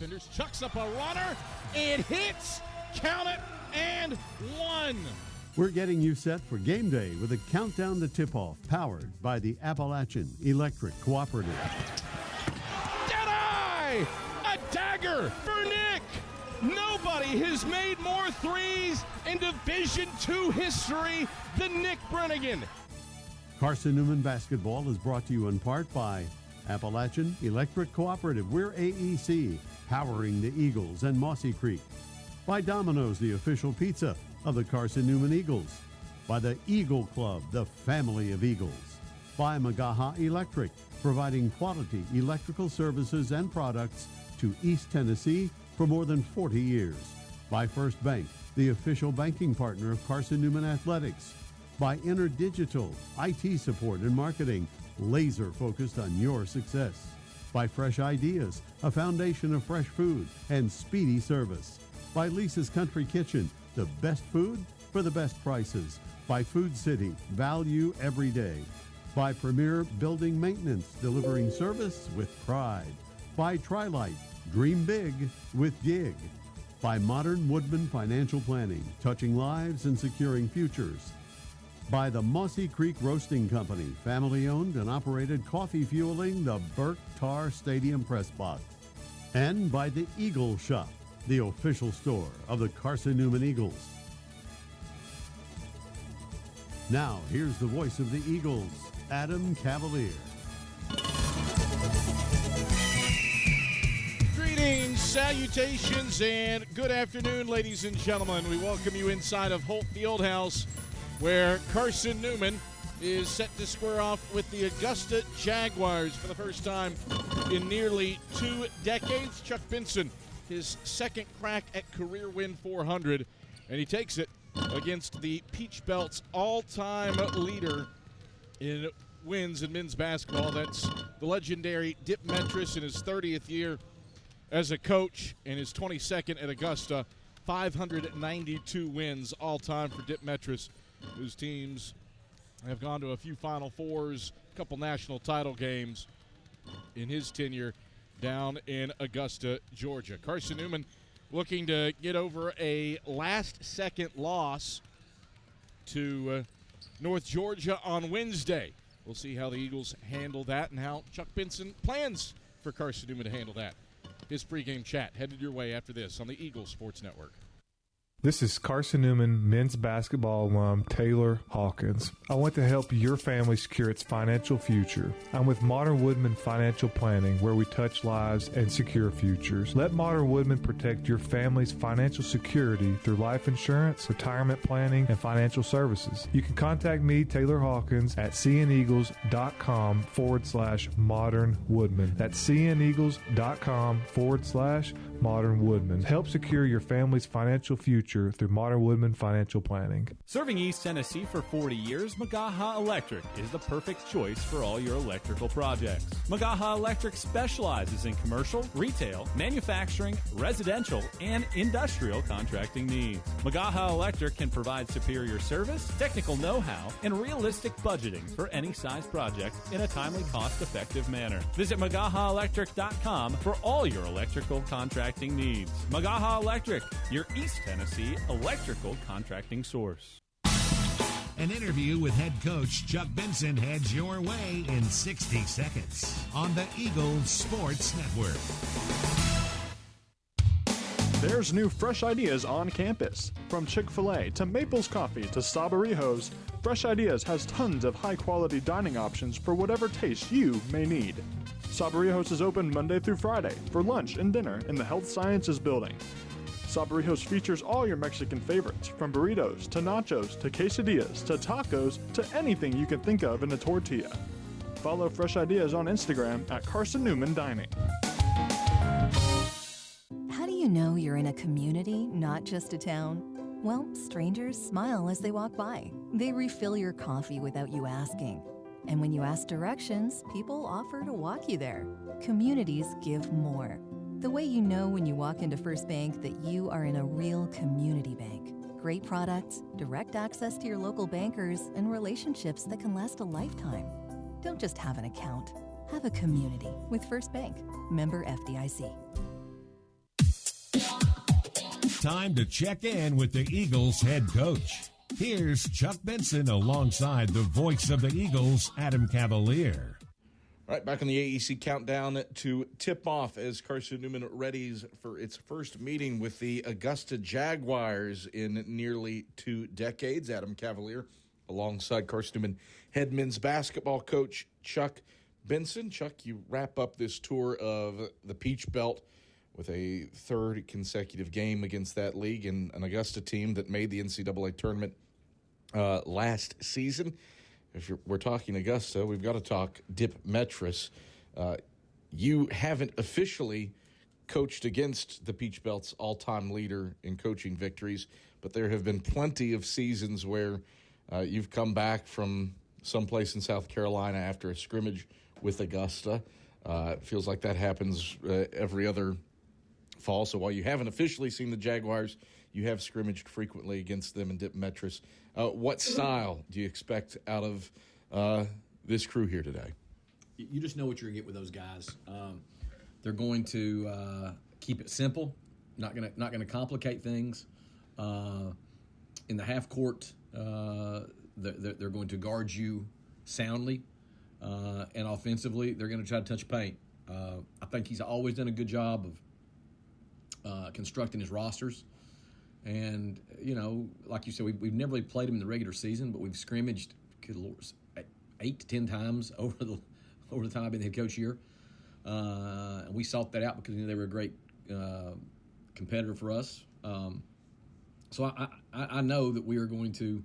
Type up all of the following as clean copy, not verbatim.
Defenders chucks up a runner. It hits. Count it. And one. We're getting you set for game day with a countdown to tip-off powered by the Appalachian Electric Cooperative. Deadeye! A dagger for Nick! Nobody has made more threes in Division II history than Nick Brennigan. Carson-Newman basketball is brought to you in part by Appalachian Electric Cooperative. We're AEC, powering the Eagles and Mossy Creek. By Domino's, the official pizza of the Carson-Newman Eagles. By the Eagle Club, the family of Eagles. By Magaha Electric, providing quality electrical services and products to East Tennessee for more than 40 years. By First Bank, the official banking partner of Carson-Newman Athletics. By InterDigital, IT support and marketing, laser focused on your success. By Fresh Ideas, a foundation of fresh food and speedy service. By Lisa's Country Kitchen, the best food for the best prices. By Food City, value every day. By Premier Building Maintenance, delivering service with pride. By Trilight, dream big with Gig. By Modern Woodman Financial Planning, touching lives and securing futures. By the Mossy Creek Roasting Company, family-owned and operated, coffee fueling the Burke Tar Stadium Press Box. And by the Eagle Shop, the official store of the Carson-Newman Eagles. Now, here's the voice of the Eagles, Adam Cavalier. Greetings, salutations, and good afternoon, ladies and gentlemen. We welcome you inside of Holt Fieldhouse, where Carson-Newman is set to square off with the Augusta Jaguars for the first time in nearly 2 decades. Chuck Benson, his second crack at career win 400, and he takes it against the Peach Belt's all-time leader in wins in men's basketball. That's the legendary Dip Metris in his 30th year as a coach and his 22nd at Augusta. 592 wins all-time for Dip Metris, whose teams have gone to a few Final Fours, a couple national title games in his tenure down in Augusta, Georgia. Carson-Newman looking to get over a last-second loss to North Georgia on Wednesday. We'll see how the Eagles handle that and how Chuck Benson plans for Carson-Newman to handle that. His pregame chat headed your way after this on the Eagles Sports Network. This is Carson-Newman men's basketball alum Taylor Hawkins. I want to help your family secure its financial future. I'm with Modern Woodman Financial Planning, where we touch lives and secure futures. Let Modern Woodman protect your family's financial security through life insurance, retirement planning, and financial services. You can contact me, Taylor Hawkins, at cneagles.com/Modern Woodman. That's cneagles.com/Modern Woodman. Help secure your family's financial future through Modern Woodman Financial Planning. Serving East Tennessee for 40 years, Magaha Electric is the perfect choice for all your electrical projects. Magaha Electric specializes in commercial, retail, manufacturing, residential, and industrial contracting needs. Magaha Electric can provide superior service, technical know-how, and realistic budgeting for any size project in a timely, cost-effective manner. Visit MagahaElectric.com for all your electrical contracting needs. Magaha Electric, your East Tennessee electrical contracting source. An interview with head coach Chuck Benson heads your way in 60 seconds on the Eagles Sports Network. There's new fresh ideas on campus. From Chick-fil-A to Maples Coffee to Sabarijos, Fresh Ideas has tons of high-quality dining options for whatever taste you may need. Sabarijos is open Monday through Friday for lunch and dinner in the Health Sciences Building. Sabarijos features all your Mexican favorites, from burritos to nachos to quesadillas to tacos to anything you can think of in a tortilla. Follow Fresh Ideas on Instagram at Carson-Newman Dining. How do you know you're in a community, not just a town? Well, strangers smile as they walk by. They refill your coffee without you asking. And when you ask directions, people offer to walk you there. Communities give more. The way you know when you walk into First Bank that you are in a real community bank. Great products, direct access to your local bankers, and relationships that can last a lifetime. Don't just have an account. Have a community with First Bank. Member FDIC. time to check in with the Eagles head coach. Here's Chuck Benson alongside the voice of the Eagles, Adam Cavalier. All right, back on the AEC countdown to tip-off as Carson-Newman readies for its first meeting with the Augusta Jaguars in nearly 2 decades. Adam Cavalier alongside Carson-Newman head men's basketball coach Chuck Benson. Chuck, you wrap up this tour of the Peach Belt with a 3rd consecutive game against that league and an Augusta team that made the NCAA tournament last season. If we're talking Augusta, we've got to talk Dip Metris. You haven't officially coached against the Peach Belt's all-time leader in coaching victories, but there have been plenty of seasons where you've come back from someplace in South Carolina after a scrimmage with Augusta. It feels like that happens every other fall. So while you haven't officially seen the Jaguars, you have scrimmaged frequently against them in Dip Metris. What style do you expect out of this crew here today? You just know what you're going to get with those guys. They're going to keep it simple, not going to complicate things. In the half court, they're going to guard you soundly, and offensively, they're going to try to touch paint. I think he's always done a good job of constructing his rosters. And, you know, like you said, we've never really played him in the regular season, but we've scrimmaged, good Lord, 8 to 10 times over the time I've been the head coach here. And we sought that out because they were a great competitor for us. So I know that we are going to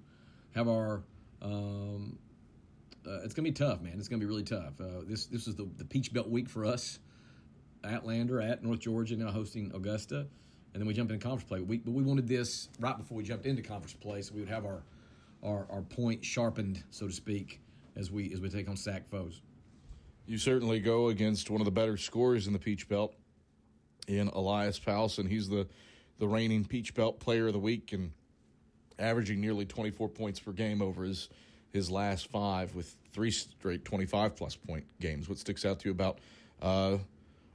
have our it's going to be tough, man. It's going to be really tough. This is the Peach Belt week for us at Lander, at North Georgia, now hosting Augusta. And then we jump into conference play. But we wanted this right before we jumped into conference play, so we would have our point sharpened, so to speak, as we take on SAC foes. You certainly go against one of the better scorers in the Peach Belt in Elias Powelson. He's the reigning Peach Belt Player of the Week and averaging nearly 24 points per game over his last 5 with 3 straight 25-plus point games. What sticks out to you about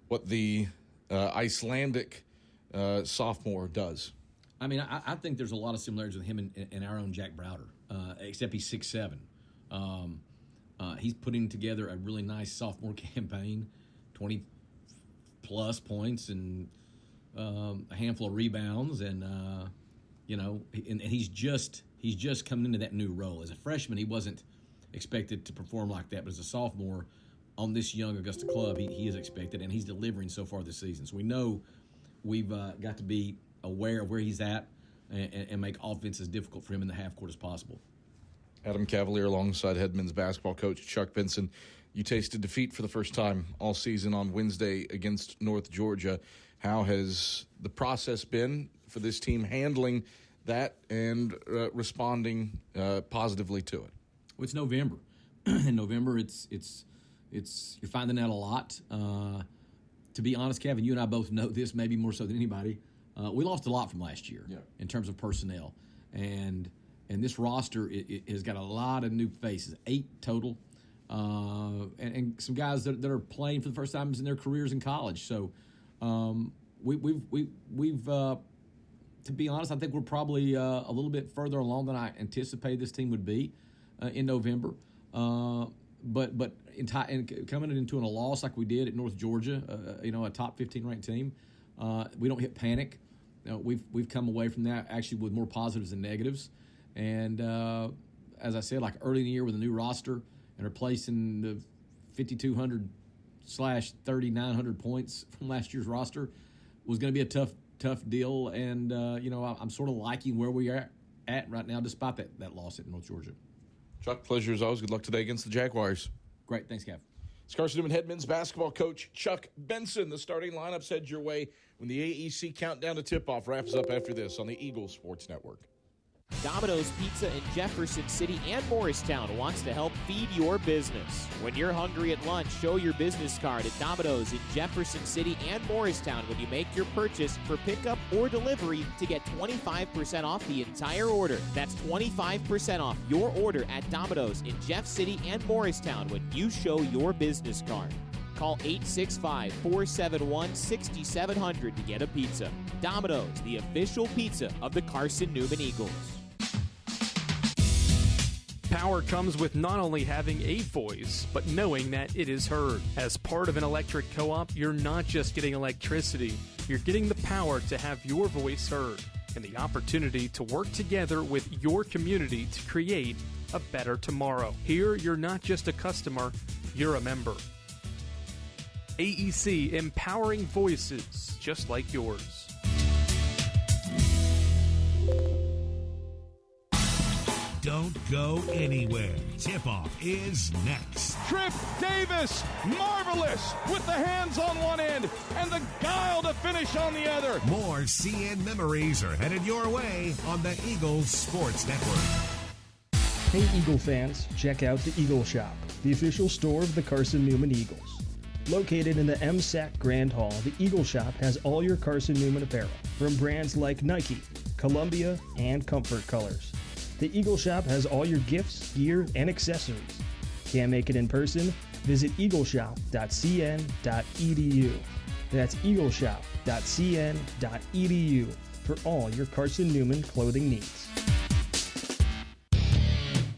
what the Icelandic sophomore does? I mean, I think there's a lot of similarities with him and our own Jack Browder, except he's 6'7". He's putting together a really nice sophomore campaign, 20-plus points and a handful of rebounds, and and he's just coming into that new role. As a freshman, he wasn't expected to perform like that, but as a sophomore on this young Augusta club, he is expected, and he's delivering so far this season. So we know we've got to be aware of where he's at and make offense as difficult for him in the half court as possible. Adam Cavalier alongside head men's basketball coach Chuck Benson. You tasted defeat for the first time all season on Wednesday against North Georgia. How has the process been for this team handling that and responding positively to it? Well, it's November. In November, it's you're finding out a lot. To be honest, Kevin, you and I both know this, maybe more so than anybody. We lost a lot from last year in terms of personnel, and this roster it has got a lot of new faces, 8 total, and some guys that are playing for the first time in their careers in college. So we've to be honest, I think we're probably a little bit further along than I anticipated this team would be in November. But coming into a loss like we did at North Georgia, a top 15 ranked team, we don't hit panic. We've come away from that actually with more positives than negatives. And as I said, like early in the year with a new roster and replacing the 5,200/3,900 points from last year's roster was going to be a tough deal. And I'm sort of liking where we are at right now, despite that loss at North Georgia. Chuck, pleasure as always. Good luck today against the Jaguars. Great. Thanks, Kev. It's Carson-Newman head men's basketball coach Chuck Benson. The starting lineups head your way when the AEC countdown to tip-off wraps up after this on the Eagles Sports Network. Domino's Pizza in Jefferson City and Morristown wants to help feed your business. When you're hungry at lunch, show your business card at Domino's in Jefferson City and Morristown when you make your purchase for pickup or delivery to get 25% off the entire order. That's 25% off your order at Domino's in Jeff City and Morristown when you show your business card. Call 865-471-6700 to get a pizza. Domino's, the official pizza of the Carson-Newman Eagles. Power comes with not only having a voice, but knowing that it is heard. As part of an electric co-op, you're not just getting electricity, you're getting the power to have your voice heard and the opportunity to work together with your community to create a better tomorrow. Here, you're not just a customer, you're a member. AEC, empowering voices just like yours. Don't go anywhere. Tip-off is next. Tripp Davis, marvelous, with the hands on one end and the guile to finish on the other. More CN memories are headed your way on the Eagles Sports Network. Hey Eagle fans, check out the Eagle Shop, the official store of the Carson-Newman Eagles. Located in the MSAC Grand Hall, the Eagle Shop has all your Carson-Newman apparel from brands like Nike, Columbia, and Comfort Colors. The Eagle Shop has all your gifts, gear, and accessories. Can't make it in person? Visit eagleshop.cn.edu. That's eagleshop.cn.edu for all your Carson-Newman clothing needs.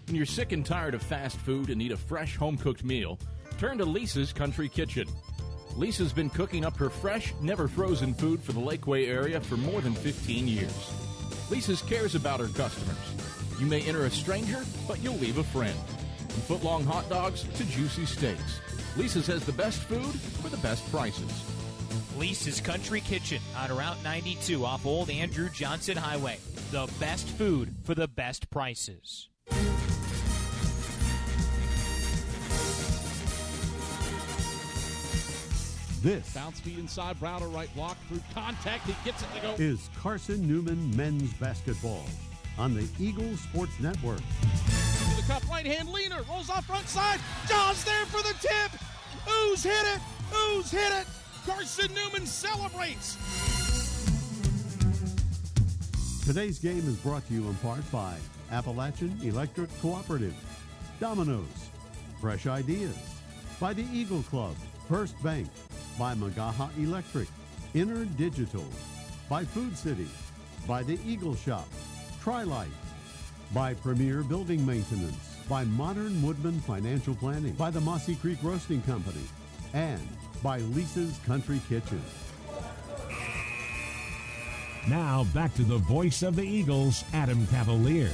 When you're sick and tired of fast food and need a fresh home-cooked meal, turn to Lisa's Country Kitchen. Lisa's been cooking up her fresh, never-frozen food for the Lakeway area for more than 15 years. Lisa's cares about her customers. You may enter a stranger, but you'll leave a friend. From foot-long hot dogs to juicy steaks, Lisa's has the best food for the best prices. Lisa's Country Kitchen on Route 92 off Old Andrew Johnson Highway. The best food for the best prices. This Bounce feed inside, Browder right block through contact. He gets it to go. is Carson-Newman men's basketball on the Eagles Sports Network. To the cup, right hand leaner, rolls off front side. John's there for the tip. Ooze hit it. Ooze hit it. Carson-Newman celebrates. Today's game is brought to you in part by Appalachian Electric Cooperative, Domino's, Fresh Ideas, by the Eagle Club, First Bank, by Magaha Electric, Inner Digital, by Food City, by the Eagle Shop, Tri-Light, by Premier Building Maintenance, by Modern Woodman Financial Planning, by the Mossy Creek Roasting Company, and by Lisa's Country Kitchen. Now back to the voice of the Eagles, Adam Cavalier.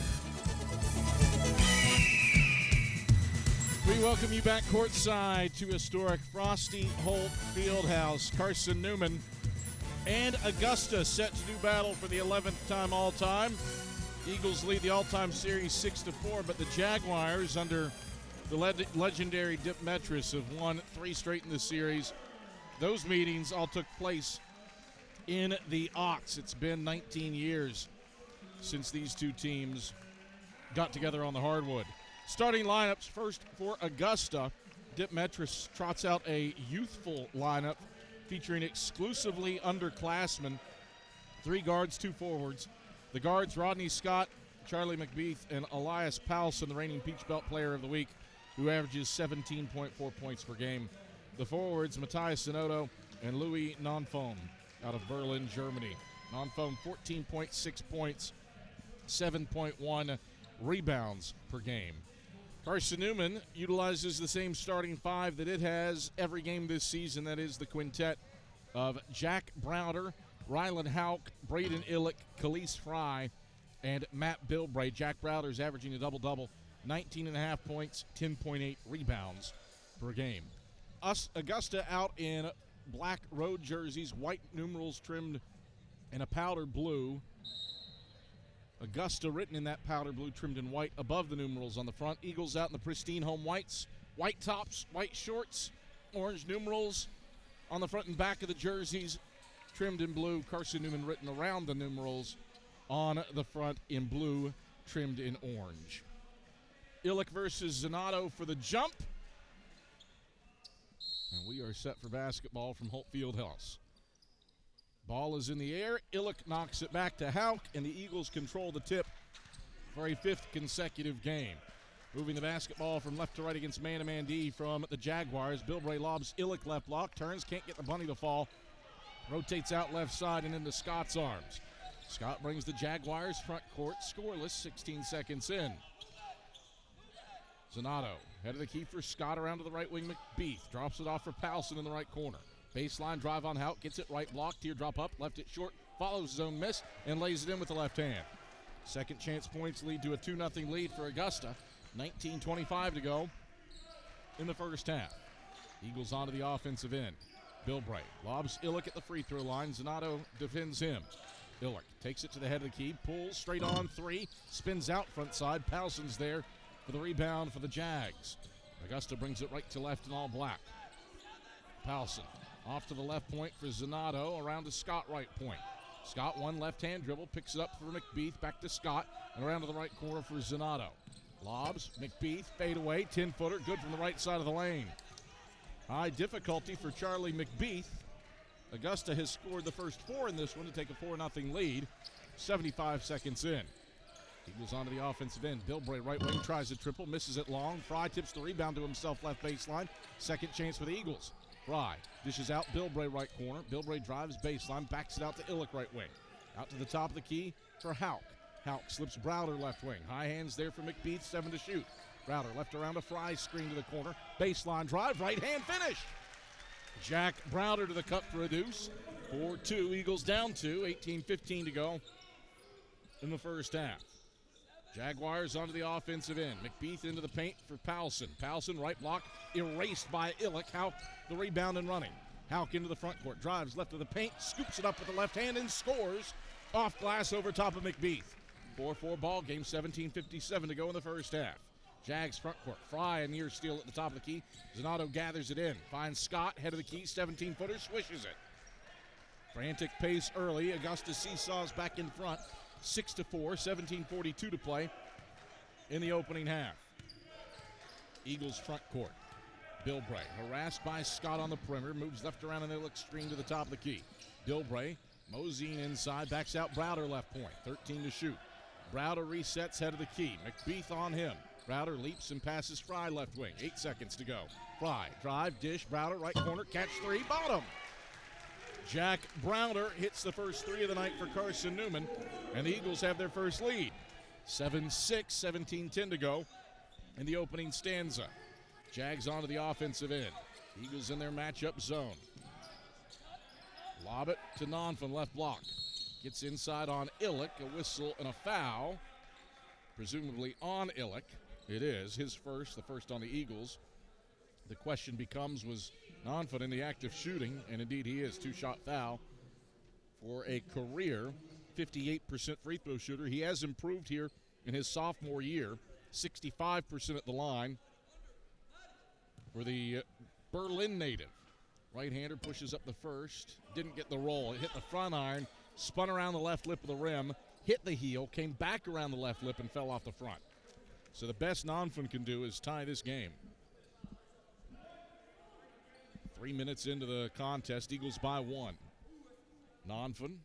We welcome you back courtside to historic Frosty Holt Fieldhouse. Carson-Newman and Augusta set to do battle for the 11th time all-time. Eagles lead the all-time series 6-4, but the Jaguars, under the legendary Dip Metris, have won 3 straight in the series. Those meetings all took place in the Ox. It's been 19 years since these two teams got together on the hardwood. Starting lineups first for Augusta. Dip Metris trots out a youthful lineup featuring exclusively underclassmen, 3 guards, 2 forwards. The guards, Rodney Scott, Charlie McBeath, and Elias Powelson, the reigning Peach Belt Player of the Week, who averages 17.4 points per game. The forwards, Matthias Sonoto and Louis Nonfoam out of Berlin, Germany. Nonfoam, 14.6 points, 7.1 rebounds per game. Carson-Newman utilizes the same starting 5 that it has every game this season. That is the quintet of Jack Browder, Rylan Houck, Braden Illick, Khalees Fry, and Matt Bilbray. Jack Browder's averaging a double-double, 19.5 points, 10.8 rebounds per game. Augusta out in black road jerseys, white numerals trimmed in a powder blue. Augusta written in that powder blue, trimmed in white above the numerals on the front. Eagles out in the pristine home whites, white tops, white shorts, orange numerals on the front and back of the jerseys, trimmed in blue. Carson-Newman written around the numerals on the front in blue, trimmed in orange. Illick versus Zanato for the jump. And we are set for basketball from Holt Fieldhouse. Ball is in the air. Illick knocks it back to Houck, and the Eagles control the tip for a 5th consecutive game. Moving the basketball from left to right against man-to-man D from the Jaguars. Bilbray lobs Illick left block, turns, can't get the bunny to fall. Rotates out left side and into Scott's arms. Scott brings the Jaguars front court scoreless, 16 seconds in. Zanato, head of the key for Scott, around to the right wing. McBeath drops it off for Powelson in the right corner. Baseline drive on Hauk, gets it right block, teardrop up, left it short, follows his own miss, and lays it in with the left hand. Second chance points lead to a 2-0 lead for Augusta. 19:25 to go in the first half. Eagles onto the offensive end. Bilbray lobs Illick at the free throw line. Zanato defends him. Illick takes it to the head of the key, pulls straight on three, spins out front side. Powelson's there for the rebound for the Jags. Augusta brings it right to left in all black. Powelson off to the left point for Zanato, around to Scott right point. Scott, one left-hand dribble, picks it up for McBeath, back to Scott, and around to the right corner for Zanato. Lobs, McBeath, fade away, 10-footer, good from the right side of the lane. High difficulty for Charlie McBeath. Augusta has scored the first four in this one to take a 4-0 lead, 75 seconds in. Eagles onto the offensive end. Bilbray right wing tries a triple, misses it long. Fry tips the rebound to himself left baseline. Second chance for the Eagles. Fry dishes out Bilbray right corner. Bilbray drives baseline, backs it out to Illick right wing. Out to the top of the key for Hauk. Hauk slips Browder left wing. High hands there for McBeath, 7 to shoot. Browder left around a Fry screen to the corner. Baseline drive, right hand finish. Jack Browder to the cup for a deuce. 4-2, Eagles down 2, 18-15 to go in the first half. Jaguars onto the offensive end. McBeath into the paint for Powelson. Powelson right block erased by Illick. Hauk the rebound and running. Hauk into the front court. Drives left of the paint. Scoops it up with the left hand and scores off glass over top of McBeath. 4-4 ball game. 17:57 to go in the first half. Jags front court. Fry a near steal at the top of the key. Zanato gathers it in. Finds Scott. Head of the key. 17-footer. Swishes it. Frantic pace early. Augusta seesaws back in front. 6-4, 17:42 to play in the opening half. Eagles front court. Bilbray harassed by Scott on the perimeter, moves left around and Illick screen to the top of the key. Bilbray moseying inside, backs out Browder left point, 13 to shoot. Browder resets head of the key. McBeath on him. Browder leaps and passes Fry left wing. 8 seconds to go. Fry drive, dish, Browder right corner, catch three, bottom. Jack Browder hits the first three of the night for Carson-Newman, and the Eagles have their first lead. 7-6, 17-10 to go in the opening stanza. Jags onto the offensive end. Eagles in their matchup zone. Lob it to Nonfin, left block. Gets inside on Illick, a whistle and a foul. Presumably on Illick. It is his first, the first on the Eagles. The question becomes, was Nonfin in the act of shooting? And indeed he is. 2-shot foul for a career 58% free throw shooter. He has improved here in his sophomore year. 65% at the line for the Berlin native. Right-hander pushes up the first. Didn't get the roll. It hit the front iron, spun around the left lip of the rim, hit the heel, came back around the left lip and fell off the front. So the best Nonfin can do is tie this game. 3 minutes into the contest, Eagles by 1. Nonfin,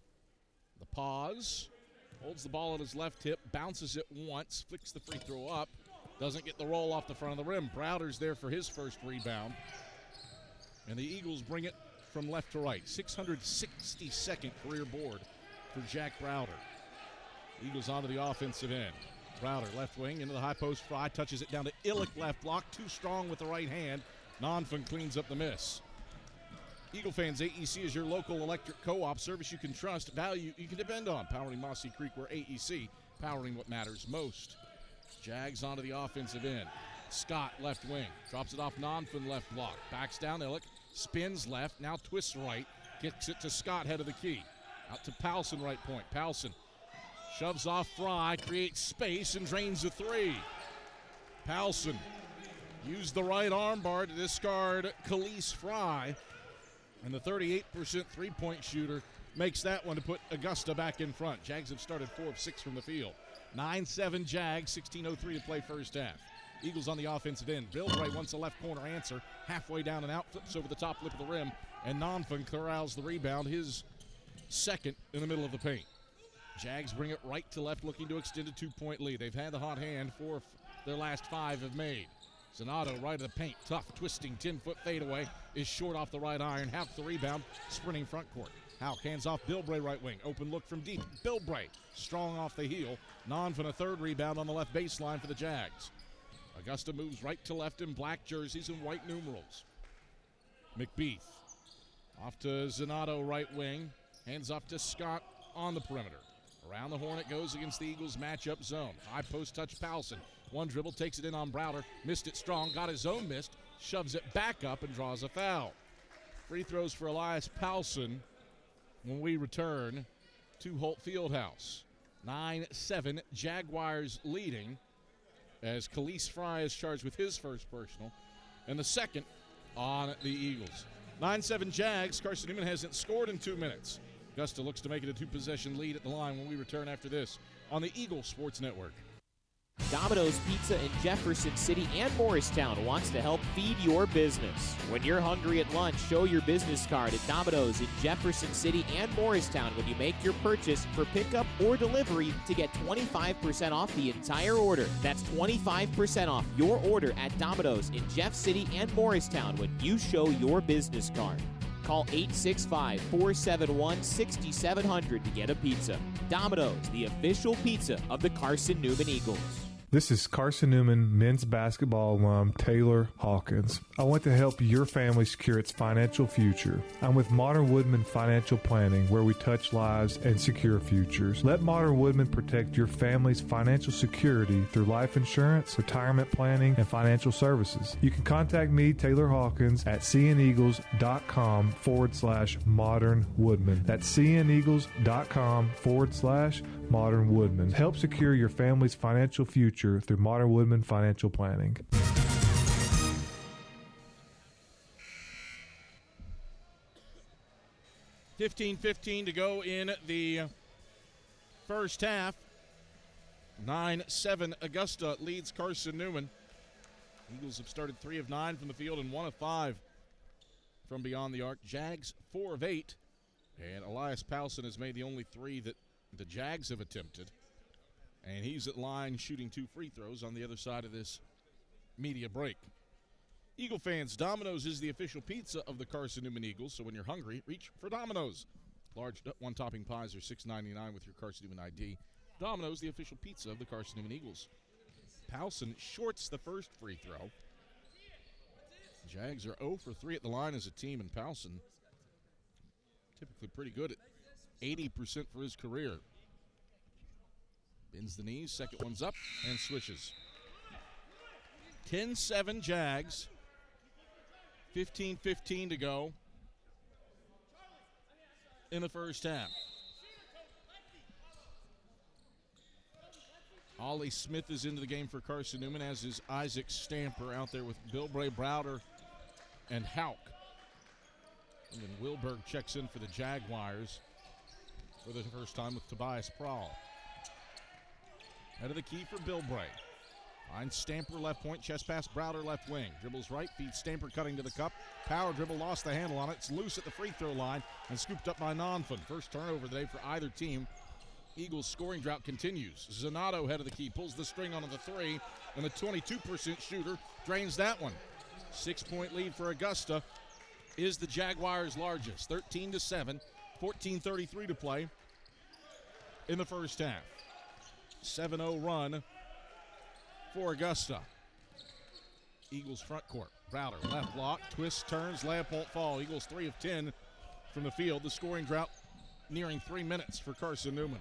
the pause, holds the ball at his left hip, bounces it once, flicks the free throw up, doesn't get the roll off the front of the rim. Browder's there for his first rebound. And the Eagles bring it from left to right. 662nd career board for Jack Browder. Eagles onto the offensive end. Browder left wing into the high post. Fry touches it down to Illick left block. Too strong with the right hand. Nonfin cleans up the miss. Eagle fans, AEC is your local electric co-op service you can trust, value you can depend on. Powering Mossy Creek, where AEC, powering what matters most. Jags onto the offensive end. Scott left wing. Drops it off Nonfin left block. Backs down Illick. Spins left. Now twists right. Gets it to Scott, head of the key. Out to Powelson right point. Powelson shoves off Fry. Creates space and drains the three. Powelson used the right arm bar to discard Khalees Fry. And the 38% three-point shooter makes that one to put Augusta back in front. Jags have started 4 of 6 from the field. 9-7 Jags, 16:03 to play first half. Eagles on the offensive end. Bilbray wants a left corner answer. Halfway down and out, flips over the top lip of the rim. And Nonfin corrals the rebound, his second in the middle of the paint. Jags bring it right to left, looking to extend a 2-point lead. They've had the hot hand for their last 5 have made. Zanotto right of the paint, tough, twisting, 10-foot fadeaway, is short off the right iron. Houck the rebound, sprinting front court. Houck hands off Bilbray right wing, open look from deep. Bilbray strong off the heel. Nonfin a third rebound on the left baseline for the Jags. Augusta moves right to left in black jerseys and white numerals. McBeath off to Zanotto right wing, hands off to Scott on the perimeter. Around the horn it goes against the Eagles matchup zone. High post touch Powelson. One dribble, takes it in on Browder. Missed it strong, got his own missed. Shoves it back up and draws a foul. Free throws for Elias Powelson when we return to Holt Fieldhouse. 9-7, Jaguars leading as Khalees Fry is charged with his first personal and the second on the Eagles. 9-7 Jags. Carson-Newman hasn't scored in 2 minutes. Augusta looks to make it a 2-possession lead at the line when we return after this on the Eagle Sports Network. Domino's Pizza in Jefferson City and Morristown wants to help feed your business. When you're hungry at lunch, show your business card at Domino's in Jefferson City and Morristown when you make your purchase for pickup or delivery to get 25% off the entire order. That's 25% off your order at Domino's in Jeff City and Morristown when you show your business card. Call 865-471-6700 to get a pizza. Domino's, the official pizza of the Carson-Newman Eagles. This is Carson-Newman men's basketball alum Taylor Hawkins. I want to help your family secure its financial future. I'm with Modern Woodman Financial Planning, where we touch lives and secure futures. Let Modern Woodman protect your family's financial security through life insurance, retirement planning, and financial services. You can contact me, Taylor Hawkins, at cneagles.com/Modern Woodman. That's cneagles.com/Modern Woodman. Help secure your family's financial future through Modern Woodman Financial Planning. $15:15 to go in the first half. 9-7 Augusta leads Carson-Newman. Eagles have started 3 of 9 from the field and 1 of 5 from beyond the arc. Jags 4 of 8. And Elias Powelson has made the only 3 that the Jags have attempted. And he's at line shooting 2 free throws on the other side of this media break. Eagle fans, Domino's is the official pizza of the Carson-Newman Eagles, so when you're hungry, reach for Domino's. Large one-topping pies are $6.99 with your Carson-Newman ID. Domino's, the official pizza of the Carson-Newman Eagles. Powelson shorts the first free throw. Jags are 0 for 3 at the line as a team, and Powelson typically pretty good at 80% for his career. Bends the knees, second one's up, and switches. 10-7 Jags. 15:15 to go in the first half. Ollie Smith is into the game for Carson-Newman, as is Isaac Stamper out there with Bilbray, Browder, and Houck. And then Wilberg checks in for the Jaguars for the first time with Tobias Prowl. Head of the key for Bilbray. Finds Stamper left point, chest pass Browder left wing. Dribbles right, feeds Stamper cutting to the cup. Power dribble, lost the handle on it. It's loose at the free throw line and scooped up by Nonfin. First turnover today for either team. Eagles' scoring drought continues. Zanotto head of the key, pulls the string onto the 3, and the 22% shooter drains that one. 6-point lead for Augusta is the Jaguars' largest. 13-7, 14:33 to play in the first half. 7-0 run for Augusta. Eagles front court. Browder left block, twists, turns, layup won't fall. Eagles 3 of 10 from the field. The scoring drought nearing 3 minutes for Carson-Newman.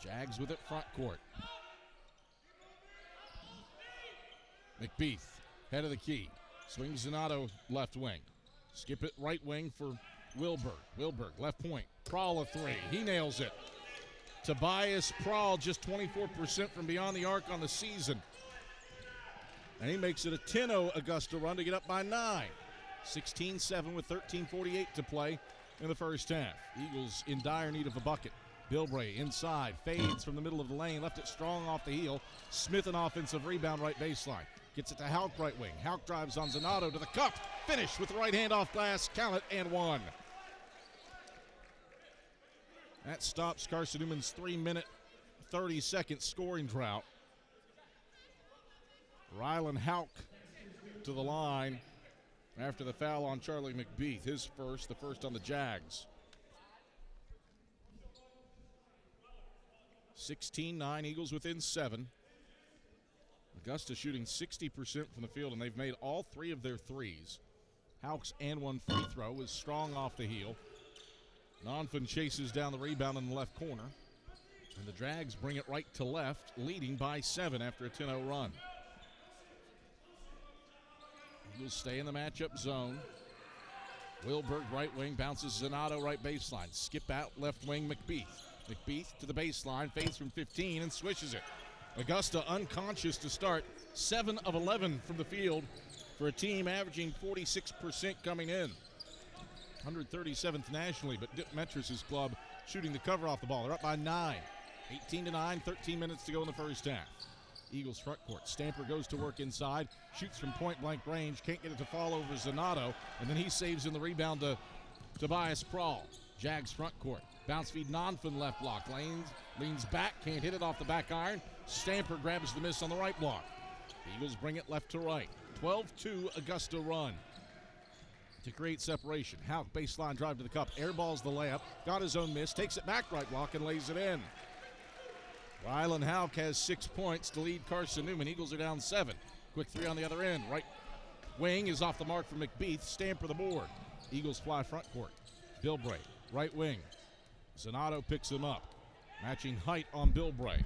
Jags with it front court. McBeath, head of the key. Swings Zanotto left wing. Skip it right wing for Wilberg. Wilberg left point. Prowl a 3. He nails it. Tobias Prowl just 24% from beyond the arc on the season. And he makes it a 10-0 Augusta run to get up by 9. 16-7 with 13:48 to play in the first half. Eagles in dire need of a bucket. Bilbray inside, fades from the middle of the lane, left it strong off the heel. Smith an offensive rebound right baseline. Gets it to Houck right wing. Houck drives on Zanotto to the cup. Finish with the right hand off glass. Count it and 1. That stops Carson-Newman's 30-second scoring drought. Rylan Hauk to the line after the foul on Charlie McBeath. His first, the first on the Jags. 16-9, Eagles within 7. Augusta shooting 60% from the field, and they've made all 3 of their threes. Hauk's and one free throw is strong off the heel. Nonfin chases down the rebound in the left corner. And the Drags bring it right to left, leading by 7 after a 10-0 run. Eagles stay in the matchup zone. Wilberg, right wing, bounces Zanotto, right baseline. Skip out, left wing, McBeath. McBeath to the baseline, fades from 15 and swishes it. Augusta unconscious to start, 7 of 11 from the field for a team averaging 46% coming in. 137th nationally, but Dip Metris' club shooting the cover off the ball. They're up by 9. 18-9, 13 minutes to go in the first half. Eagles front court. Stamper goes to work inside, shoots from point-blank range, can't get it to fall over Zanotto, and then he saves in the rebound to Tobias Prawl. Jags front court. Bounce feed Nonfin left block. Leans back, can't hit it off the back iron. Stamper grabs the miss on the right block. The Eagles bring it left to right. 12-2 Augusta run to create separation. Hauk baseline drive to the cup, airballs the layup, got his own miss, takes it back right block and lays it in. Rylan Hauk has 6 points to lead Carson-Newman. Eagles are down 7. Quick 3 on the other end. Right wing is off the mark for McBeath. Stamper the board. Eagles fly front court. Bilbray, right wing. Zanotto picks him up. Matching height on Bilbray.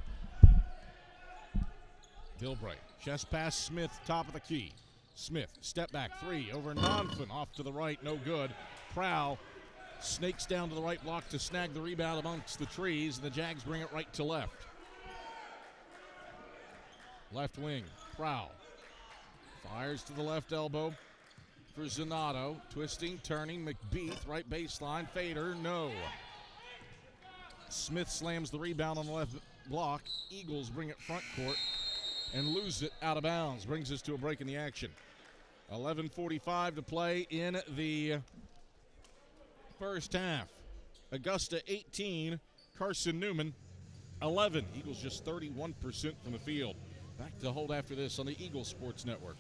Bilbray, chest pass Smith, top of the key. Smith, step back 3 over Nonfin, off to the right, no good. Prowl snakes down to the right block to snag the rebound amongst the trees, and the Jags bring it right to left. Left wing, Prowl fires to the left elbow for Zanotto. Twisting, turning, McBeath, right baseline, fader, no. Smith slams the rebound on the left block. Eagles bring it front court and lose it out of bounds. Brings us to a break in the action. 11:45 to play in the first half. Augusta 18, Carson-Newman 11. Eagles just 31% from the field. Back to hold after this on the Eagles Sports Network.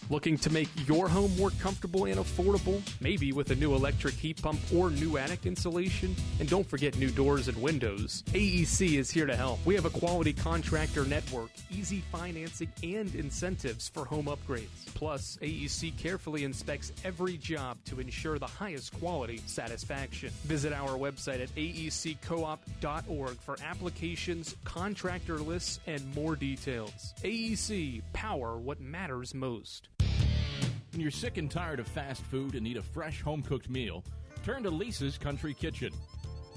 Looking to make your home more comfortable and affordable? Maybe with a new electric heat pump or new attic insulation? And don't forget new doors and windows. AEC is here to help. We have a quality contractor network, easy financing, and incentives for home upgrades. Plus, AEC carefully inspects every job to ensure the highest quality satisfaction. Visit our website at aeccoop.org for applications, contractor lists, and more details. AEC, power what matters most. When you're sick and tired of fast food and need a fresh home-cooked meal, turn to Lisa's Country Kitchen.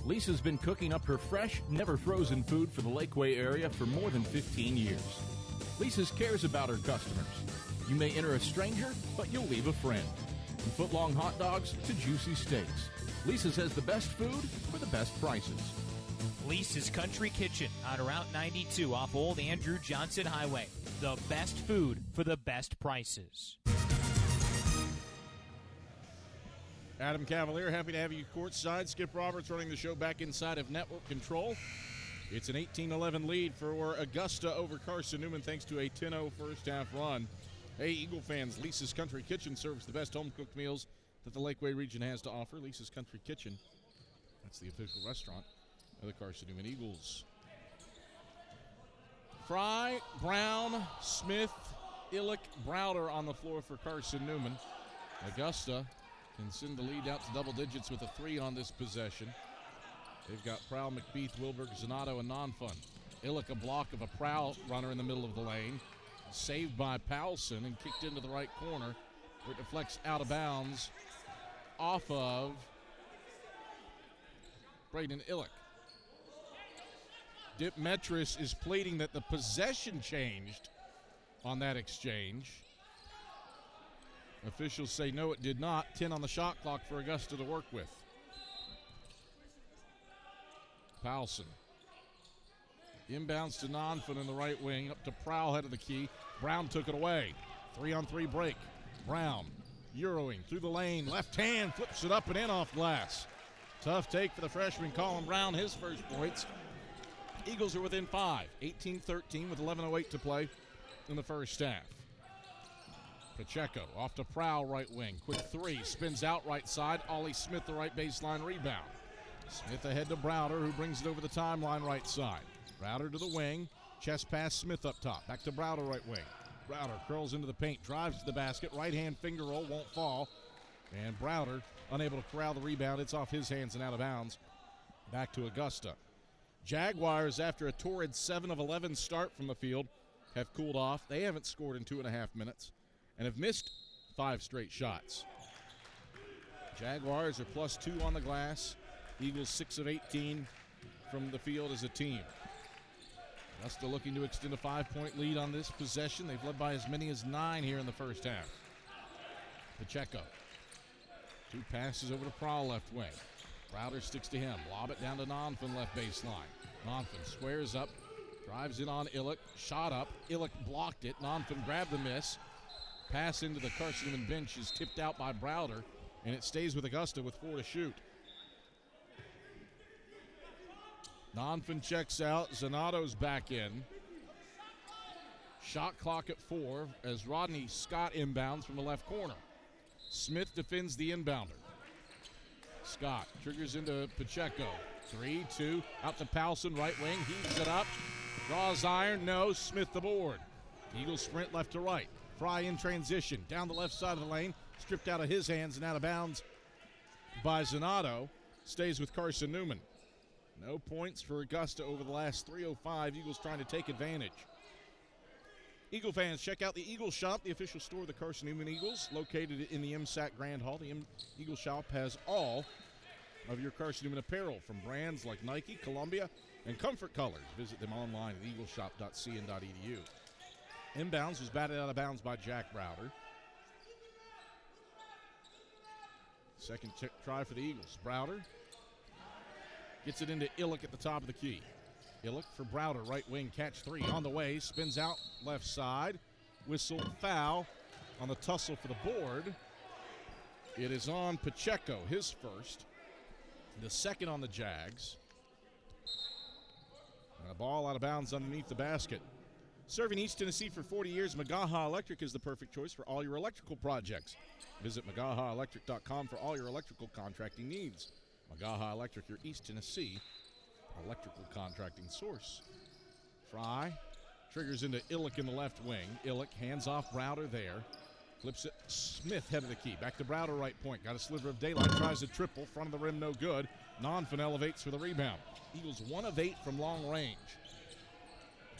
Lisa's been cooking up her fresh, never-frozen food for the Lakeway area for more than 15 years. Lisa's cares about her customers. You may enter a stranger, but you'll leave a friend. From foot-long hot dogs to juicy steaks, Lisa's has the best food for the best prices. Lisa's Country Kitchen on Route 92 off Old Andrew Johnson Highway. The best food for the best prices. Adam Cavalier, happy to have you courtside. Skip Roberts running the show back inside of network control. It's an 18-11 lead for Augusta over Carson-Newman thanks to a 10-0 first half run. Hey, Eagle fans, Lisa's Country Kitchen serves the best home-cooked meals that the Lakeway region has to offer. Lisa's Country Kitchen, that's the official restaurant of the Carson-Newman Eagles. Fry, Brown, Smith, Illick, Browder on the floor for Carson-Newman. Augusta can send the lead out to double digits with a 3 on this possession. They've got Prowl, McBeath, Wilberg, Zanotto, and Nonfun. Illick, a block of a Prowl runner in the middle of the lane. Saved by Powelson and kicked into the right corner, where it deflects out of bounds off of Braden Illick. Dip Metris is pleading that the possession changed on that exchange. Officials say no, it did not. 10 on the shot clock for Augusta to work with. Powelson. Inbounds to Nonfin in the right wing, up to Prowl, head of the key. Brown took it away. 3-on-3 break. Brown, Euroing through the lane. Left hand, flips it up and in off glass. Tough take for the freshman Colin Brown, his first points. Eagles are within 5, 18-13 with 11:08 to play in the first half. Pacheco off to Prowl, right wing. Quick three, spins out right side. Ollie Smith, the right baseline rebound. Smith ahead to Browder, who brings it over the timeline right side. Browder to the wing. Chest pass, Smith up top. Back to Browder, right wing. Browder curls into the paint, drives to the basket. Right-hand finger roll, won't fall. And Browder unable to corral the rebound. It's off his hands and out of bounds. Back to Augusta. Jaguars, after a torrid 7 of 11 start from the field, have cooled off. They haven't scored in 2.5 minutes and have missed 5 straight shots. Jaguars are +2 on the glass. Eagles 6 of 18 from the field as a team. Augusta looking to extend a 5-point lead on this possession. They've led by as many as 9 here in the first half. Pacheco. 2 passes over to Prowl, left wing. Browder sticks to him. Lob it down to Nonfin, left baseline. Nonfin squares up, drives in on Illick. Shot up. Illick blocked it. Nonfin grabbed the miss. Pass into the Carson-Newman bench is tipped out by Browder, and it stays with Augusta with 4 to shoot. Nonfin checks out. Zanotto's back in. Shot clock at 4 as Rodney Scott inbounds from the left corner. Smith defends the inbounder. Scott triggers into Pacheco. 3-2, out to Powelson, right wing, heaves it up. Draws iron, no, Smith the board. The Eagles sprint left to right. Fry in transition, down the left side of the lane, stripped out of his hands and out of bounds by Zanotto. Stays with Carson-Newman. No points for Augusta over the last 3:05. Eagles trying to take advantage. Eagle fans, check out the Eagle Shop, the official store of the Carson-Newman Eagles, located in the MSAC Grand Hall. The Eagle Shop has all of your Carson-Newman apparel from brands like Nike, Columbia, and Comfort Colors. Visit them online at eagleshop.cn.edu. Inbounds was batted out of bounds by Jack Browder. Second try for the Eagles. Browder gets it into Illick at the top of the key. Illick for Browder, right wing, catch 3 on the way, spins out left side, whistle foul on the tussle for the board. It is on Pacheco, his first, the second on the Jags. And a ball out of bounds underneath the basket. Serving East Tennessee for 40 years, Magaha Electric is the perfect choice for all your electrical projects. Visit MagahaElectric.com for all your electrical contracting needs. Magaha Electric, your East Tennessee electrical contracting source. Fry triggers into Illick in the left wing. Illick hands off Browder there. Flips it. Smith head of the key. Back to Browder, right point. Got a sliver of daylight. Tries a triple. Front of the rim, no good. Nonfin elevates for the rebound. Eagles 1 of 8 from long range.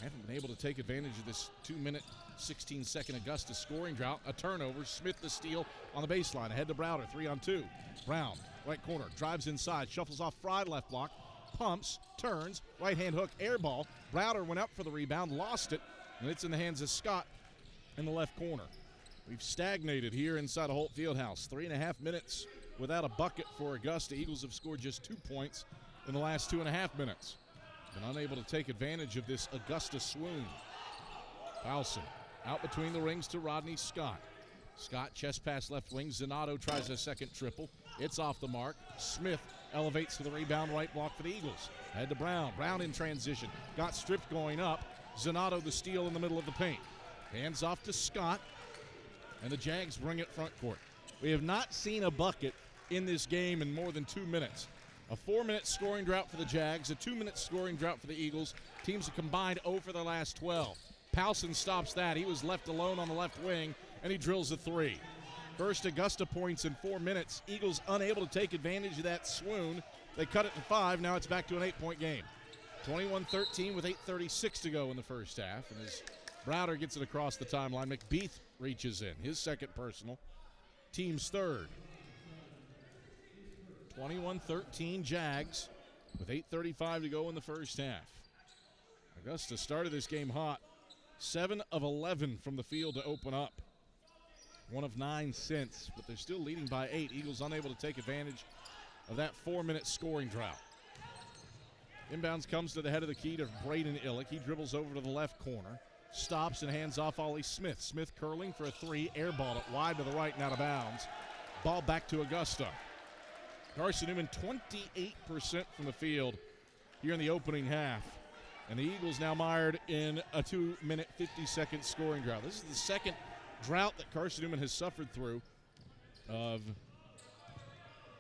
Haven't been able to take advantage of this 2-minute, 16-second Augusta scoring drought. A turnover. Smith the steal on the baseline. Ahead to Browder. 3-on-2. Brown, right corner. Drives inside. Shuffles off Fry, left block. Pumps, turns, right-hand hook, air ball. Browder went up for the rebound, lost it, and it's in the hands of Scott in the left corner. We've stagnated here inside of Holt Fieldhouse. 3.5 minutes without a bucket for Augusta. Eagles have scored just 2 points in the last 2.5 minutes. Been unable to take advantage of this Augusta swoon. Powelson out between the rings to Rodney Scott. Scott chest pass left wing. Zanotto tries a second triple. It's off the mark. Smith elevates to the rebound, right block for the Eagles. Head to Brown. Brown in transition. Got stripped going up. Zanotto the steal in the middle of the paint. Hands off to Scott. And the Jags bring it front court. We have not seen a bucket in this game in more than 2 minutes. A 4-minute scoring drought for the Jags, a 2-minute scoring drought for the Eagles. Teams have combined 0 for their last 12. Powelson stops that. He was left alone on the left wing, and he drills a 3. First Augusta points in 4 minutes. Eagles unable to take advantage of that swoon. They cut it to 5. Now it's back to an 8-point game. 21-13 with 8:36 to go in the first half. And as Browder gets it across the timeline, McBeath reaches in. His second personal. Team's third. 21-13 Jags with 8:35 to go in the first half. Augusta started this game hot. 7 of 11 from the field to open up. 1 of 9 since, but they're still leading by 8. Eagles unable to take advantage of that 4-minute scoring drought. Inbounds comes to the head of the key to Braden Illick. He dribbles over to the left corner, stops and hands off Ollie Smith. Smith curling for a 3, airball it wide to the right and out of bounds. Ball back to Augusta. Carson-Newman 28% from the field here in the opening half. And the Eagles now mired in a 2-minute, 50-second scoring drought. This is the second drought that Carson-Newman has suffered through of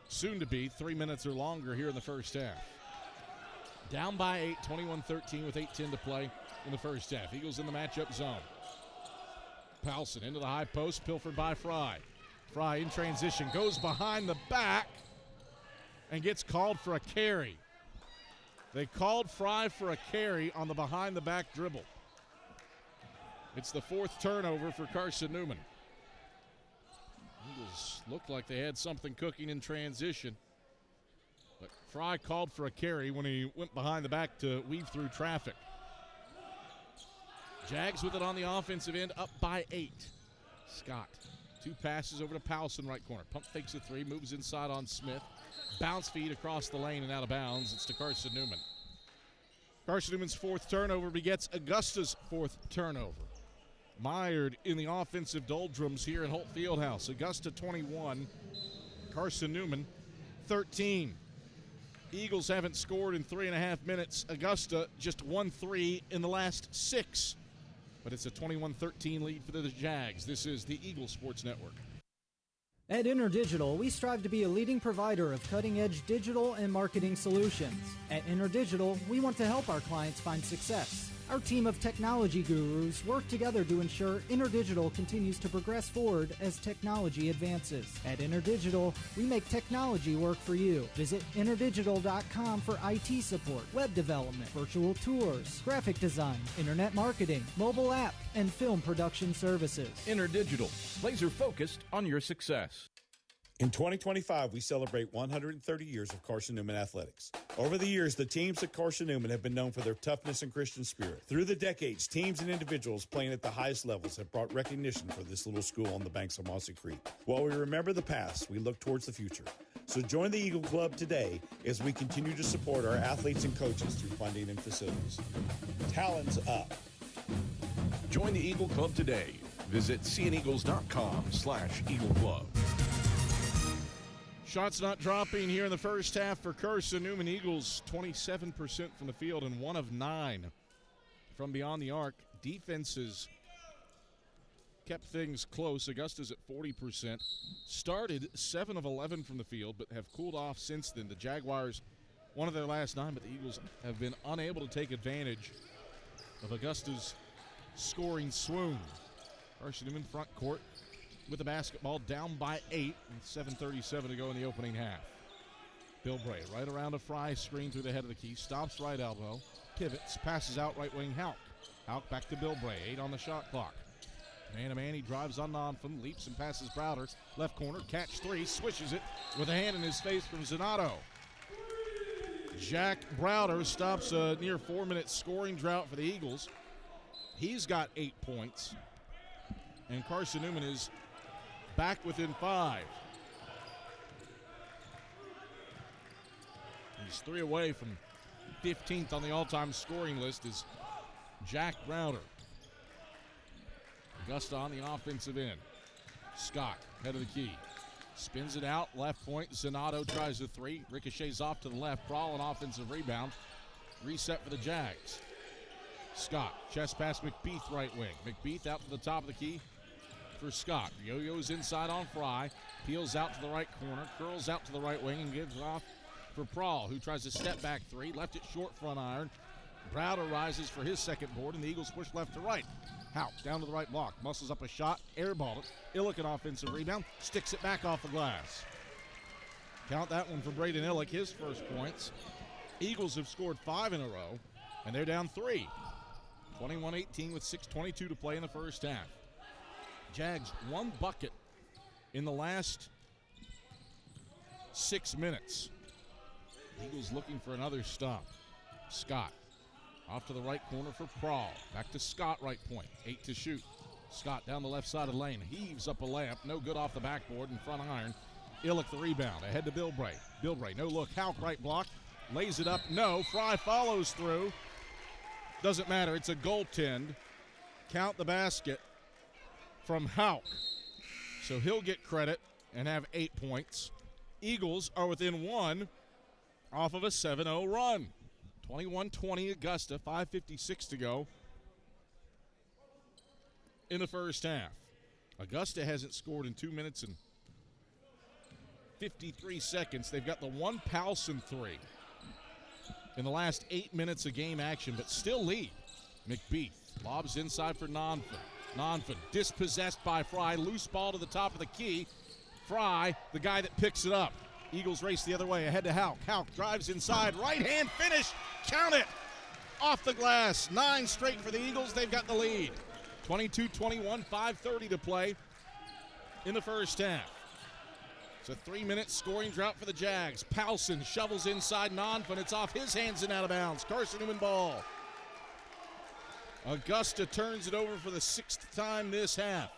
soon to be 3 minutes or longer here in the first half. Down by 8, 21-13 with 8:10 to play in the first half. Eagles in the matchup zone. Powelson into the high post, pilfered by Fry. Fry in transition, goes behind the back and gets called for a carry. They called Fry for a carry on the behind-the-back dribble. It's the fourth turnover for Carson-Newman. Eagles looked like they had something cooking in transition, but Fry called for a carry when he went behind the back to weave through traffic. Jags with it on the offensive end, up by 8. Scott, 2 passes over to Powelson, right corner. Pump fakes a 3, moves inside on Smith. Bounce feed across the lane and out of bounds. It's to Carson-Newman. Carson-Newman's fourth turnover begets Augusta's fourth turnover. Mired in the offensive doldrums here in Holt Fieldhouse. Augusta 21, Carson-Newman 13. Eagles haven't scored in 3.5 minutes. Augusta just 1-3 in the last 6. But it's a 21-13 lead for the Jags. This is the Eagle Sports Network. At InterDigital, we strive to be a leading provider of cutting-edge digital and marketing solutions. At InterDigital, we want to help our clients find success. Our team of technology gurus work together to ensure InterDigital continues to progress forward as technology advances. At InterDigital, we make technology work for you. Visit interdigital.com for IT support, web development, virtual tours, graphic design, internet marketing, mobile app, and film production services. InterDigital, laser focused on your success. In 2025, we celebrate 130 years of Carson-Newman athletics. Over the years, the teams at Carson-Newman have been known for their toughness and Christian spirit. Through the decades, teams and individuals playing at the highest levels have brought recognition for this little school on the banks of Mossy Creek. While we remember the past, we look towards the future. So join the Eagle Club today as we continue to support our athletes and coaches through funding and facilities. Talons up. Join the Eagle Club today. Visit cneagles.com/Eagle Club. Shots not dropping here in the first half for Carson-Newman. Eagles 27% from the field and 1 of 9 from beyond the arc. Defenses kept things close. Augusta's at 40%. Started 7 of 11 from the field, but have cooled off since then. The Jaguars, one of their last 9, but the Eagles have been unable to take advantage of Augusta's scoring swoon. Carson-Newman front court with the basketball, down by 8 with 7:37 to go in the opening half. Bilbray right around a Fry screen through the head of the key, stops right elbow, pivots, passes out right wing Houck. Houck back to Bilbray, 8 on the shot clock. Man-to-man, he drives on Nonfin, leaps and passes Browder. Left corner, catch 3, swishes it with a hand in his face from Zanato. Jack Browder stops a near 4-minute scoring drought for the Eagles. He's got 8 points. And Carson-Newman is back within 5. He's 3 away from 15th on the all-time scoring list is Jack Browder. Augusta on the offensive end. Scott, head of the key. Spins it out, left point. Zanato tries the 3. Ricochets off to the left. Brawl, an offensive rebound. Reset for the Jags. Scott, chest pass McBeath, right wing. McBeath out to the top of the key for Scott. Yo-yo's inside on Fry. Peels out to the right corner. Curls out to the right wing and gives off for Prawl, who tries to step back 3. Left it short, front iron. Browder rises for his second board, and the Eagles push left to right. Houck down to the right block. Muscles up a shot. Airballed it. Illick, an offensive rebound. Sticks it back off the glass. Count that one for Braden Illick, his first points. Eagles have scored 5 in a row, and they're down 3. 21-18 with 6:22 to play in the first half. Jags 1 bucket in the last 6 minutes. Eagles looking for another stop. Scott off to the right corner for Prawl. Back to Scott, right point. 8 to shoot. Scott down the left side of the lane. Heaves up a layup. No good off the backboard and front iron. Illick the rebound. Ahead to Bilbray. Bilbray, no look. Houck right block. Lays it up. No. Fry follows through. Doesn't matter. It's a goaltend. Count the basket from Houck. So he'll get credit and have 8 points. Eagles are within 1 off of a 7-0 run. 21-20 Augusta, 5:56 to go in the first half. Augusta hasn't scored in 2 minutes and 53 seconds. They've got the one Powelson three in the last 8 minutes of game action, but still lead. McBeath lobs inside for Nonfin. Nonfin dispossessed by Fry. Loose ball to the top of the key. Fry, the guy that picks it up. Eagles race the other way, ahead to Houck. Houck drives inside, right-hand finish, count it! Off the glass, 9 straight for the Eagles, they've got the lead. 22-21, 5:30 to play in the first half. It's a 3-minute scoring drought for the Jags. Powelson shovels inside Nonfin, it's off his hands and out of bounds. Carson-Newman ball. Augusta turns it over for the 6th time this half.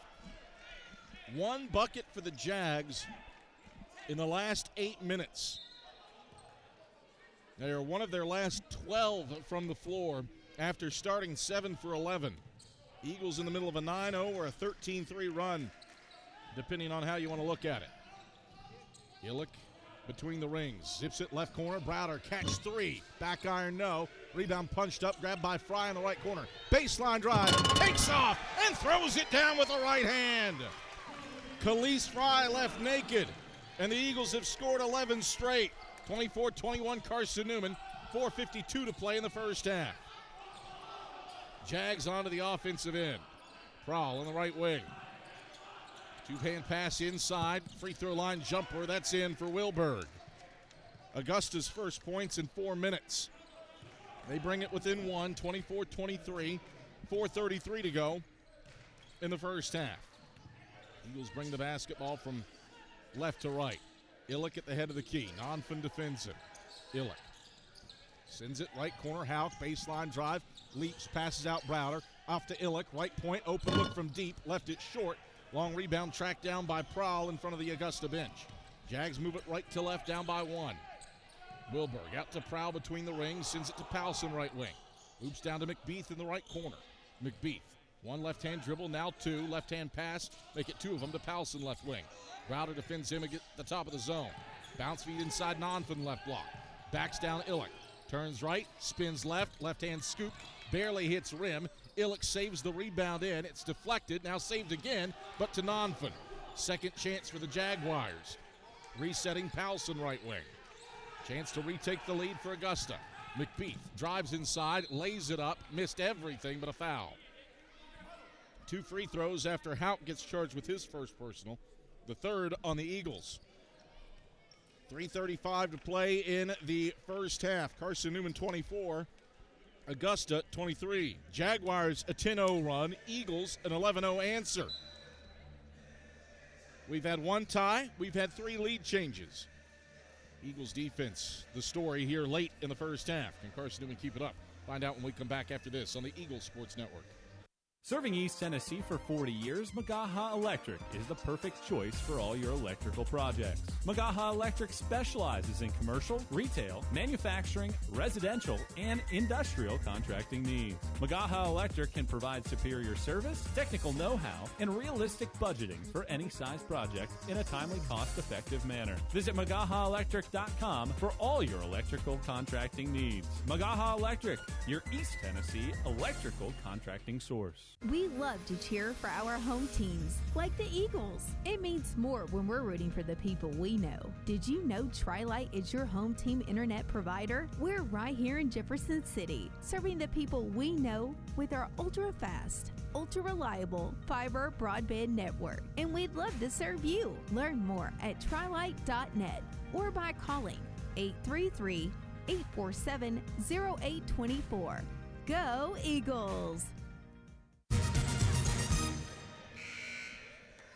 1 bucket for the Jags in the last 8 minutes. They are one of their last 12 from the floor after starting 7 for 11. Eagles in the middle of a 9-0 or a 13-3 run, depending on how you want to look at it. Illick between the rings, zips it left corner. Browder catch 3, back iron no. Rebound punched up, grabbed by Fry in the right corner. Baseline drive, takes off and throws it down with the right hand. Khalees Fry left naked, and the Eagles have scored 11 straight. 24-21 Carson-Newman, 4:52 to play in the first half. Jags onto the offensive end. Prowl on the right wing. Two-hand pass inside, free throw line jumper, that's in for Wilberg. Augusta's first points in 4 minutes. They bring it within 1, 24-23, 4:33 to go in the first half. Eagles bring the basketball from left to right. Illick at the head of the key. Nonfin defends him. Illick sends it right corner. Houck, baseline drive. Leaps, passes out Browder. Off to Illick. Right point, open look from deep. Left it short. Long rebound tracked down by Prowl in front of the Augusta bench. Jags move it right to left, down by 1. Wilberg out to Prowl between the rings. Sends it to Powelson right wing. Loops down to McBeath in the right corner. McBeath. 1 left-hand dribble, now 2. Left-hand pass, make it 2 of them to Powelson left wing. Browder defends him at the top of the zone. Bounce feed inside Nonfin left block. Backs down Illick. Turns right, spins left, left-hand scoop, barely hits rim. Illick saves the rebound in. It's deflected, now saved again, but to Nonfin. Second chance for the Jaguars. Resetting Powelson right wing. Chance to retake the lead for Augusta. McBeath drives inside, lays it up, missed everything but a foul. 2 free throws after Houck gets charged with his first personal, the third on the Eagles. 3:35 to play in the first half. Carson-Newman 24, Augusta 23. Jaguars a 10-0 run, Eagles an 11-0 answer. We've had 1 tie, we've had 3 lead changes. Eagles defense, the story here late in the first half. Can Carson-Newman keep it up? Find out when we come back after this on the Eagles Sports Network. Serving East Tennessee for 40 years, Magaha Electric is the perfect choice for all your electrical projects. Magaha Electric specializes in commercial, retail, manufacturing, residential, and industrial contracting needs. Magaha Electric can provide superior service, technical know-how, and realistic budgeting for any size project in a timely, cost-effective manner. Visit MagahaElectric.com for all your electrical contracting needs. Magaha Electric, your East Tennessee electrical contracting source. We love to cheer for our home teams, like the Eagles. It means more when we're rooting for the people we know. Did you know Tri-Lite is your home team internet provider? We're right here in Jefferson City, serving the people we know with our ultra-fast, ultra-reliable fiber broadband network. And we'd love to serve you. Learn more at trilite.net or by calling 833-847-0824. Go Eagles!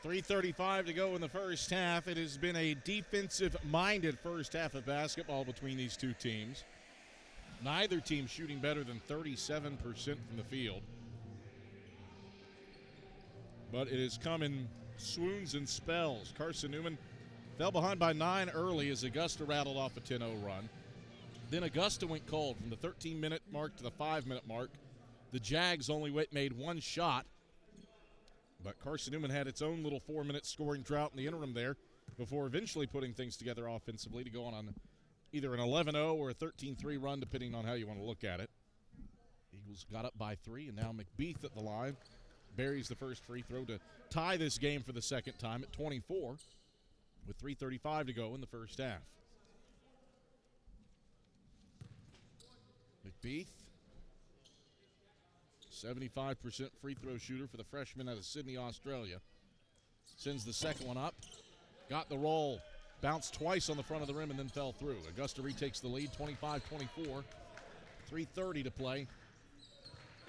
3:35 to go in the first half. It has been a defensive-minded first half of basketball between these two teams. Neither team shooting better than 37% from the field. But it has come in swoons and spells. Carson-Newman fell behind by 9 early as Augusta rattled off a 10-0 run. Then Augusta went cold from the 13-minute mark to the 5-minute mark. The Jags only made 1 shot. But Carson-Newman had its own little 4-minute scoring drought in the interim there before eventually putting things together offensively to go on either an 11-0 or a 13-3 run, depending on how you want to look at it. Eagles got up by 3, and now McBeath at the line buries the first free throw to tie this game for the second time at 24 with 3:35 to go in the first half. McBeath, 75% free throw shooter for the freshman out of Sydney, Australia. Sends the second one up. Got the roll. Bounced twice on the front of the rim and then fell through. Augusta retakes the lead, 25-24. 3:30 to play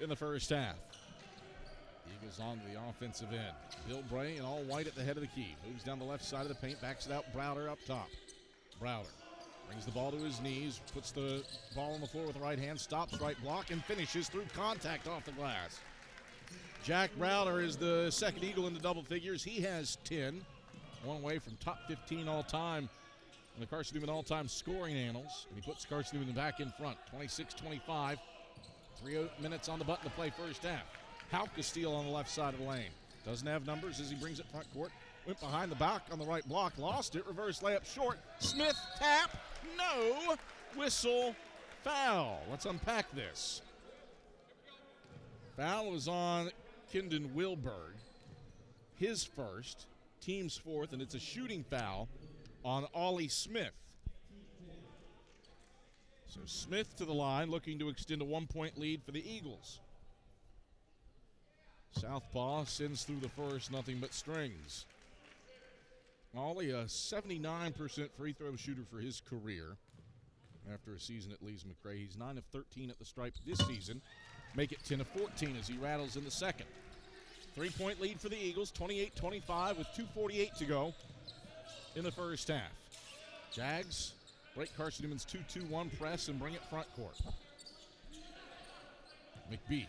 in the first half. Eagles on to the offensive end. Bill Bray in all white at the head of the key. Moves down the left side of the paint, backs it out. Browder up top. Browder brings the ball to his knees, puts the ball on the floor with the right hand, stops right block, and finishes through contact off the glass. Jack Browder is the second Eagle in the double figures. He has 10. One away from top 15 all-time in the Carson-Newman all-time scoring annals. And he puts Carson-Newman back in front, 26-25. 3 minutes on the button to play first half. Hauck steal on the left side of the lane. Doesn't have numbers as he brings it front court. Went behind the back on the right block, lost it, reverse layup short. Smith tap, no, whistle, foul. Let's unpack this. Foul was on Kendon Wilberg, his first, team's fourth, and it's a shooting foul on Ollie Smith. So Smith to the line, looking to extend a 1-point lead for the Eagles. Southpaw sends through the first, nothing but strings. Ollie, a 79% free throw shooter for his career. After a season at Lees McRae, he's 9 of 13 at the stripe this season. Make it 10 of 14 as he rattles in the second. 3-point lead for the Eagles, 28-25 with 2:48 to go in the first half. Jags break Carson-Newman's 2-2-1 press and bring it front court. McBeath,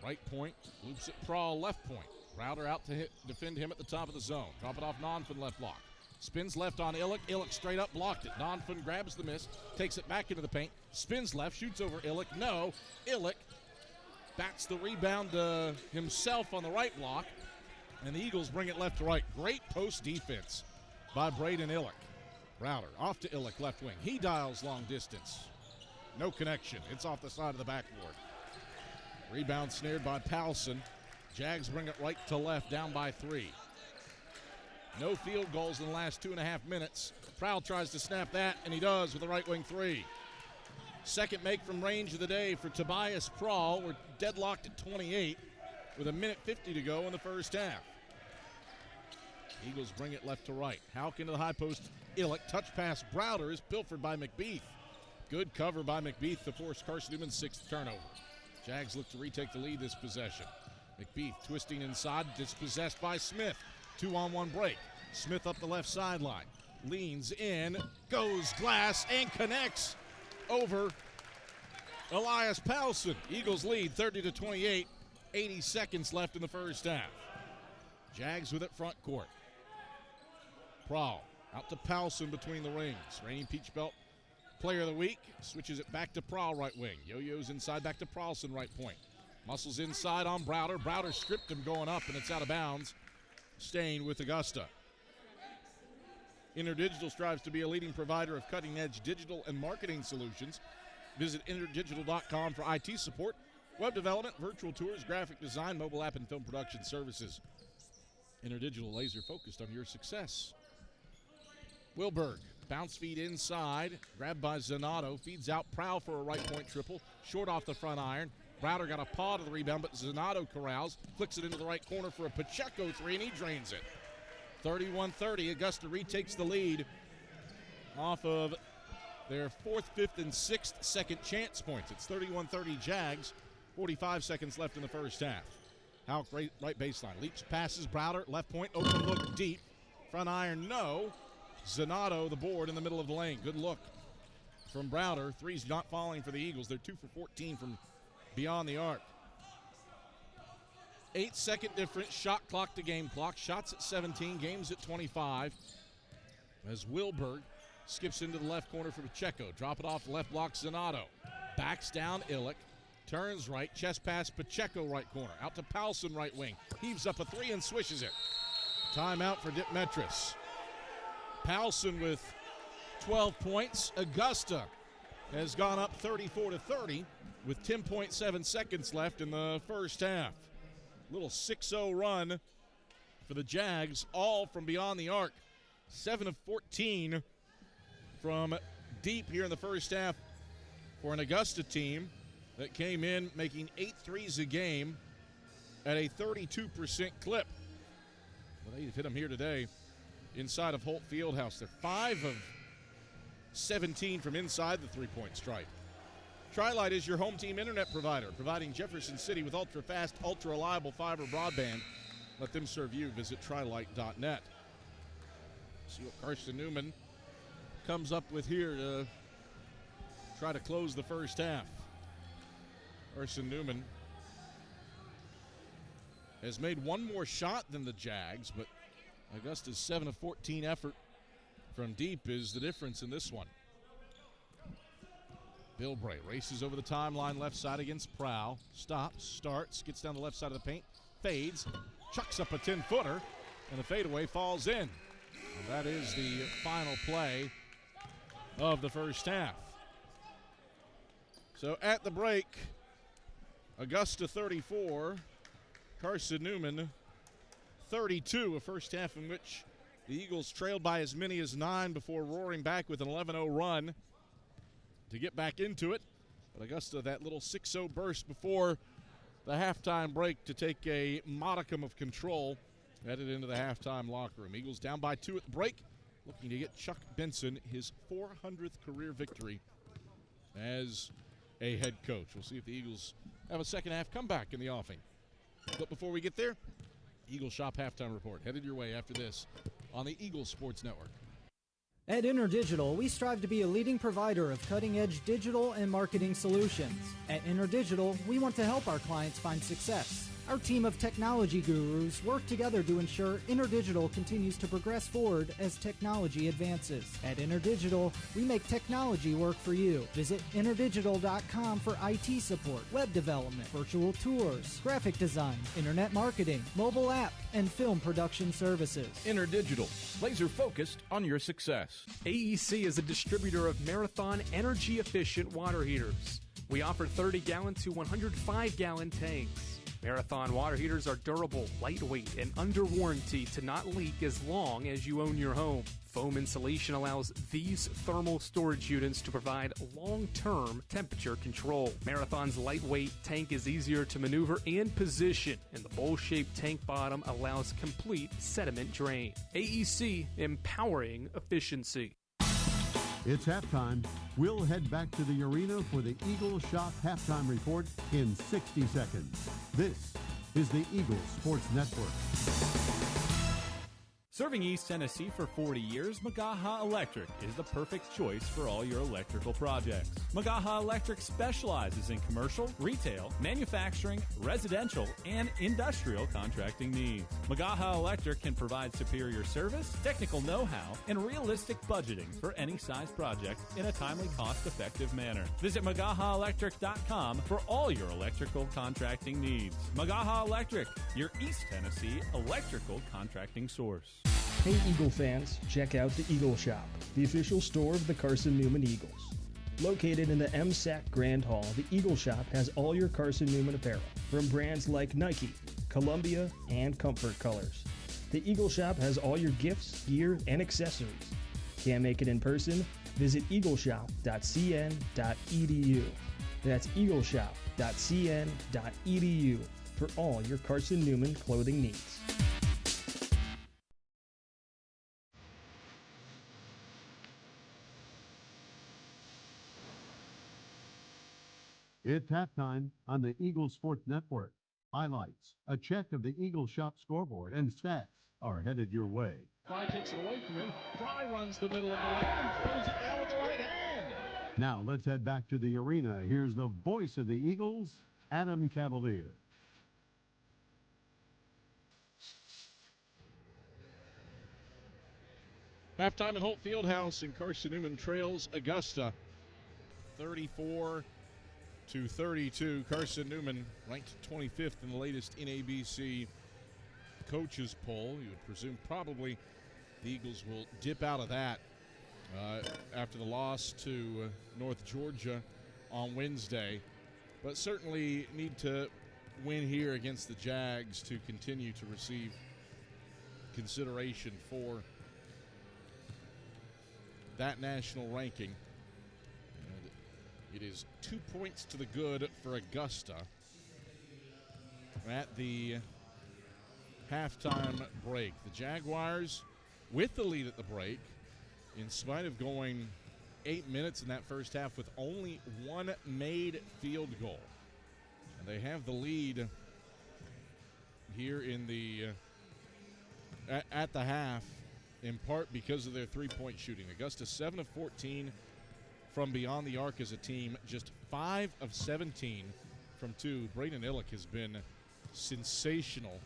right point, loops it Prawl left point. Browder out to defend him at the top of the zone. Drop it off Nonfin left block. Spins left on Illick. Illick straight up blocked it. Nonfin grabs the miss, takes it back into the paint, spins left, shoots over Illick. No, Illick bats the rebound to himself on the right block, and the Eagles bring it left to right. Great post defense by Braden Illick. Browder off to Illick, left wing. He dials long distance. No connection. It's off the side of the backboard. Rebound snared by Powelson. Jags bring it right to left, down by 3. No field goals in the last 2.5 minutes. Prowl tries to snap that, and he does with a right wing 3. Second make from range of the day for Tobias Prawl. We're deadlocked at 28 with 1:50 to go in the first half. Eagles bring it left to right. Hauck into the high post. Illick, touch pass. Browder is pilfered by McBeath. Good cover by McBeath to force Carson-Newman's 6th turnover. Jags look to retake the lead this possession. McBeath twisting inside, dispossessed by Smith. 2-on-1 break. Smith up the left sideline. Leans in, goes glass, and connects over Elias Powelson. Eagles lead 30-28. 80 seconds left in the first half. Jags with it front court. Prawl out to Powelson between the rings. Reigning Peach Belt Player of the Week. Switches it back to Prawl right wing. Yo-yo's inside back to Prowlson right point. Muscles inside on Browder. Browder stripped him going up, and it's out of bounds. Staying with Augusta. InterDigital strives to be a leading provider of cutting-edge digital and marketing solutions. Visit interdigital.com for IT support, web development, virtual tours, graphic design, mobile app, and film production services. InterDigital, laser focused on your success. Wilberg, bounce feed inside, grabbed by Zanato, feeds out Prowl for a right point triple, short off the front iron. Browder got a paw to the rebound, but Zanato corrals, flicks it into the right corner for a Pacheco 3, and he drains it. 31-30, Augusta retakes the lead off of their 4th, 5th, and 6th second chance points. It's 31-30 Jags, 45 seconds left in the first half. Hauck right baseline, leaps, passes, Browder, left point, open look deep. Front iron, no. Zanato, the board in the middle of the lane. Good look from Browder. Three's not falling for the Eagles. They're 2 for 14 from beyond the arc. 8-second difference, shot clock to game clock. Shots at 17, games at 25. As Wilberg skips into the left corner for Pacheco. Drop it off left block, Zanato. Backs down Illick. Turns right, chest pass, Pacheco right corner. Out to Powelson right wing. Heaves up a 3 and swishes it. Timeout for Dip Metris. Powelson with 12 points. Augusta has gone up 34-30 with 10.7 seconds left in the first half. Little 6-0 run for the Jags, all from beyond the arc. 7 of 14 from deep here in the first half for an Augusta team that came in making 8 threes a game at a 32% clip. Well, they've hit them here today inside of Holt Fieldhouse. They're 5 of 17 from inside the three-point stripe. Tri-Lite is your home team internet provider, providing Jefferson City with ultra-fast, ultra-reliable fiber broadband. Let them serve you. Visit trilite.net. See what Carson-Newman comes up with here to try to close the first half. Carson-Newman has made one more shot than the Jags, but Augusta's 7 of 14 effort from deep is the difference in this one. Bilbray races over the timeline left side against Prow. Stops, starts, gets down the left side of the paint, fades, chucks up a 10-footer, and the fadeaway falls in. And that is the final play of the first half. So at the break, Augusta 34, Carson-Newman 32, a first half in which the Eagles trailed by as many as 9 before roaring back with an 11-0 run to get back into it. But Augusta, that little 6-0 burst before the halftime break to take a modicum of control, headed into the halftime locker room. Eagles down by 2 at the break, looking to get Chuck Benson his 400th career victory as a head coach. We'll see if the Eagles have a second half comeback in the offing. But before we get there, Eagle Shop halftime report headed your way after this on the Eagle Sports Network. At InterDigital, we strive to be a leading provider of cutting-edge digital and marketing solutions. At InterDigital, we want to help our clients find success. Our team of technology gurus work together to ensure InterDigital continues to progress forward as technology advances. At InterDigital, we make technology work for you. Visit interdigital.com for IT support, web development, virtual tours, graphic design, internet marketing, mobile app, and film production services. InterDigital, laser focused on your success. AEC is a distributor of Marathon energy-efficient water heaters. We offer 30-gallon to 105-gallon tanks. Marathon water heaters are durable, lightweight, and under warranty to not leak as long as you own your home. Foam insulation allows these thermal storage units to provide long-term temperature control. Marathon's lightweight tank is easier to maneuver and position, and the bowl-shaped tank bottom allows complete sediment drain. AEC, empowering efficiency. It's halftime. We'll head back to the arena for the Eagle Shop halftime report in 60 seconds. This is the Eagle Sports Network. Serving East Tennessee for 40 years, Magaha Electric is the perfect choice for all your electrical projects. Magaha Electric specializes in commercial, retail, manufacturing, residential, and industrial contracting needs. Magaha Electric can provide superior service, technical know-how, and realistic budgeting for any size project in a timely, cost-effective manner. Visit MagahaElectric.com for all your electrical contracting needs. Magaha Electric, your East Tennessee electrical contracting source. Hey Eagle fans, check out the Eagle Shop, the official store of the Carson-Newman Eagles. Located in the MSAC Grand Hall, the Eagle Shop has all your Carson-Newman apparel, from brands like Nike, Columbia, and Comfort Colors. The Eagle Shop has all your gifts, gear, and accessories. Can't make it in person? Visit eagleshop.cn.edu. That's eagleshop.cn.edu for all your Carson-Newman clothing needs. It's halftime on the Eagle Sports Network. Highlights, a check of the Eagle Shop scoreboard, and stats are headed your way. Fry takes it away from him. Fry runs the middle of the lane and throws it down with the right hand. Now let's head back to the arena. Here's the voice of the Eagles, Adam Cavalier. Halftime at Holt Fieldhouse, and Carson-Newman trails Augusta 34-32. Carson-Newman ranked 25th in the latest NABC coaches poll. You would presume probably the Eagles will dip out of that after the loss to North Georgia on Wednesday, but certainly need to win here against the Jags to continue to receive consideration for that national ranking. And it is 2 points to the good for Augusta at the halftime break. The Jaguars with the lead at the break, in spite of going 8 minutes in that first half with only one made field goal. And they have the lead here in the at the half, in part because of their three-point shooting. Augusta 7 of 14 from beyond the arc as a team, just 5 of 17 from two. Braden Illick has been sensational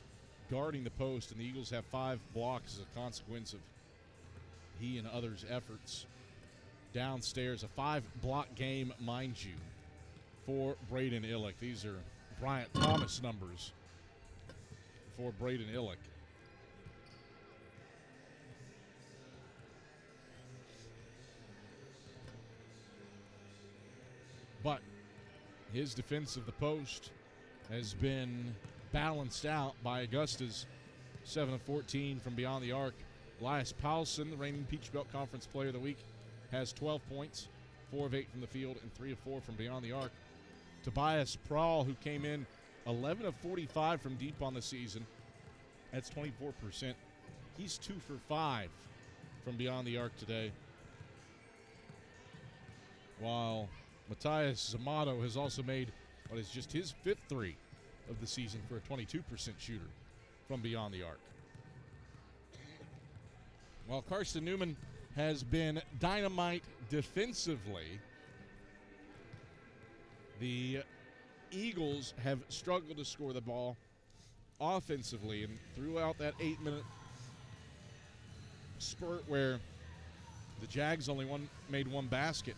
guarding the post, and the Eagles have 5 blocks as a consequence of he and others' efforts downstairs. A 5-block game, mind you, for Braden Illick. These are Bryant Thomas numbers for Braden Illick. But his defense of the post has been balanced out by Augusta's 7 of 14 from beyond the arc. Elias Powelson, the reigning Peach Belt Conference Player of the Week, has 12 points, 4 of 8 from the field, and 3 of 4 from beyond the arc. Tobias Prawl, who came in 11 of 45 from deep on the season, that's 24%. He's 2 for 5 from beyond the arc today. While Matthias Zamato has also made what is just his 5th three of the season for a 22% shooter from beyond the arc. While Carson-Newman has been dynamite defensively, the Eagles have struggled to score the ball offensively, and throughout that 8-minute spurt where the Jags only made one basket,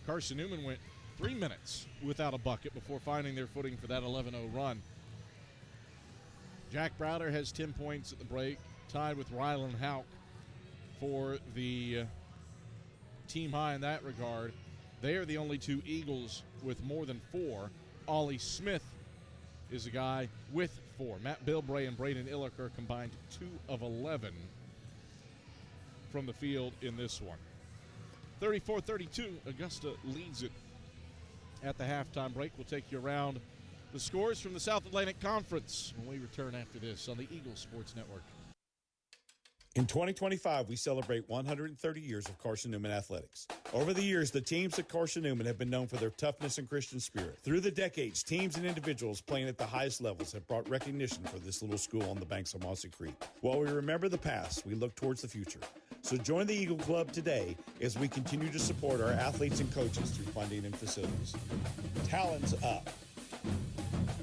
Carson-Newman went 3 minutes without a bucket before finding their footing for that 11-0 run. Jack Browder has 10 points at the break, tied with Rylan Houck for the team high in that regard. They are the only two Eagles with more than 4. Ollie Smith is a guy with 4. Matt Bilbray and Braden Illick are combined 2 of 11 from the field in this one. 34-32, Augusta leads it at the halftime break. We'll take you around the scores from the South Atlantic Conference when we return after this on the Eagles Sports Network. In 2025, we celebrate 130 years of Carson-Newman athletics. Over the years, the teams at Carson-Newman have been known for their toughness and Christian spirit. Through the decades, teams and individuals playing at the highest levels have brought recognition for this little school on the banks of Mossy Creek. While we remember the past, we look towards the future. So join the Eagle Club today as we continue to support our athletes and coaches through funding and facilities. Talons up.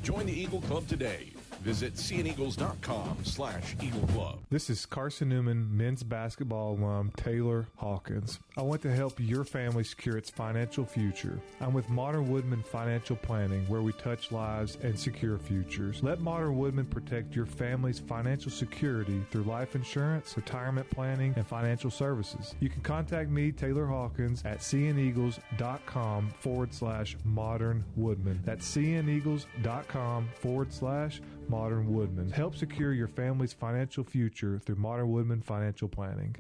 Join the Eagle Club today. Visit cneagles.com/Eagle Club. This is Carson-Newman men's basketball alum Taylor Hawkins. I want to help your family secure its financial future. I'm with Modern Woodman Financial Planning, where we touch lives and secure futures. Let Modern Woodman protect your family's financial security through life insurance, retirement planning, and financial services. You can contact me, Taylor Hawkins, at cneagles.com/Modern Woodman. That's cneagles.com/Modern Woodman. Help secure your family's financial future through Modern Woodman Financial Planning.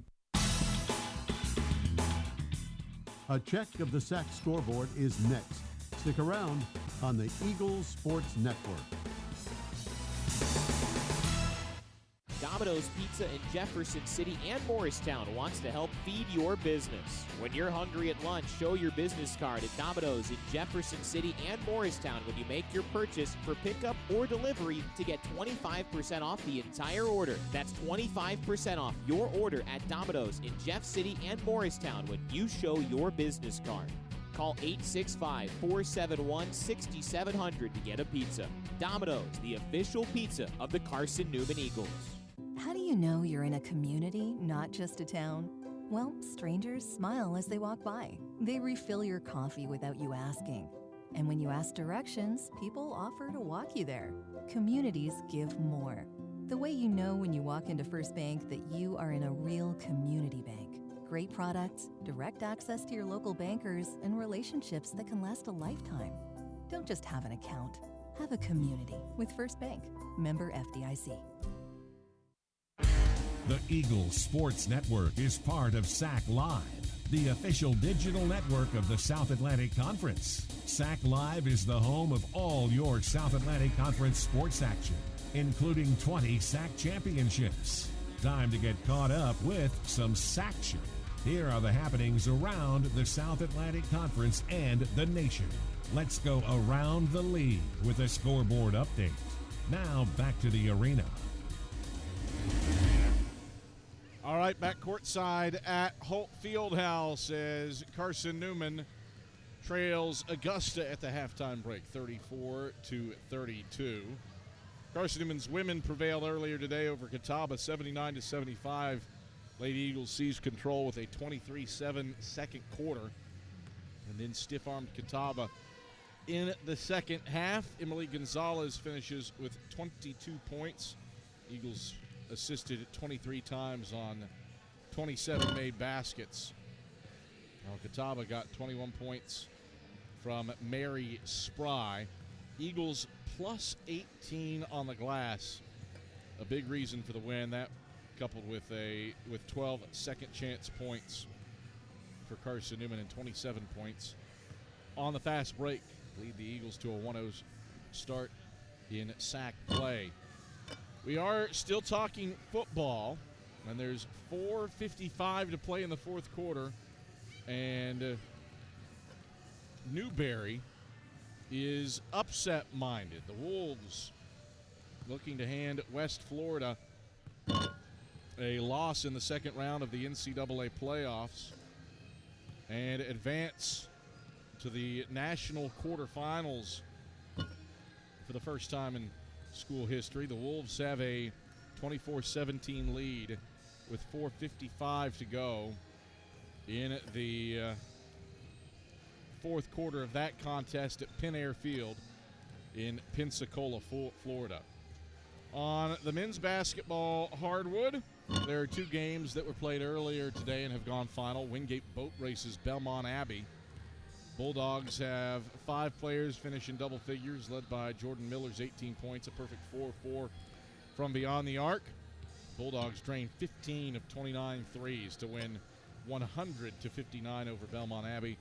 A check of the SAC scoreboard is next. Stick around on the Eagles Sports Network. Domino's Pizza in Jefferson City and Morristown wants to help feed your business. When you're hungry at lunch, show your business card at Domino's in Jefferson City and Morristown when you make your purchase for pickup or delivery to get 25% off the entire order. That's 25% off your order at Domino's in Jeff City and Morristown when you show your business card. Call 865-471-6700 to get a pizza. Domino's, the official pizza of the Carson-Newman Eagles. How do you know you're in a community, not just a town? Well, strangers smile as they walk by. They refill your coffee without you asking. And when you ask directions, people offer to walk you there. Communities give more. The way you know when you walk into First Bank that you are in a real community bank. Great products, direct access to your local bankers, and relationships that can last a lifetime. Don't just have an account. Have a community with First Bank. Member FDIC. The Eagles Sports Network is part of SAC Live, the official digital network of the South Atlantic Conference. SAC Live is the home of all your South Atlantic Conference sports action, including 20 SAC championships. Time to get caught up with some SACtion. Here are the happenings around the South Atlantic Conference and the nation. Let's go around the league with a scoreboard update. Now back to the arena. All right, back courtside at Holt Fieldhouse as Carson-Newman trails Augusta at the halftime break, 34-32. Carson-Newman's women prevailed earlier today over Catawba, 79-75. Lady Eagles seized control with a 23-7 second quarter and then stiff-armed Catawba in the second half. Emily Gonzalez finishes with 22 points. Eagles assisted 23 times on 27 made baskets. Now, Catawba got 21 points from Mary Spry. Eagles plus 18 on the glass. A big reason for the win. That coupled with 12 second chance points for Carson-Newman and 27 points on the fast break. Lead the Eagles to a 1-0 start in SAC play. We are still talking football, and there's 4:55 to play in the fourth quarter, and Newberry is upset-minded. The Wolves looking to hand West Florida a loss in the second round of the NCAA playoffs and advance to the national quarterfinals for the first time in school history. The Wolves have a 24-17 lead with 4:55 to go in the fourth quarter of that contest at Penn Air Field in Pensacola, Florida. On the men's basketball hardwood, there are two games that were played earlier today and have gone final. Wingate Boat Races Belmont Abbey. Bulldogs have 5 players finish in double figures, led by Jordan Miller's 18 points, a perfect 4-4 from beyond the arc. Bulldogs drained 15 of 29 threes to win 100-59 over Belmont Abbey.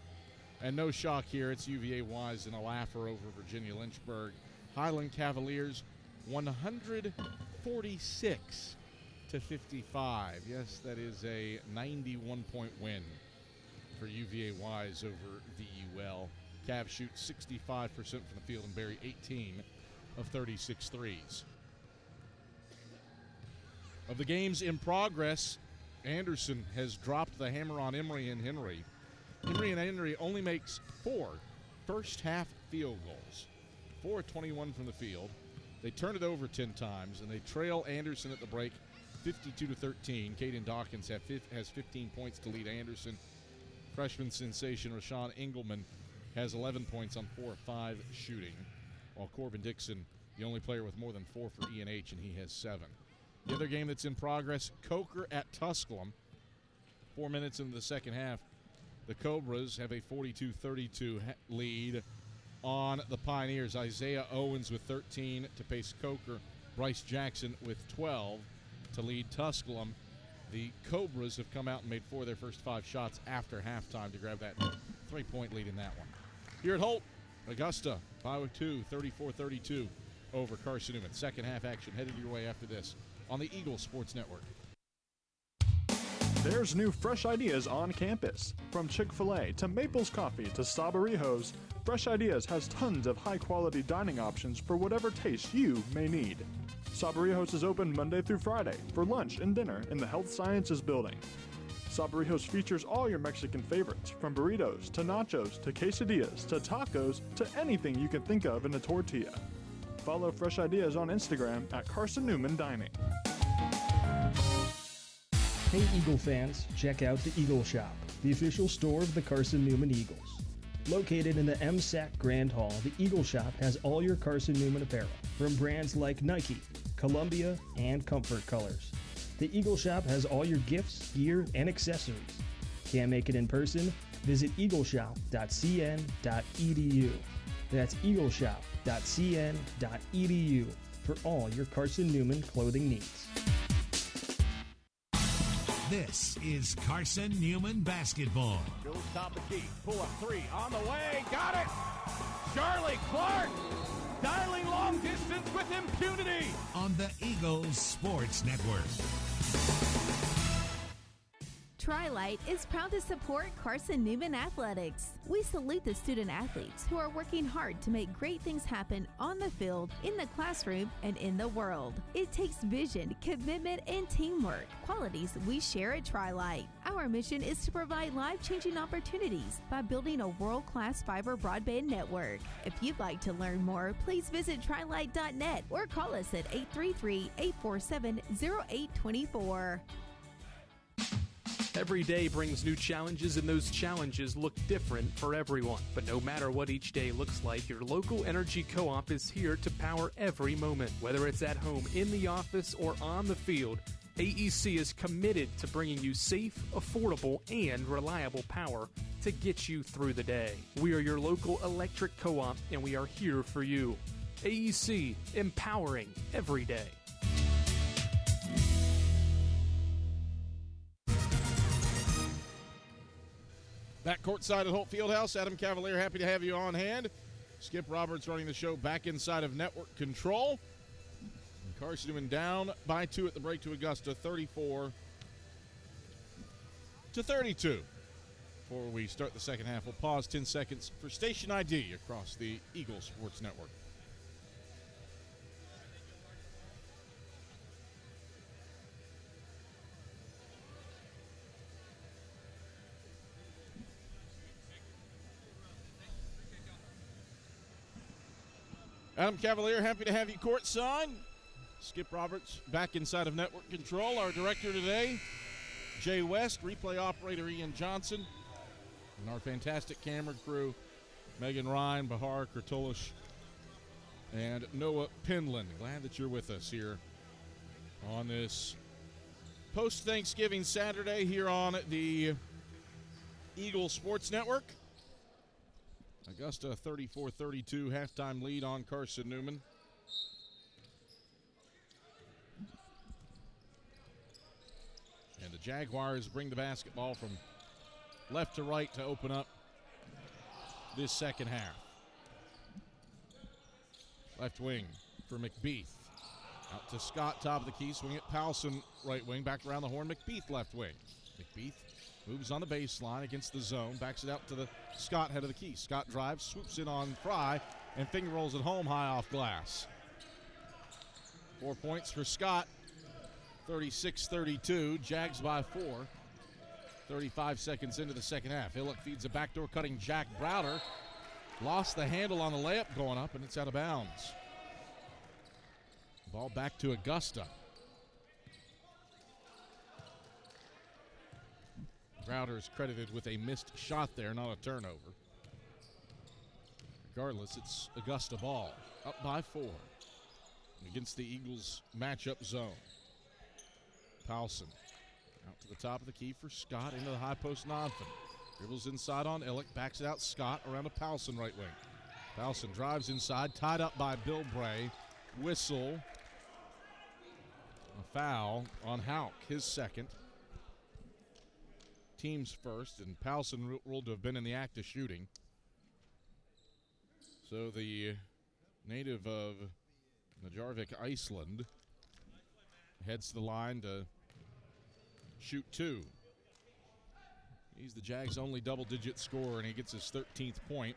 And no shock here, it's UVA Wise in a laugher over Virginia Lynchburg. Highland Cavaliers 146-55. Yes, that is a 91-point win for UVA Wise over VUL. Cavs shoot 65% from the field and bury 18 of 36 threes. Of the games in progress, Anderson has dropped the hammer on Emory and Henry. Emory and Henry only makes 4 first-half field goals, 4 of 21 from the field. They turn it over 10 times, and they trail Anderson at the break 52-13. Caden Dawkins has 15 points to lead Anderson. Freshman sensation Rashawn Engelman has 11 points on 4 of 5 shooting, while Corbin Dixon, the only player with more than 4 for E&H, and he has 7. The other game that's in progress, Coker at Tusculum. 4 minutes into the second half, the Cobras have a 42-32 lead on the Pioneers. Isaiah Owens with 13 to pace Coker. Bryce Jackson with 12 to lead Tusculum. The Cobras have come out and made 4 of their first 5 shots after halftime to grab that 3-point lead in that one. Here at Holt, Augusta, by 2, 34-32 over Carson-Newman. Second half action headed your way after this on the Eagle Sports Network. There's new fresh ideas on campus. From Chick-fil-A to Maples Coffee to Sabarijos, Fresh Ideas has tons of high-quality dining options for whatever taste you may need. Sabarijos is open Monday through Friday for lunch and dinner in the Health Sciences Building. Sabarijos features all your Mexican favorites, from burritos to nachos to quesadillas to tacos to anything you can think of in a tortilla. Follow Fresh Ideas on Instagram at Carson-Newman Dining. Hey Eagle fans, check out the Eagle Shop, the official store of the Carson-Newman Eagles. Located in the MSAC Grand Hall, the Eagle Shop has all your Carson-Newman apparel, from brands like Nike, Columbia, and Comfort Colors. The Eagle Shop has all your gifts, gear, and accessories. Can't make it in person? Visit eagleshop.cn.edu. That's eagleshop.cn.edu for all your Carson-Newman clothing needs. This is Carson-Newman basketball. Goes top of key. Pull up three. On the way. Got it. Charlie Clark dialing long distance with impunity. On the Eagles Sports Network. Tri-Light is proud to support Carson-Newman Athletics. We salute the student athletes who are working hard to make great things happen on the field, in the classroom, and in the world. It takes vision, commitment, and teamwork, qualities we share at Tri-Light. Our mission is to provide life-changing opportunities by building a world-class fiber broadband network. If you'd like to learn more, please visit trilight.net or call us at 833-847-0824. Every day brings new challenges, and those challenges look different for everyone. But no matter what each day looks like, your local energy co-op is here to power every moment. Whether it's at home, in the office, or on the field, AEC is committed to bringing you safe, affordable, and reliable power to get you through the day. We are your local electric co-op, and we are here for you. AEC, empowering every day. Back courtside at Holt Fieldhouse, Adam Cavalier, happy to have you on hand. Skip Roberts running the show back inside of network control. And Carson-Newman down by 2 at the break to Augusta, 34-32. Before we start the second half, we'll pause 10 seconds for station ID across the Eagle Sports Network. Adam Cavalier, happy to have you courtside. Skip Roberts back inside of network control. Our director today, Jay West, replay operator Ian Johnson, and our fantastic camera crew, Megan Ryan, Bahar Kurtolish, and Noah Penland. Glad that you're with us here on this post-Thanksgiving Saturday here on the Eagle Sports Network. Augusta 34-32 halftime lead on Carson-Newman. And the Jaguars bring the basketball from left to right to open up this second half. Left wing for McBeath. Out to Scott, top of the key, swing it. Powelson, right wing, back around the horn. McBeath, left wing. McBeath moves on the baseline against the zone, backs it out to the Scott, head of the key. Scott drives, swoops in on Fry, and finger rolls it home high off glass. 4 points for Scott, 36-32. Jags by 4. 35 seconds into the second half. Illick feeds a backdoor cutting Jack Browder. Lost the handle on the layup going up, and it's out of bounds. Ball back to Augusta. Browder is credited with a missed shot there, not a turnover. Regardless, it's Augusta ball. Up by 4 against the Eagles matchup zone. Powelson out to the top of the key for Scott into the high post. Nonfin dribbles inside on Illick, backs it out Scott around to Powelson right wing. Powelson drives inside, tied up by Bill Bray. Whistle. A foul on Houck, his second. Team's first, and Powelson ruled to have been in the act of shooting. So the native of Najarvik, Iceland, heads to the line to shoot 2. He's the Jags' only double-digit scorer, and he gets his 13th point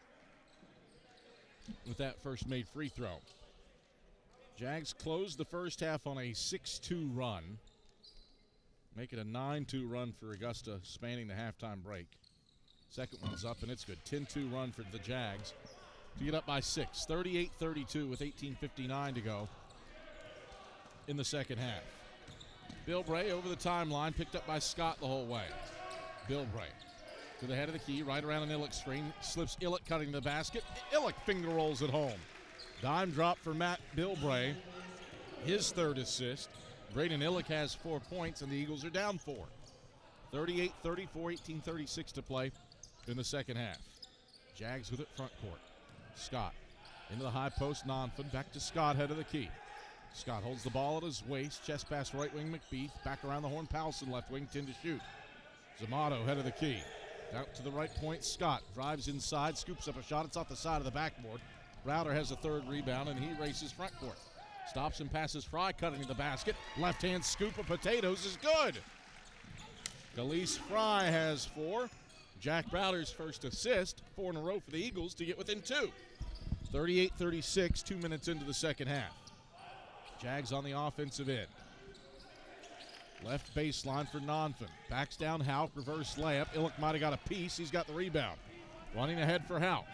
with that first made free throw. Jags closed the first half on a 6-2 run. Make it a 9-2 run for Augusta, spanning the halftime break. Second one's up, and it's good. 10-2 run for the Jags to get up by 6. 38-32 with 18:59 to go in the second half. Bill Bray over the timeline, picked up by Scott the whole way. Bill Bray to the head of the key, right around an Illick screen. Slips Illick cutting the basket. Illick finger rolls it home. Dime drop for Matt Bill Bray, his third assist. Braden Illick has 4 points, and the Eagles are down 4. 38-34, 18:36 to play in the second half. Jags with it front court. Scott into the high post, Nonfin. Back to Scott, head of the key. Scott holds the ball at his waist. Chest pass right wing McBeath. Back around the horn, Powelson left wing, 10 to shoot. Zamato, head of the key. Out to the right point, Scott drives inside, scoops up a shot. It's off the side of the backboard. Browder has a third rebound, and he races front court. Stops and passes Fry, cutting to the basket. Left-hand scoop of potatoes is good. Galise Fry has 4. Jack Browder's first assist, 4 in a row for the Eagles to get within 2. 38-36, 2 minutes into the second half. Jags on the offensive end. Left baseline for Nonfin. Backs down Houck, reverse layup. Illick might have got a piece. He's got the rebound. Running ahead for Houck.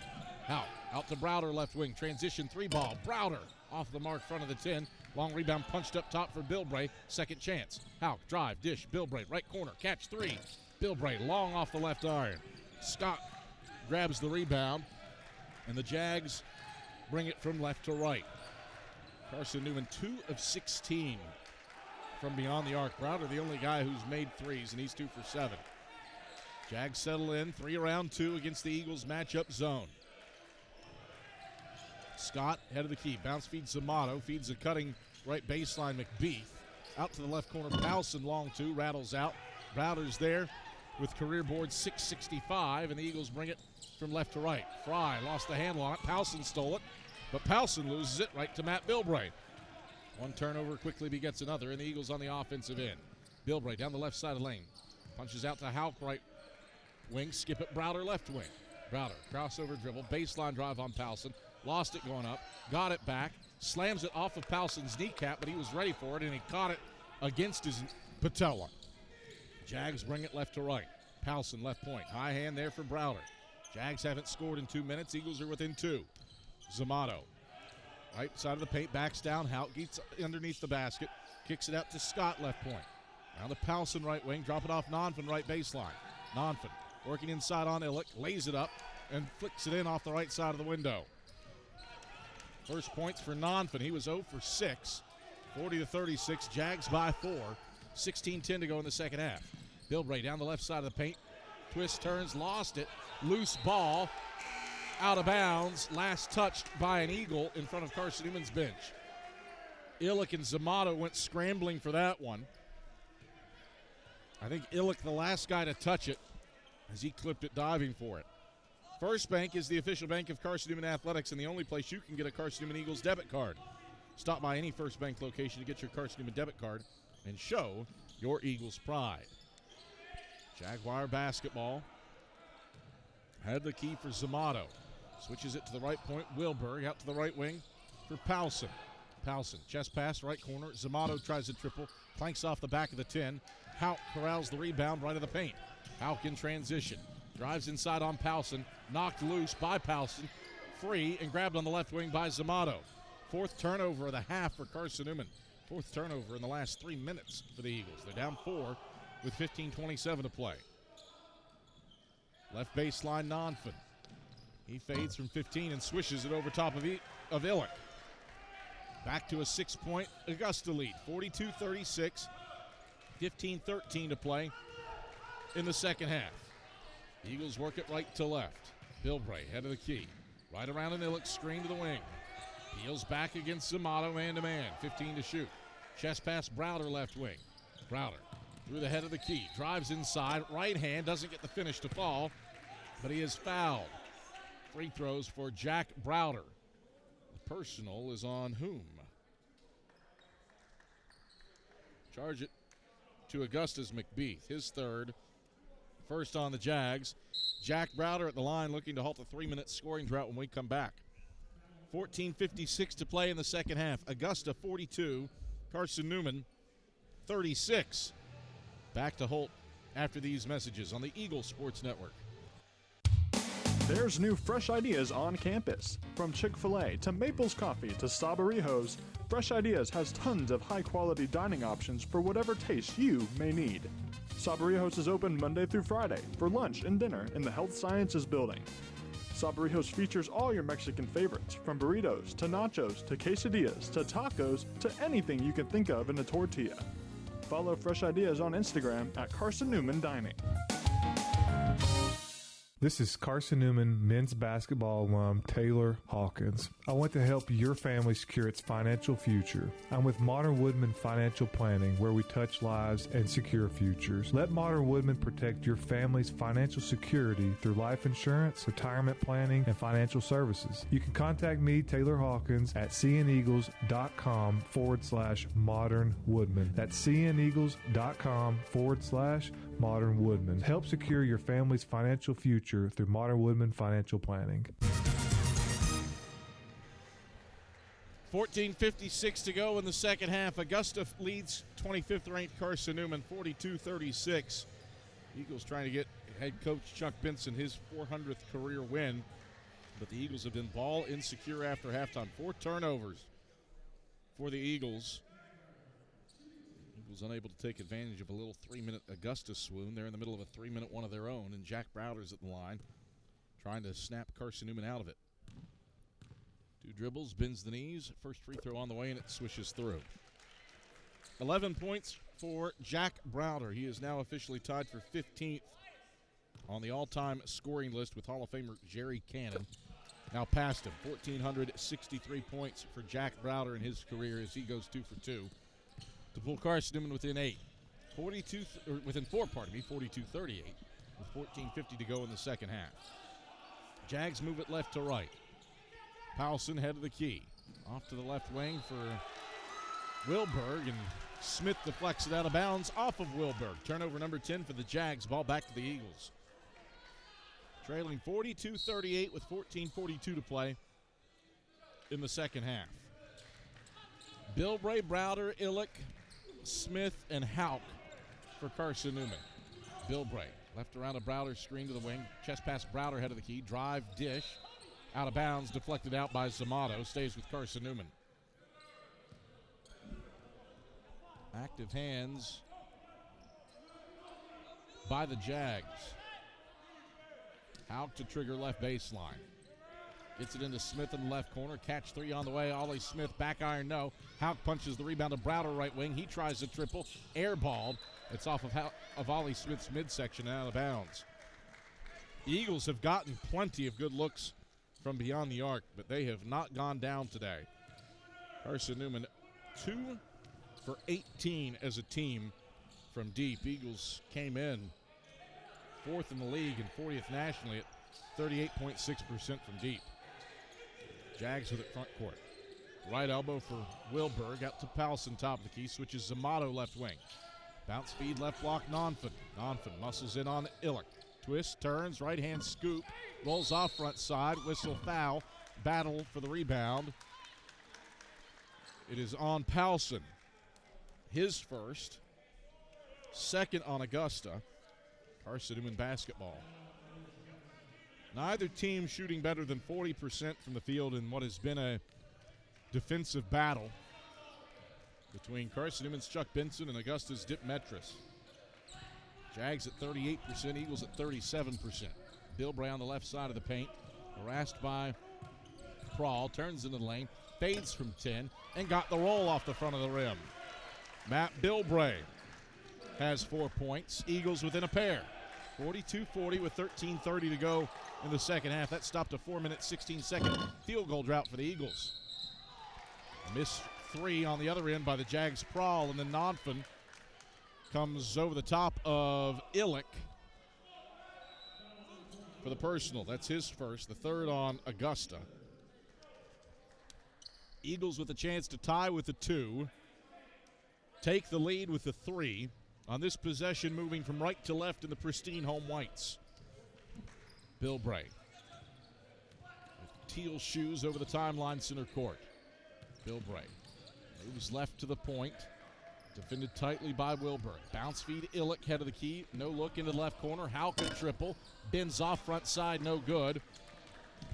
Houck out to Browder, left wing. Transition 3-ball. Browder off the mark, front of the 10. Long rebound punched up top for Bilbray. Second chance. Houck, drive, dish. Bilbray, right corner. Catch 3. Bilbray, long off the left iron. Scott grabs the rebound, and the Jags bring it from left to right. Carson-Newman, 2 of 16 from beyond the arc. Browder, the only guy who's made threes, and he's 2 for 7. Jags settle in, 3 around 2 against the Eagles matchup zone. Scott, head of the key. Bounce feeds Zamato. Feeds a cutting right baseline McBeath. Out to the left corner. Powelson, long 2. Rattles out. Browder's there with career board 665, and the Eagles bring it from left to right. Fry lost the handle on it. Powelson stole it, but Powelson loses it right to Matt Bilbray. One turnover quickly begets another, and the Eagles on the offensive end. Bilbray down the left side of the lane. Punches out to Houck, right wing. Skip it, Browder, left wing. Browder, crossover dribble. Baseline drive on Powelson. Lost it going up. Got it back. Slams it off of Powelson's kneecap, but he was ready for it, and he caught it against his patella. Jags bring it left to right. Powelson, left point. High hand there for Browder. Jags haven't scored in 2 minutes. Eagles are within 2. Zamato. Right side of the paint, backs down. Houck gets underneath the basket. Kicks it out to Scott, left point. Now to Powelson, right wing. Drop it off Nonfin, right baseline. Nonfin working inside on Illick. Lays it up and flicks it in off the right side of the window. First points for Nonfin. He was 0 for 6. 40-36. Jags by 4. 16-10 to go in the second half. Bilbray down the left side of the paint. Twist, turns, lost it. Loose ball. Out of bounds. Last touched by an Eagle in front of Carson-Newman's bench. Illick and Zamato went scrambling for that one. I think Illick, the last guy to touch it, as he clipped it diving for it. First Bank is the official bank of Carson-Newman Athletics and the only place you can get a Carson-Newman Eagles debit card. Stop by any First Bank location to get your Carson-Newman debit card and show your Eagles pride. Jaguar basketball. Had the key for Zamato. Switches it to the right point. Wilberg out to the right wing for Powelson. Powelson, chest pass, right corner. Zamato tries to triple. Planks off the back of the 10. Houck corrals the rebound right of the paint. Houck in transition. Drives inside on Powelson. Knocked loose by Powelson. Free and grabbed on the left wing by Zamato. Fourth turnover of the half for Carson-Newman. Fourth turnover in the last 3 minutes for the Eagles. They're down 4 with 15:27 to play. Left baseline, Nonfin. He fades from 15 and swishes it over top of Illick. Back to a 6-point Augusta lead. 42-36. 15-13 to play in the second half. The Eagles work it right to left. Bilbray, head of the key. Right around an Illick screen to the wing. Peels back against Zamato, man-to-man. 15 to shoot. Chest pass, Browder, left wing. Browder through the head of the key. Drives inside. Right hand. Doesn't get the finish to fall, but he is fouled. Free throws for Jack Browder. The personal is on whom? Charge it to Augusta's McBeath. His third. First on the Jags. Jack Browder at the line looking to halt the 3-minute scoring drought when we come back. 14:56 to play in the second half. Augusta 42, Carson-Newman 36. Back to Holt after these messages on the Eagle Sports Network. There's new fresh ideas on campus. From Chick-fil-A to Maples Coffee to Sabarijos, Fresh Ideas has tons of high-quality dining options for whatever taste you may need. Sabarijos is open Monday through Friday for lunch and dinner in the Health Sciences Building. Sabarijos features all your Mexican favorites, from burritos to nachos to quesadillas to tacos to anything you can think of in a tortilla. Follow Fresh Ideas on Instagram at Carson-Newman Dining. This is Carson-Newman men's basketball alum Taylor Hawkins. I want to help your family secure its financial future. I'm with Modern Woodman Financial Planning, where we touch lives and secure futures. Let Modern Woodman protect your family's financial security through life insurance, retirement planning, and financial services. You can contact me, Taylor Hawkins, at cneagles.com/Modern Woodman. That's cneagles.com/Modern Woodman. Help secure your family's financial future through Modern Woodman Financial Planning. 14:56 to go in the second half. Augusta leads 25th ranked Carson-Newman 42-36. Eagles trying to get head coach Chuck Benson his 400th career win, but the Eagles have been ball insecure after halftime. 4 turnovers for the Eagles. Eagles unable to take advantage of a little 3-minute Augusta swoon. They're in the middle of a 3-minute one of their own, and Jack Browder's at the line trying to snap Carson-Newman out of it. 2 dribbles, bends the knees. First free throw on the way, and it swishes through. 11 points for Jack Browder. He is now officially tied for 15th on the all-time scoring list with Hall of Famer Jerry Cannon. Now past him, 1,463 points for Jack Browder in his career as he goes 2 for 2 to pull Carson-Newman within 8. 42-38 with 14:50 to go in the second half. Jags move it left to right. Powelson head of the key. Off to the left wing for Wilberg, and Smith deflects it out of bounds off of Wilberg. Turnover number 10 for the Jags. Ball back to the Eagles. Trailing 42-38 with 14:42 to play in the second half. Bilbray, Browder, Illick, Smith, and Hauk for Carson-Newman. Bilbray left around a Browder screen to the wing. Chest pass Browder head of the key. Drive, dish. Out of bounds, deflected out by Zamato. Stays with Carson-Newman. Active hands by the Jags. Hauk to trigger left baseline. Gets it into Smith in the left corner. Catch 3 on the way. Ollie Smith, back iron, no. Hauk punches the rebound to Browder right wing. He tries a triple. Airballed. It's off of Ollie Smith's midsection and out of bounds. The Eagles have gotten plenty of good looks from beyond the arc, but they have not gone down today. Carson-Newman 2 for 18 as a team from deep. Eagles came in 4th in the league and 40th nationally at 38.6% from deep. Jags with it front court. Right elbow for Wilberg. Out to Powelson, top of the key. Switches Zamato left wing. Bounce feed, left block, Nonfin. Nonfin muscles in on Illick. Twist, turns, right hand scoop. Rolls off front side. Whistle, foul. Battle for the rebound. It is on Powelson. His first. Second on Augusta. Carson-Newman basketball. Neither team shooting better than 40% from the field in what has been a defensive battle between Carson-Newman's Chuck Benson and Augusta's Dip Metris. Jags at 38%, Eagles at 37%. Bilbray on the left side of the paint, harassed by Prawl, turns into the lane, fades from 10, and got the roll off the front of the rim. Matt Bilbray has 4 points. Eagles within a pair. 42-40 with 13:30 to go in the second half. That stopped a 4-minute, 16-second field goal drought for the Eagles. A missed 3 on the other end by the Jags Prawl, and then Nonfin comes over the top of Illick for the personal. That's his first, the third on Augusta. Eagles with a chance to tie with the 2. Take the lead with the 3. On this possession, moving from right to left in the pristine home whites. Bilbray with teal shoes over the timeline center court. Bilbray moves left to the point. Defended tightly by Wilberg. Bounce feed, Illick, head of the key. No look into the left corner. Hauk a triple. Bends off front side, no good.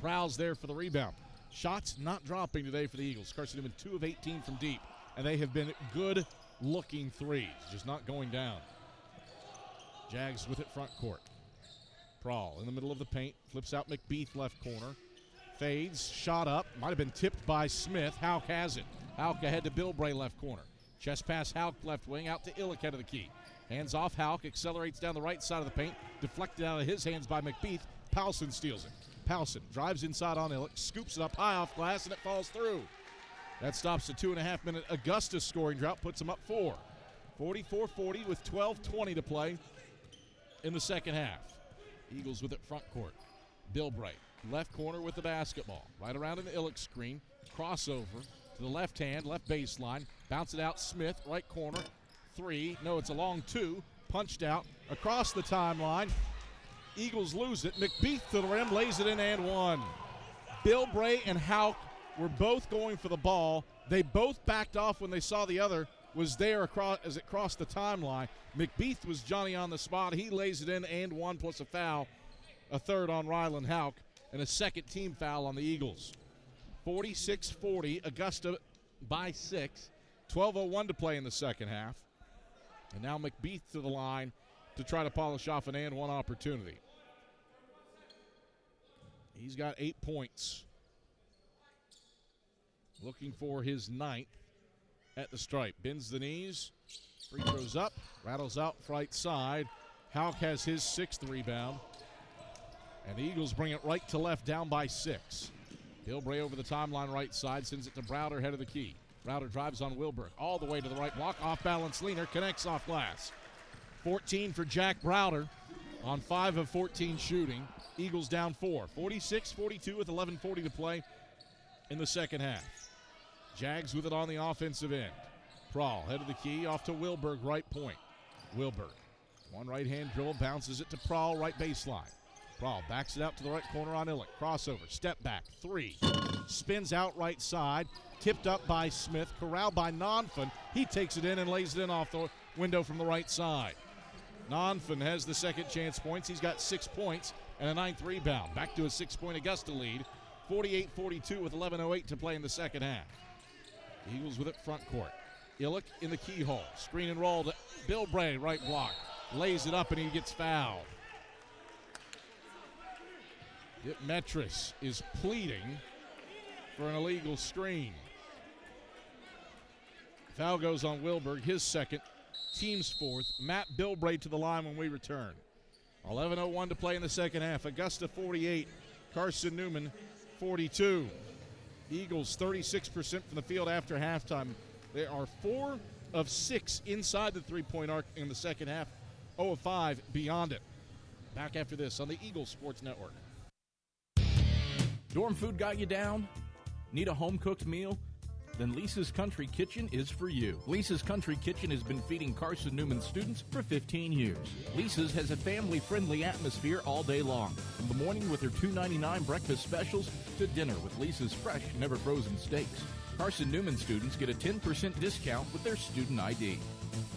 Prowls there for the rebound. Shots not dropping today for the Eagles. Carson-Newman 2 of 18 from deep. And they have been good looking threes, just not going down. Jags with it front court. Prawl in the middle of the paint. Flips out McBeath left corner. Fades, shot up. Might have been tipped by Smith. Hauk has it. Hauk ahead to Bilbray left corner. Chest pass, Hauk left wing, out to Illick, head of the key. Hands off, Hauk accelerates down the right side of the paint, deflected out of his hands by McBeath. Powson steals it. Powson drives inside on Illick, scoops it up high off glass, and it falls through. That stops the 2.5-minute Augusta scoring drought, puts them up 4. 44-40 with 12:20 to play in the second half. Eagles with it front court. Bilbray, left corner with the basketball. Right around in the Illick screen. Crossover to the left hand, left baseline. Bounce it out, Smith, right corner. 3. No, it's a long 2. Punched out across the timeline. Eagles lose it. McBeath to the rim, lays it in and 1. Bilbray and Hauk were both going for the ball. They both backed off when they saw the other was there across as it crossed the timeline. McBeath was Johnny on the spot. He lays it in and 1 plus a foul. A third on Rylan Hauk and a second team foul on the Eagles. 46-40, Augusta by 6. 12:01 to play in the second half. And now McBeath to the line to try to polish off an and 1 opportunity. He's got 8 points. Looking for his 9th at the stripe. Bends the knees. Free throws up. Rattles out right side. Hauk has his 6th rebound. And the Eagles bring it right to left, down by 6. Bilbray over the timeline right side, sends it to Browder, head of the key. Browder drives on Wilbur, all the way to the right block. Off-balance leaner, connects off glass. 14 for Jack Browder on 5 of 14 shooting. Eagles down 4. 46-42 with 11:40 to play in the second half. Jags with it on the offensive end. Prahl, head of the key, off to Wilberg, right point. Wilberg, one right-hand dribble, bounces it to Prahl, right baseline. Prahl backs it out to the right corner on Illick. Crossover, step back, 3. Spins out right side, tipped up by Smith, corralled by Nonfin. He takes it in and lays it in off the window from the right side. Nonfin has the second chance points. He's got 6 points and a 9th rebound. Back to a 6-point Augusta lead. 48-42 with 11:08 to play in the second half. Eagles with it front court. Illick in the keyhole. Screen and roll to Bilbray, right block. Lays it up and he gets fouled. Metris is pleading for an illegal screen. Foul goes on Wilberg, his 2nd, team's 4th. Matt Bilbray to the line when we return. 11:01 to play in the second half. Augusta 48, Carson-Newman 42. Eagles 36% from the field after halftime. They are 4 of 6 inside the three-point arc in the second half, 0 of 5 beyond it. Back after this on the Eagles Sports Network. Dorm food got you down? Need a home-cooked meal? Then Lisa's Country Kitchen is for you. Lisa's Country Kitchen has been feeding Carson-Newman students for 15 years. Lisa's has a family-friendly atmosphere all day long, from the morning with their $2.99 breakfast specials to dinner with Lisa's fresh, never-frozen steaks. Carson-Newman students get a 10% discount with their student ID.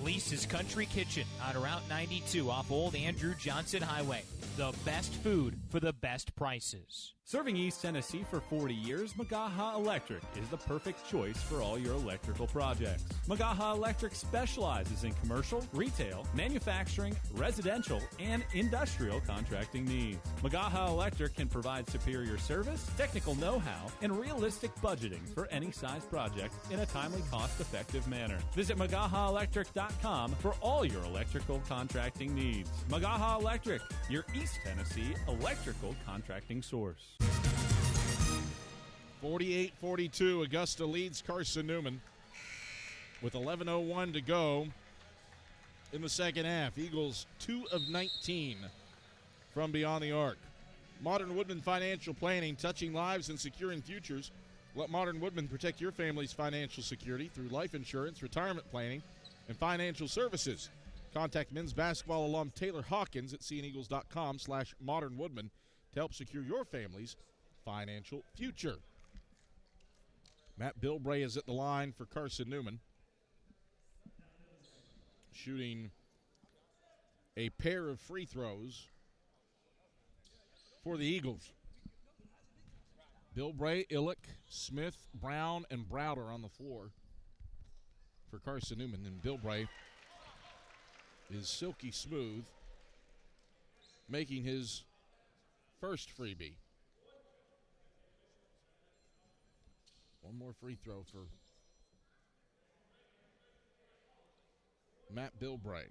Lisa's Country Kitchen on Route 92 off Old Andrew Johnson Highway. The best food for the best prices. Serving East Tennessee for 40 years, Magaha Electric is the perfect choice for all your electrical projects. Magaha Electric specializes in commercial, retail, manufacturing, residential, and industrial contracting needs. Magaha Electric can provide superior service, technical know-how, and realistic budgeting for any size project in a timely, cost-effective manner. Visit MagahaElectric.com for all your electrical contracting needs. Magaha Electric, your East Tennessee electrical contracting source. 48-42, Augusta leads Carson-Newman with 11:01 to go in the second half. Eagles 2 of 19 from beyond the arc. Modern Woodman Financial Planning, touching lives and securing futures. Let Modern Woodman protect your family's financial security through life insurance, retirement planning, and financial services. Contact men's basketball alum Taylor Hawkins at seeandeagles.com/modernwoodman to help secure your family's financial future. Matt Bilbray is at the line for Carson-Newman, shooting a pair of free throws for the Eagles. Bilbray, Illick, Smith, Brown, and Browder on the floor for Carson-Newman. And Bilbray is silky smooth, making his first freebie. One more free throw for Matt Bilbray,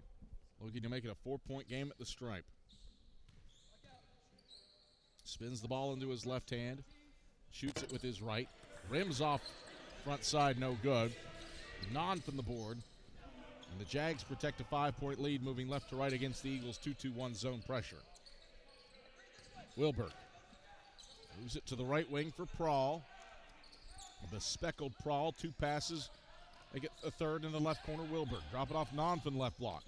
looking to make it a 4-point game at the stripe. Spins the ball into his left hand, shoots it with his right, rims off front side, no good. Non from the board, and the Jags protect a 5-point lead, moving left to right against the Eagles' 2-2-1 zone pressure. Wilberg moves it to the right wing for Prawl. The speckled Prawl, 2 passes. They get a third in the left corner. Wilberg drop it off Nonfin left block.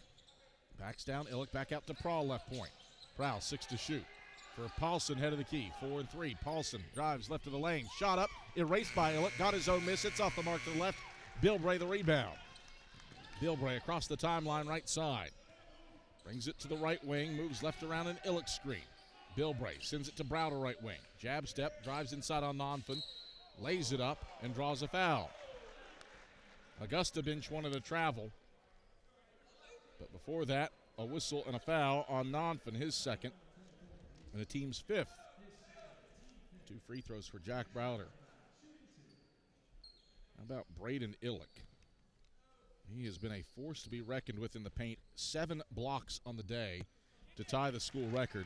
Backs down Illick, back out to Prawl left point. Prowl 6 to shoot. For Paulson, head of the key, 4 and 3. Paulson drives left of the lane, shot up, erased by Illick, got his own miss, it's off the mark to the left. Bilbray the rebound. Bilbray across the timeline right side. Brings it to the right wing, moves left around an Illick screen. Bilbray sends it to Browder right wing. Jab step, drives inside on Nonfin, lays it up, and draws a foul. Augusta bench wanted to travel, but before that, a whistle and a foul on Nonfin, his second, and the team's 5th. 2 free throws for Jack Browder. How about Braden Illick? He has been a force to be reckoned with in the paint. 7 blocks on the day to tie the school record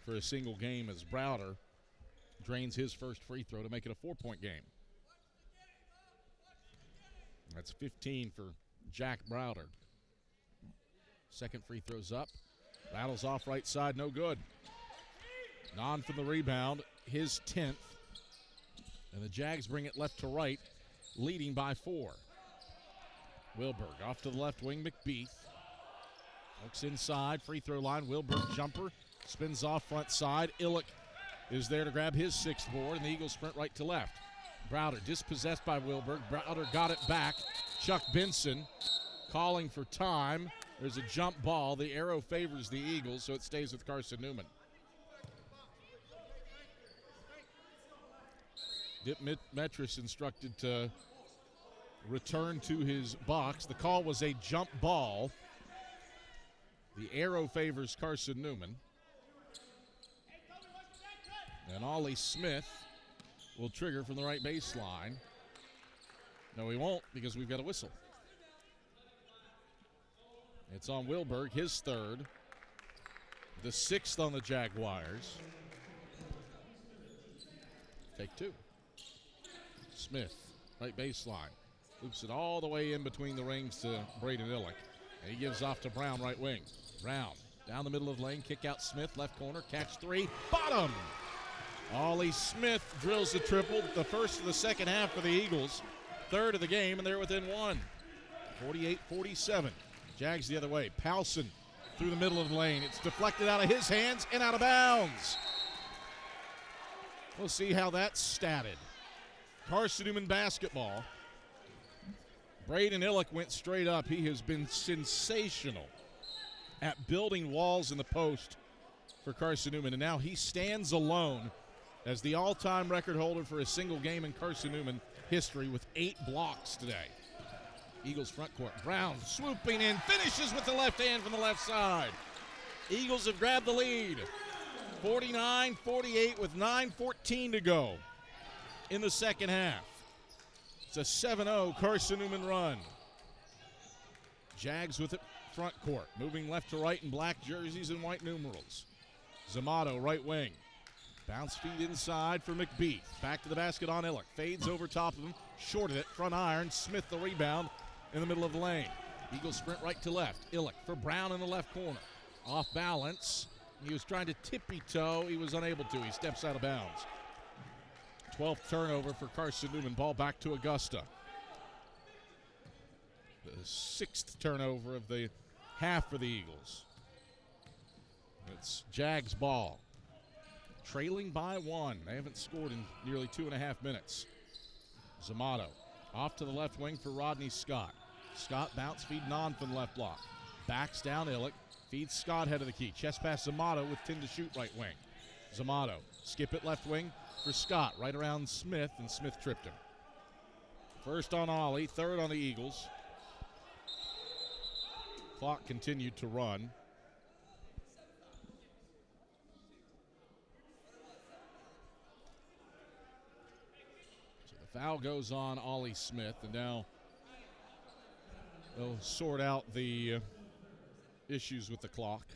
for a single game as Browder drains his first free throw to make it a 4-point game. That's 15 for Jack Browder. Second free throw's up. Rattles off right side, no good. Non from the rebound, his 10th. And the Jags bring it left to right, leading by 4. Wilberg off to the left wing, McBeath. Looks inside, free throw line, Wilberg jumper, spins off front side. Illick is there to grab his 6th board, and the Eagles sprint right to left. Browder dispossessed by Wilberg. Browder got it back. Chuck Benson calling for time. There's a jump ball. The arrow favors the Eagles, so it stays with Carson-Newman. Dip Metris instructed to return to his box. The call was a jump ball. The arrow favors Carson-Newman. And Ollie Smith will trigger from the right baseline. No, he won't, because we've got a whistle. It's on Wilberg, his 3rd. The 6th on the Jaguars. Take 2. Smith, right baseline. Loops it all the way in between the rings to Braden Illick. And he gives off to Brown, right wing. Brown, down the middle of the lane, kick out Smith, left corner, catch 3, bottom! Ollie Smith drills the triple, the first of the second half for the Eagles. 3rd of the game, and they're within 1. 48-47. Jags the other way. Powson through the middle of the lane. It's deflected out of his hands and out of bounds. We'll see how that's statted. Carson-Newman basketball. Braden Illick went straight up. He has been sensational at building walls in the post for Carson-Newman, and now he stands alone as the all-time record holder for a single game in Carson-Newman history with 8 blocks today. Eagles front court. Brown swooping in, finishes with the left hand from the left side. Eagles have grabbed the lead. 49-48 with 9:14 to go in the second half. It's a 7-0 Carson-Newman run. Jags with it front court, moving left to right in black jerseys and white numerals. Zamato, right wing. Bounce feed inside for McBeath. Back to the basket on Illick. Fades over top of him. Shorted it. Front iron. Smith the rebound in the middle of the lane. Eagles sprint right to left. Illick for Brown in the left corner. Off balance. He was trying to tippy-toe. He was unable to. He steps out of bounds. 12th turnover for Carson-Newman. Ball back to Augusta. The 6th turnover of the half for the Eagles. It's Jags ball. Trailing by 1. They haven't scored in nearly 2.5 minutes. Zamato off to the left wing for Rodney Scott. Scott bounce feed Nonfin left block. Backs down Illick. Feeds Scott head of the key. Chest pass Zamato with 10 to shoot right wing. Zamato skip it left wing for Scott. Right around Smith, and Smith tripped him. First on Ollie. 3rd on the Eagles. Clock continued to run. Foul goes on Ollie Smith, and now They'll sort out the issues with the clock.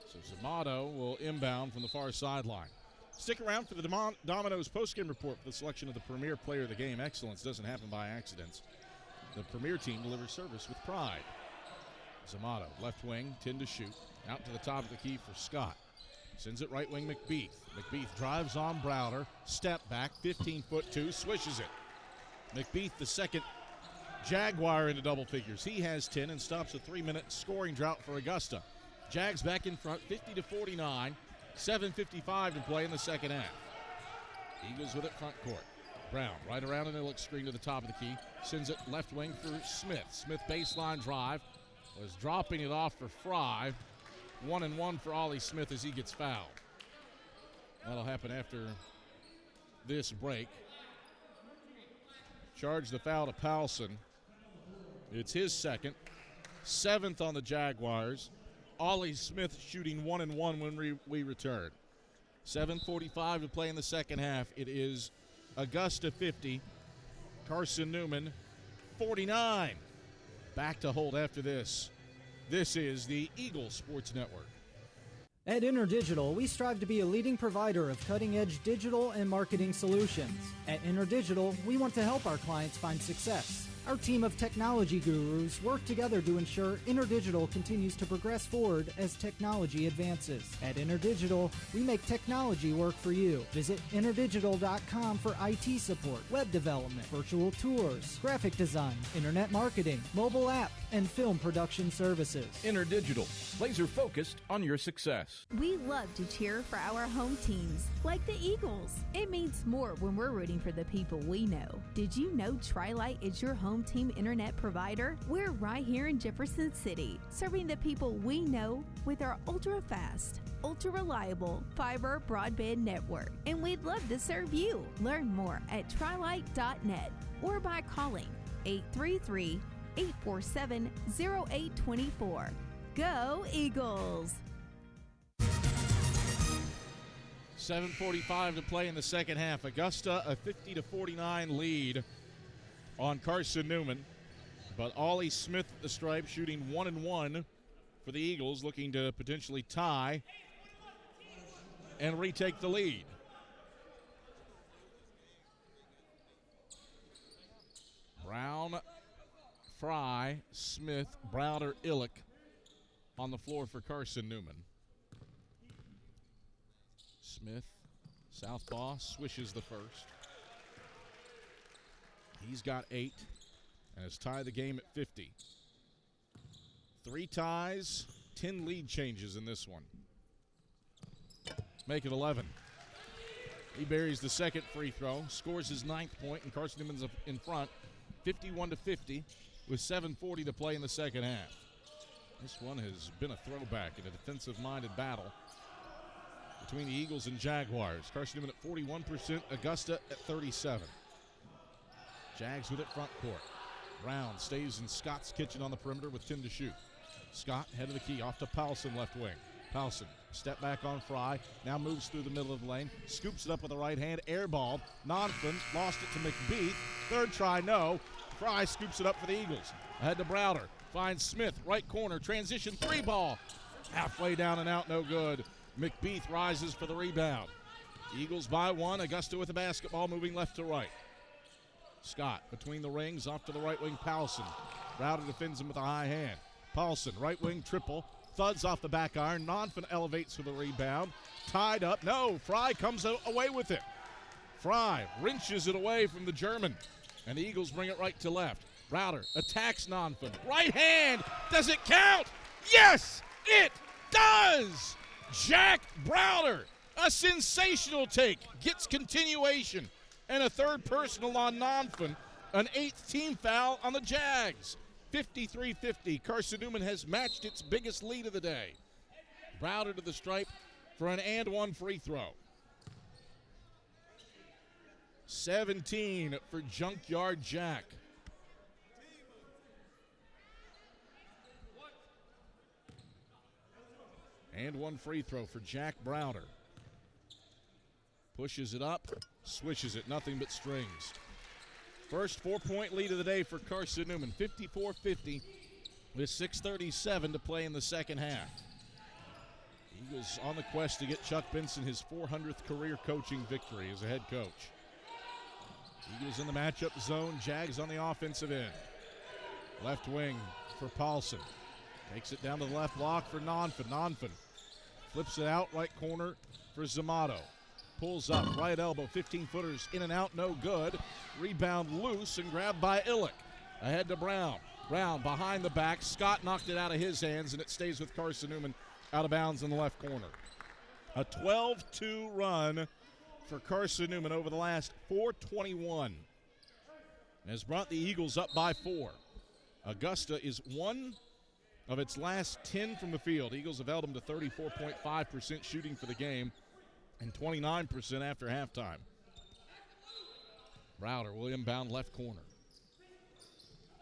So Zamato will inbound from the far sideline. Stick around for the Domino's postgame report for the selection of the premier player of the game. Excellence doesn't happen by accidents. The premier team delivers service with pride. Zamato, left wing, 10 to shoot. Out to the top of the key for Scott. Sends it right wing McBeath. McBeath drives on Browder. Step back, 15'2", swishes it. McBeath, the second Jaguar into double figures. He has 10 and stops a 3-minute scoring drought for Augusta. Jags back in front, 50-49. 7:55 to play in the second half. Eagles with it front court. Brown right around an Illick screen to the top of the key. Sends it left wing for Smith. Smith baseline drive. Was dropping it off for Fry. 1-1 for Ollie Smith as he gets fouled. That'll happen after this break. Charge the foul to Powelson. It's his second. 7th on the Jaguars. Ollie Smith shooting 1-1 when we return. 7:45 to play in the second half. It is Augusta 50, Carson-Newman 49. Back to hold after this. This is the Eagle Sports Network. At InterDigital, we strive to be a leading provider of cutting-edge digital and marketing solutions. At InterDigital, we want to help our clients find success. Our team of technology gurus work together to ensure InterDigital continues to progress forward as technology advances. At InterDigital, we make technology work for you. Visit interdigital.com for IT support, web development, virtual tours, graphic design, internet marketing, mobile app, and film production services. InterDigital, laser focused on your success. We love to cheer for our home teams, like the Eagles. It means more when we're rooting for the people we know. Did you know Tri-Lite is your home team internet provider? We're right here in Jefferson City, serving the people we know with our ultra-fast, ultra-reliable fiber broadband network. And we'd love to serve you. Learn more at trilite.net or by calling 833-847-0824. Go Eagles! 7:45 to play in the second half. Augusta a 50-49 lead on Carson-Newman. But Ollie Smith at the stripe shooting 1-1 for the Eagles, looking to potentially tie and retake the lead. Brown, Fry, Smith, Browder, Illick on the floor for Carson-Newman. Smith, southpaw, swishes the first. He's got 8 and has tied the game at 50. 3 ties, 10 lead changes in this one. Make it 11. He buries the second free throw, scores his 9th point, and Carson-Newman's up in front, 51-50, with 7:40 to play in the second half. This one has been a throwback in a defensive-minded battle between the Eagles and Jaguars. Carson-Newman at 41%, Augusta at 37%. Jags with it front court. Brown stays in Scott's kitchen on the perimeter with 10 to shoot. Scott, head of the key, off to Powelson, left wing. Powelson, step back on Fry, now moves through the middle of the lane, scoops it up with the right hand, airball. Nonfin lost it to McBeath. Third try, no. Fry scoops it up for the Eagles. Ahead to Browder, finds Smith, right corner, transition 3 ball. Halfway down and out, no good. McBeath rises for the rebound. Eagles by 1, Augusta with the basketball, moving left to right. Scott between the rings, off to the right wing, Powelson. Browder defends him with a high hand. Powelson, right wing triple, thuds off the back iron. Nonfin elevates for the rebound. Tied up, no, Fry comes away with it. Fry wrenches it away from the German, and the Eagles bring it right to left. Browder attacks Nonfin. Right hand, does it count? Yes, it does! Jack Browder, a sensational take, gets continuation. And a third personal on Nonfin, an 8th team foul on the Jags. 53-50. Carson-Newman has matched its biggest lead of the day. Browder to the stripe for an and 1 free throw. 17 for Junkyard Jack. And one free throw for Jack Browder. Pushes it up, swishes it, nothing but strings. First 4-point lead of the day for Carson-Newman, 54-50 with 6:37 to play in the second half. Eagles on the quest to get Chuck Benson his 400th career coaching victory as a head coach. Eagles in the matchup zone, Jags on the offensive end. Left wing for Paulson. Takes it down to the left block for Nonfin. Nonfin flips it out, right corner for Zamato. Pulls up, right elbow, 15-footers in and out, no good. Rebound loose and grabbed by Illick. Ahead to Brown. Brown behind the back. Scott knocked it out of his hands, and it stays with Carson-Newman out of bounds in the left corner. A 12-2 run for Carson-Newman over the last 4:21. Has brought the Eagles up by 4. Augusta is one of its last 10 from the field. Eagles have held them to 34.5% shooting for the game and 29% after halftime. Browder will inbound left corner.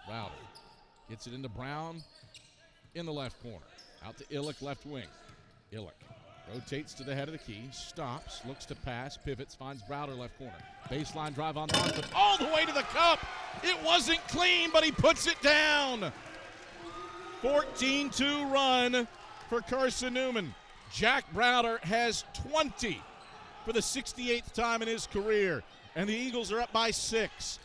Browder gets it into Brown in the left corner. Out to Illick, left wing. Illick rotates to the head of the key, stops, looks to pass, pivots, finds Browder left corner. Baseline drive on Nonfin, all the way to the cup. It wasn't clean, but he puts it down. 14-2 run for Carson-Newman. Jack Browder has 20 for the 68th time in his career, and the Eagles are up by 6.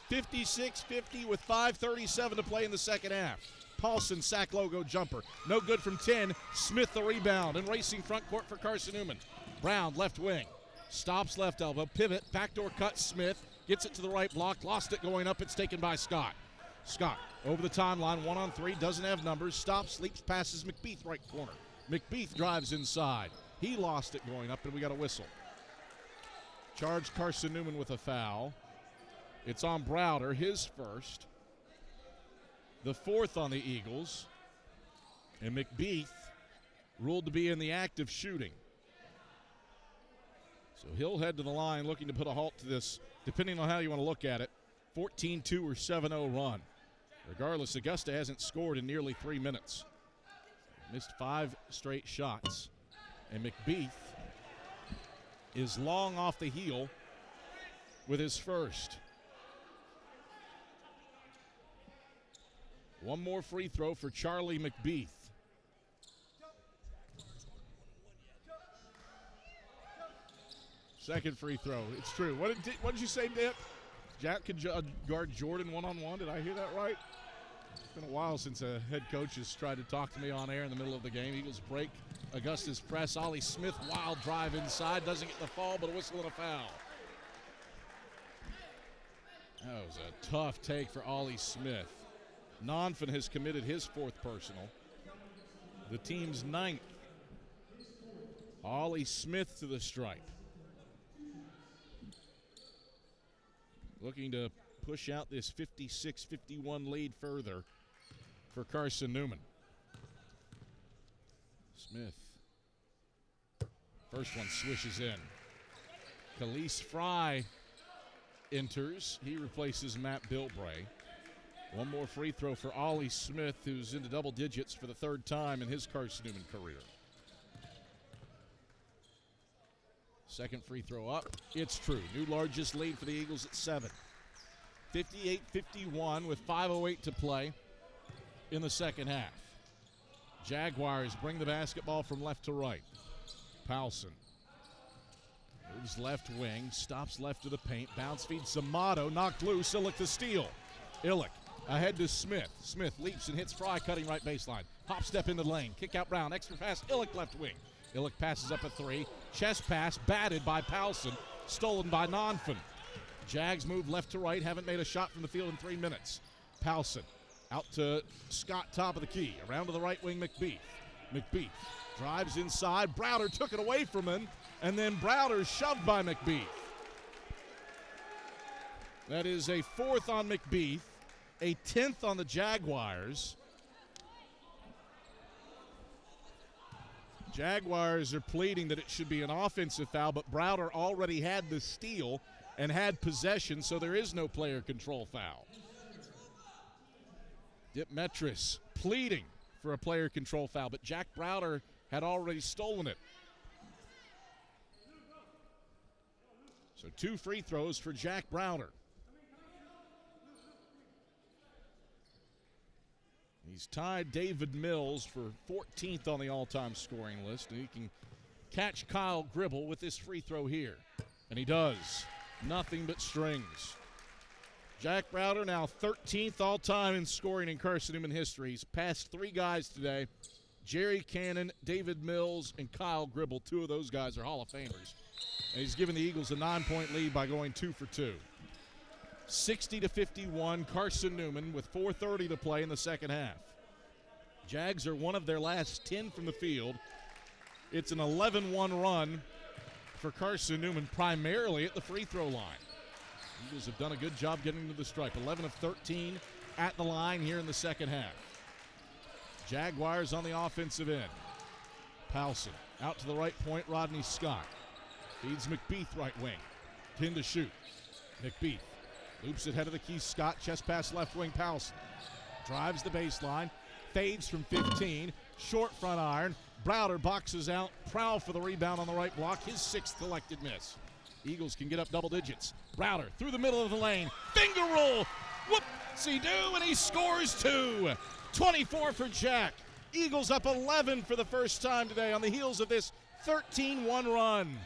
56-50 with 5:37 to play in the second half. Paulson, sack logo jumper. No good from 10. Smith the rebound and racing front court for Carson-Newman. Brown, left wing. Stops left elbow. Pivot. Backdoor cut. Smith gets it to the right block. Lost it going up. It's taken by Scott. Scott over the timeline. 1-on-3. Doesn't have numbers. Stops, sleeps, passes McBeath right corner. McBeath drives inside. He lost it going up, and we got a whistle. Charged Carson-Newman with a foul. It's on Browder, his first. The fourth on the Eagles. And McBeath ruled to be in the act of shooting. So he'll head to the line looking to put a halt to this, depending on how you want to look at it, 14-2 or 7-0 run. Regardless, Augusta hasn't scored in nearly 3 minutes. Missed 5 straight shots. And McBeath is long off the heel with his first. One more free throw for Charlie McBeath. Second free throw. It's true. What did you say, Dick? Jack could guard Jordan one-on-one. Did I hear that right? It's been a while since a head coach has tried to talk to me on air in the middle of the game. Eagles break Augusta's press. Ollie Smith, wild drive inside. Doesn't get the fall, but a whistle and a foul. That was a tough take for Ollie Smith. Nonfin has committed his 4th personal. The team's 9th. Ollie Smith to the stripe. Looking to push out this 56-51 lead further for Carson-Newman. Smith. First one swishes in. Khalees Fry enters. He replaces Matt Bilbray. One more free throw for Ollie Smith, who's into double digits for the 3rd time in his Carson-Newman career. Second free throw up. It's true. New largest lead for the Eagles at 7. 58-51 with 5:08 to play in the second half. Jaguars bring the basketball from left to right. Paulson moves left wing, stops left of the paint, bounce feeds Zamato, knocked loose, Illick the steal. Illick ahead to Smith. Smith leaps and hits Fry, cutting right baseline. Hop step into the lane, kick out Brown, extra pass, Illick left wing. Illick passes up a 3, chest pass, batted by Paulson, stolen by Nonfin. Jags move left to right, haven't made a shot from the field in 3 minutes. Paulson out to Scott, top of the key, around to the right wing, McBeath. McBeath drives inside, Browder took it away from him, and then Browder shoved by McBeath. That is a 4th on McBeath, a 10th on the Jaguars. Jaguars are pleading that it should be an offensive foul, but Browder already had the steal and had possession, so there is no player control foul. Dip Metris pleading for a player control foul, but Jack Browder had already stolen it. So 2 free throws for Jack Browder. He's tied David Mills for 14th on the all-time scoring list, and he can catch Kyle Gribble with this free throw here. And he does. Nothing but strings. Jack Browder now 13th all-time in scoring in Carson-Newman history. He's passed 3 guys today. Jerry Cannon, David Mills, and Kyle Gribble. 2 of those guys are Hall of Famers. And he's given the Eagles a 9-point lead by going 2 for 2. 60-51, Carson-Newman with 4:30 to play in the second half. Jags are one of their last 10 from the field. It's an 11-1 run for Carson-Newman, primarily at the free throw line. Eagles have done a good job getting to the stripe. 11 of 13 at the line here in the second half. Jaguars on the offensive end. Powson out to the right point, Rodney Scott. Feeds McBeath right wing. 10 to shoot. McBeath loops it head of the key. Scott, chest pass left wing. Powson drives the baseline. Fades from 15. Short front iron. Browder boxes out. Prowl for the rebound on the right block. His 6th collected miss. Eagles can get up double digits. Browder through the middle of the lane. Finger roll. Whoopsie-doo, and he scores 2. 24 for Jack. Eagles up 11 for the first time today on the heels of this 13-1 run.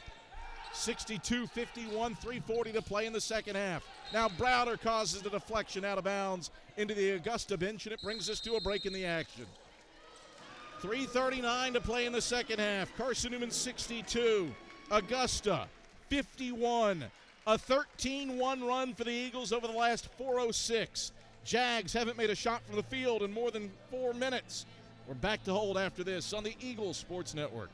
62-51, 3:40 to play in the second half. Now Browder causes the deflection out of bounds into the Augusta bench, and it brings us to a break in the action. 3:39 to play in the second half. Carson-Newman 62, Augusta 51. A 13-1 run for the Eagles over the last 4:06. Jags haven't made a shot from the field in more than 4 minutes. We're back to hold after this on the Eagles Sports Network.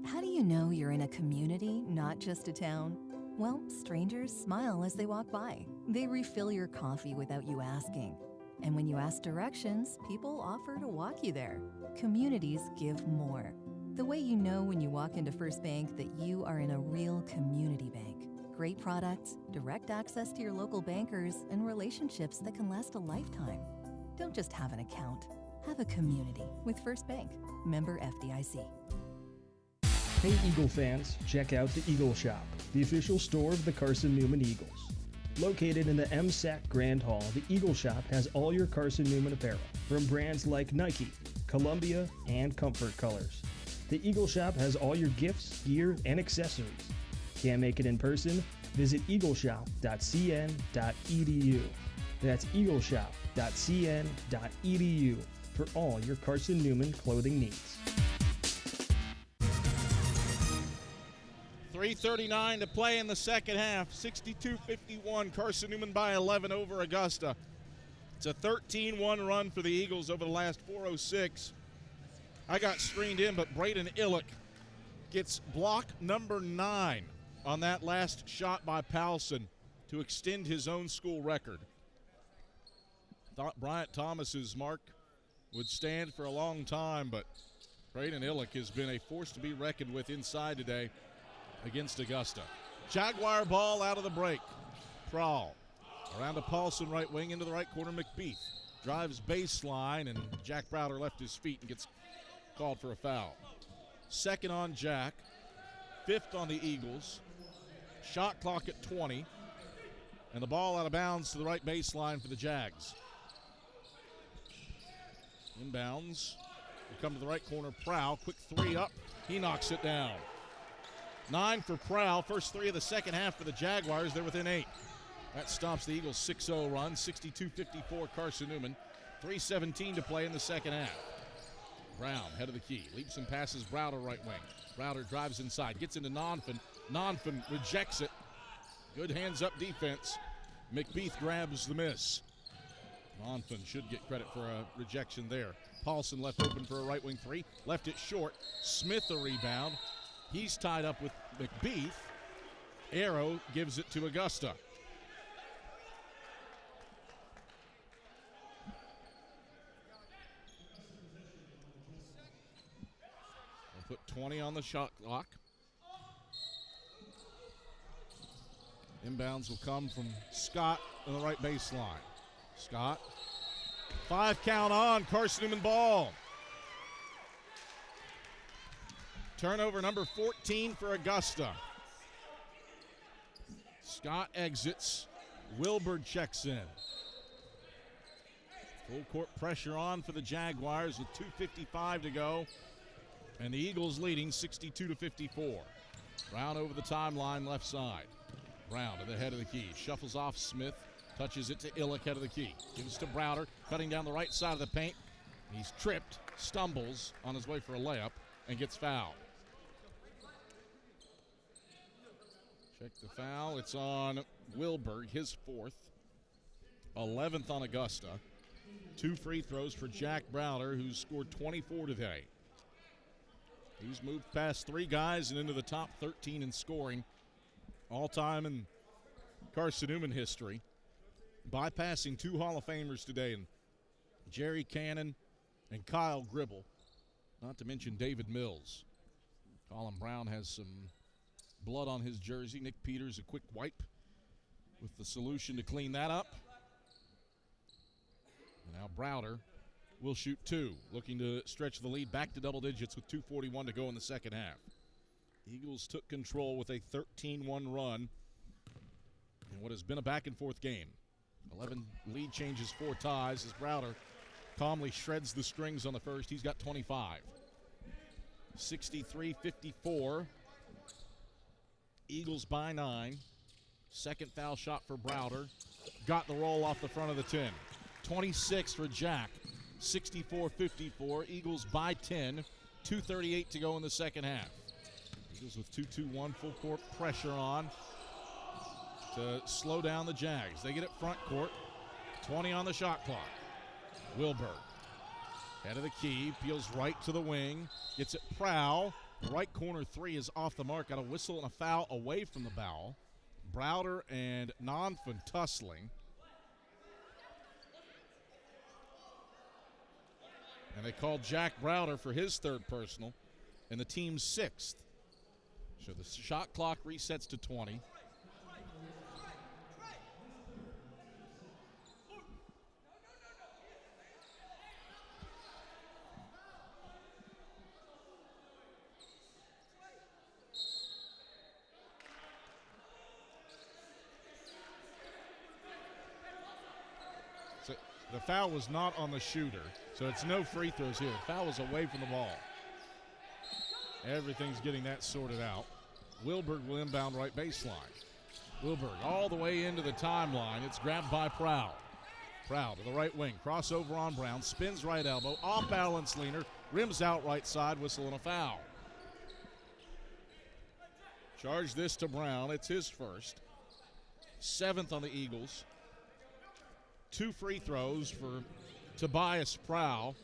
How do you know you're in a community, not just a town? Well, strangers smile as they walk by. They refill your coffee without you asking. And when you ask directions, people offer to walk you there. Communities give more. The way you know when you walk into First Bank that you are in a real community bank. Great products, direct access to your local bankers, and relationships that can last a lifetime. Don't just have an account. Have a community with First Bank. Member FDIC. Hey Eagle fans, check out the Eagle Shop, the official store of the Carson-Newman Eagles. Located in the MSAC Grand Hall, the Eagle Shop has all your Carson-Newman apparel, from brands like Nike, Columbia, and Comfort Colors. The Eagle Shop has all your gifts, gear, and accessories. Can't make it in person? Visit eagleshop.cn.edu. That's eagleshop.cn.edu for all your Carson-Newman clothing needs. 3:39 to play in the second half. 62-51, Carson-Newman by 11 over Augusta. It's a 13-1 run for the Eagles over the last 4:06. I got screened in, but Braden Illick gets block number 9 on that last shot by Powson to extend his own school record. Thought Bryant Thomas's mark would stand for a long time, but Braden Illick has been a force to be reckoned with inside today against Augusta. Jaguar ball out of the break. Prowl around to Paulson, right wing, into the right corner. McBeath drives baseline, and Jack Browder left his feet and gets called for a foul. Second on Jack, 5th on the Eagles. Shot clock at 20, and the ball out of bounds to the right baseline for the Jags. Inbounds. We come to the right corner. Prowl, quick 3 up. He knocks it down. 9 for Prowl. First 3 of the second half for the Jaguars. They're within 8. That stops the Eagles' 6-0 run. 62-54 Carson-Newman. 3:17 to play in the second half. Brown, head of the key. Leaps and passes Browder right wing. Browder drives inside. Gets into Nonfin. Nonfin rejects it. Good hands-up defense. McBeath grabs the miss. Nonfin should get credit for a rejection there. Paulson left open for a right wing 3. Left it short. Smith a rebound. He's tied up with McBeath. Arrow gives it to Augusta. We'll put 20 on the shot clock. Inbounds will come from Scott on the right baseline. Scott. 5 count on. Carson-Newman ball. Turnover number 14 for Augusta. Scott exits. Wilbur checks in. Full court pressure on for the Jaguars with 2:55 to go. And the Eagles leading 62-54. Brown over the timeline left side. Brown to the head of the key. Shuffles off Smith. Touches it to Illick, head of the key. Gives to Browder, cutting down the right side of the paint. He's tripped, stumbles on his way for a layup, and gets fouled. Check the foul. It's on Wilberg, his 4th. 11th on Augusta. 2 free throws for Jack Browder, who's scored 24 today. He's moved past 3 guys and into the top 13 in scoring all-time in Carson-Newman history, bypassing 2 Hall of Famers today, and Jerry Cannon and Kyle Gribble, not to mention David Mills. Colin Brown has some blood on his jersey. Nick Peters, a quick wipe with the solution to clean that up. And now Browder will shoot 2, looking to stretch the lead back to double digits with 2:41 to go in the second half. Eagles took control with a 13-1 run in what has been a back-and-forth game. 11 lead changes, 4 ties as Browder calmly shreds the strings on the first. He's got 25. 63-54. Eagles by 9. Second foul shot for Browder. Got the roll off the front of the 10. 26 for Jack. 64-54. Eagles by 10. 2:38 to go in the second half. Eagles with 2-2-1 full court pressure on to slow down the Jags. They get it front court. 20 on the shot clock. Wilberg, head of the key, peels right to the wing. Gets it Prowl. The right corner 3 is off the mark. Got a whistle and a foul away from the foul. Browder and Nonfin tussling. And they called Jack Browder for his 3rd personal and the team's 6th. So the shot clock resets to 20. So the foul was not on the shooter, so it's no free throws here. The foul was away from the ball. Everything's getting that sorted out. Wilberg will inbound right baseline. Wilberg all the way into the timeline. It's grabbed by Prowl. Prowl to the right wing. Crossover on Brown. Spins right elbow. Off balance leaner. Rims out right side. Whistle and a foul. Charge this to Brown. It's his first. 7th on the Eagles. 2 free throws for Tobias Prowl.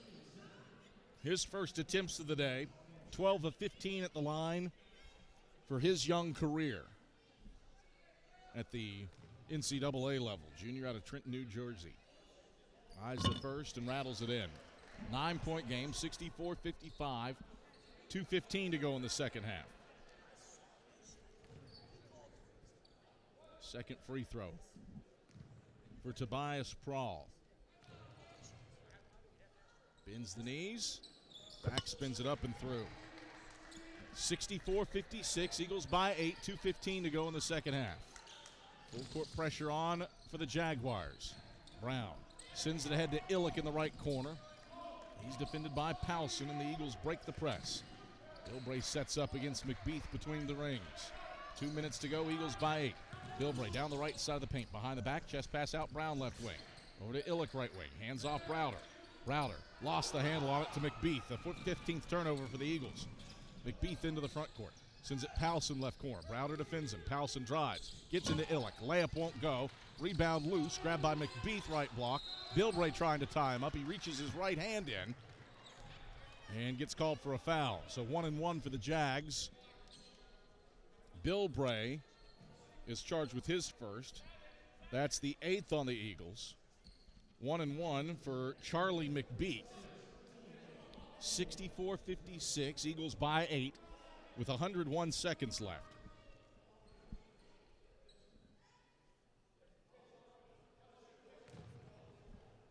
His first attempts of the day. 12 of 15 at the line for his young career at the NCAA level. Junior out of Trenton, New Jersey. Eyes the first and rattles it in. 9-point game, 64-55. 2:15 to go in the second half. Second free throw for Tobias Prowl. Bends the knees. Back spins it up and through. 64-56. Eagles by 8. 2:15 to go in the second half. Full court pressure on for the Jaguars. Brown sends it ahead to Illick in the right corner. He's defended by Powson, and the Eagles break the press. Bilbray sets up against McBeath between the rings. 2 minutes to go. Eagles by 8. Bilbray down the right side of the paint. Behind the back. Chest pass out. Brown left wing. Over to Illick right wing. Hands off Browder. Browder lost the handle on it to McBeath. The 15th turnover for the Eagles. McBeath into the front court. Sends it Powson left corner. Browder defends him. Powson drives. Gets into Illick. Layup won't go. Rebound loose. Grabbed by McBeath right block. Bilbray trying to tie him up. He reaches his right hand in and gets called for a foul. So 1-1 for the Jags. Bilbray is charged with his first. That's the 8th on the Eagles. 1-1 for Charlie McBeath. 64-56. Eagles by 8 with 101 seconds left.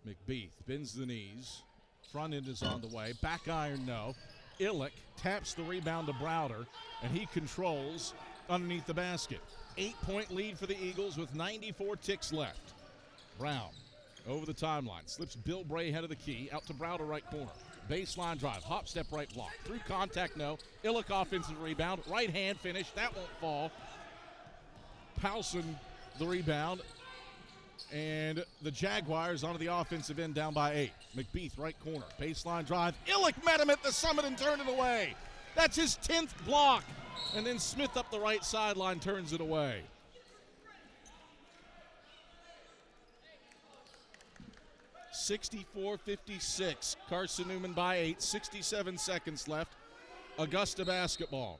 McBeath bends the knees. Front end is on the way. Back iron, no. Illick taps the rebound to Browder, and he controls underneath the basket. 8-point lead for the Eagles with 94 ticks left. Brown over the timeline, slips Bill Bray head of the key, out to Browder right corner. Baseline drive, hop, step, right block. Through contact, no. Illick offensive rebound, right hand finish, that won't fall. Powson the rebound, and the Jaguars onto the offensive end down by 8. McBeath right corner, baseline drive. Illick met him at the summit and turned it away. That's his 10th block. And then Smith up the right sideline turns it away. (64-56). Carson-Newman by 8. 67 seconds left. Augusta basketball.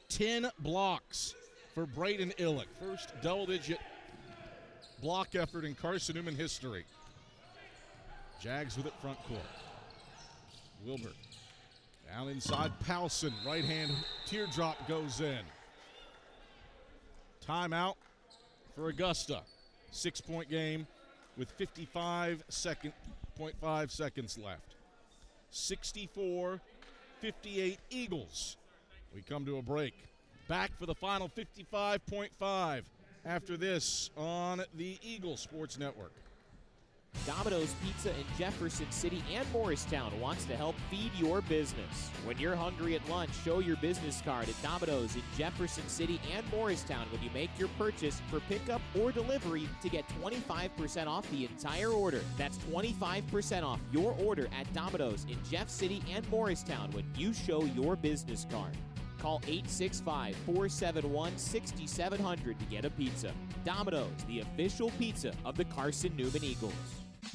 10 blocks for Braden Illick. First double-digit block effort in Carson-Newman history. Jags with it front court. Wilbur down inside. Powson, right hand teardrop goes in. Timeout for Augusta. 6-point game with 55.5 seconds left. 64-58 Eagles. We come to a break. Back for the final 55.5 after this on the Eagle Sports Network. Domino's Pizza in Jefferson City and Morristown wants to help feed your business. When you're hungry at lunch, show your business card at Domino's in Jefferson City and Morristown when you make your purchase for pickup or delivery to get 25% off the entire order. That's 25% off your order at Domino's in Jeff City and Morristown when you show your business card. Call 865-471-6700 to get a pizza. Domino's, the official pizza of the Carson-Newman Eagles.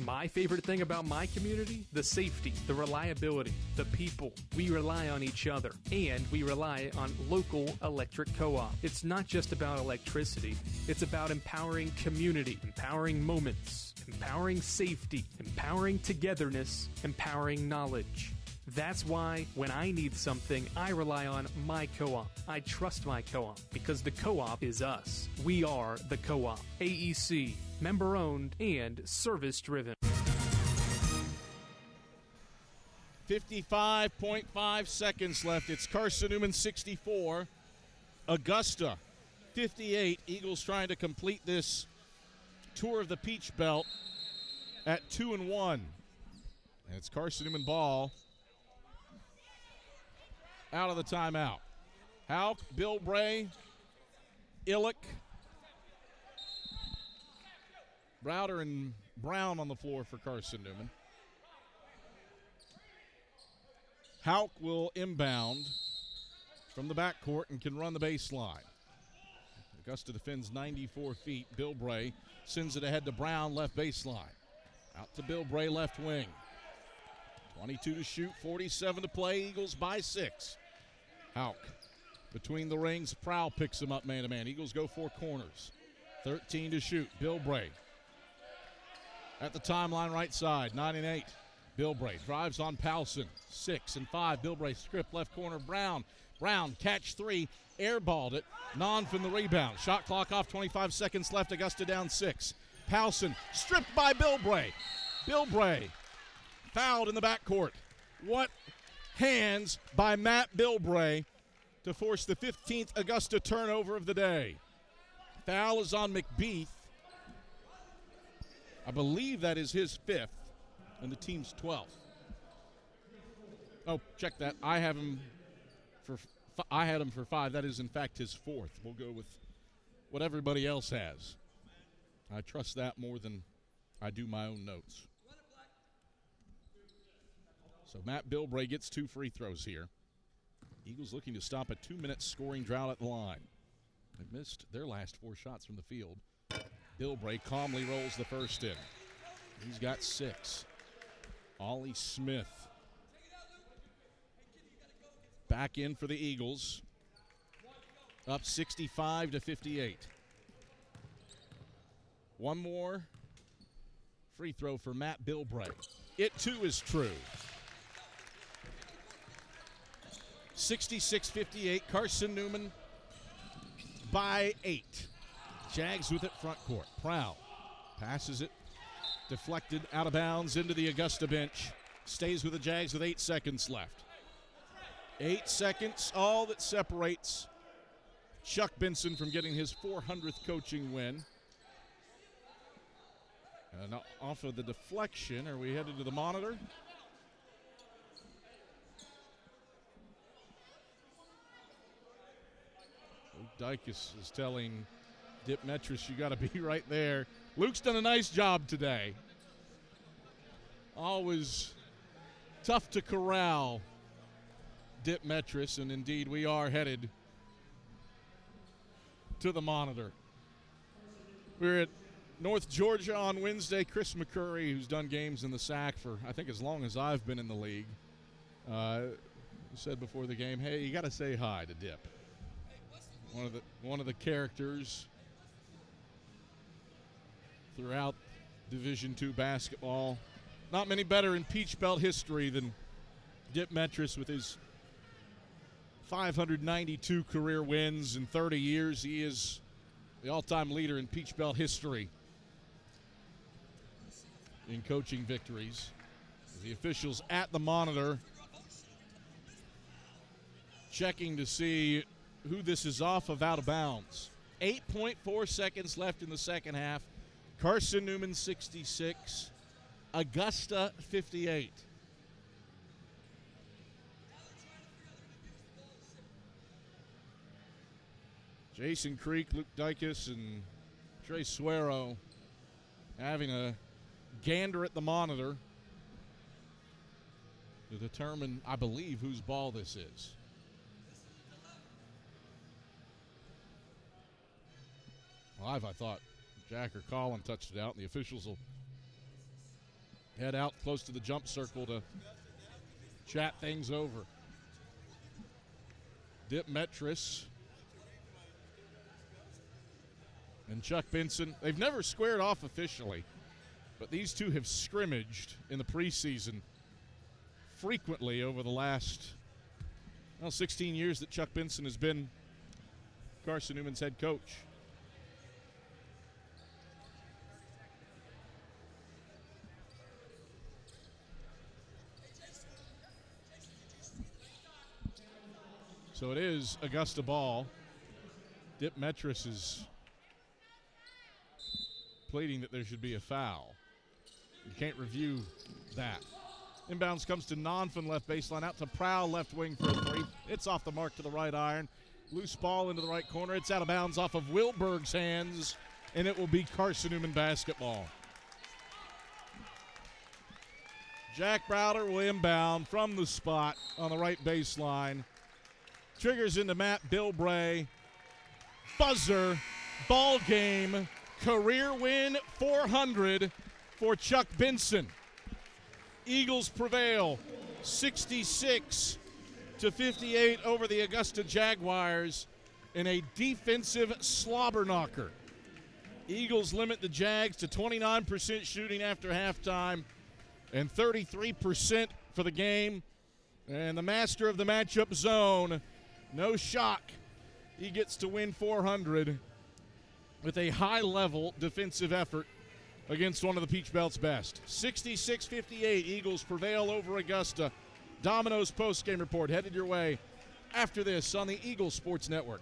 My favorite thing about my community? The safety, the reliability, the people. We rely on each other, and we rely on local electric co-op. It's not just about electricity. It's about empowering community, empowering moments, empowering safety, empowering togetherness, empowering knowledge. That's why when I need something, I rely on my co-op. I trust my co-op because the co-op is us. We are the co-op. AEC, member-owned and service-driven. 55.5 seconds left. It's Carson-Newman 64, Augusta 58. Eagles trying to complete this tour of the Peach Belt at 2-1. And it's Carson-Newman ball. Out of the timeout. Hauk, Bill Bray, Illick, Browder, and Brown on the floor for Carson-Newman. Hauk will inbound from the backcourt and can run the baseline. Augusta defends 94 feet. Bill Bray sends it ahead to Brown, left baseline. Out to Bill Bray, left wing. 22 to shoot, 47 to play. Eagles by 6. Hauk between the rings. Prowl picks him up man-to-man. Eagles go 4 corners. 13 to shoot. Bill Bray at the timeline right side. 9 and 8. Bill Bray drives on Powson. 6 and 5. Bill Bray strip left corner. Brown catch 3. Airballed it. Non from the rebound. Shot clock off. 25 seconds left. Augusta down 6. Powson stripped by Bill Bray. Bill Bray fouled in the backcourt. What hands by Matt Bill Bray to force the 15th Augusta turnover of the day. Foul is on McBeath. I believe that is his 5th and the team's 12th. Oh, check that. I had him for 5. That is in fact his 4th. We'll go with what everybody else has. I trust that more than I do my own notes. So Matt Bill Bray gets 2 free throws here. Eagles looking to stop a 2-minute scoring drought at the line. They've missed their last 4 shots from the field. Bill Bray calmly rolls the first in. He's got 6. Ollie Smith back in for the Eagles. Up 65-58. One more free throw for Matt Bill Bray. It too is true. 66-58, Carson-Newman by 8. Jags with it front court. Prowl passes it, deflected out of bounds into the Augusta bench. Stays with the Jags with 8 seconds left. 8 seconds, all that separates Chuck Benson from getting his 400th coaching win. And off of the deflection, are we headed to the monitor? Luke Dykes is telling Dip Metris, you got to be right there. Luke's done a nice job today. Always tough to corral Dip Metris, and indeed we are headed to the monitor. We're at North Georgia on Wednesday. Chris McCurry, who's done games in the SAC for I think as long as I've been in the league, said before the game, hey, you got to say hi to Dip. One of the characters throughout Division II basketball. Not many better in Peach Belt history than Dip Metris with his 592 career wins in 30 years. He is the all-time leader in Peach Belt history in coaching victories. The officials at the monitor checking to see who this is off of out of bounds. 8.4 seconds left in the second half. Carson-Newman 66, Augusta 58. Jason Creek, Luke Dykes, and Trey Suero having a gander at the monitor to determine, I believe, whose ball this is. Live, I thought Jack or Colin touched it out, and the officials will head out close to the jump circle to chat things over. Dip Metris and Chuck Benson, they've never squared off officially, but these two have scrimmaged in the preseason frequently over the last 16 years that Chuck Benson has been Carson-Newman's head coach. So it is Augusta ball. Dip Metris is pleading that there should be a foul. You can't review that. Inbounds comes to Nonfin left baseline, out to Prowl left wing for a three. It's off the mark to the right iron. Loose ball into the right corner. It's out of bounds off of Wilberg's hands, and it will be Carson-Newman basketball. Jack Browder will inbound from the spot on the right baseline. Triggers into Matt Bilbray. Buzzer. Ball game. Career win 400 for Chuck Benson. Eagles prevail 66-58 over the Augusta Jaguars in a defensive slobber knocker. Eagles limit the Jags to 29% shooting after halftime and 33% for the game. And the master of the matchup zone, no shock, he gets to win 400 with a high-level defensive effort against one of the Peach Belt's best. 66-58, Eagles prevail over Augusta. Domino's postgame report headed your way after this on the Eagles Sports Network.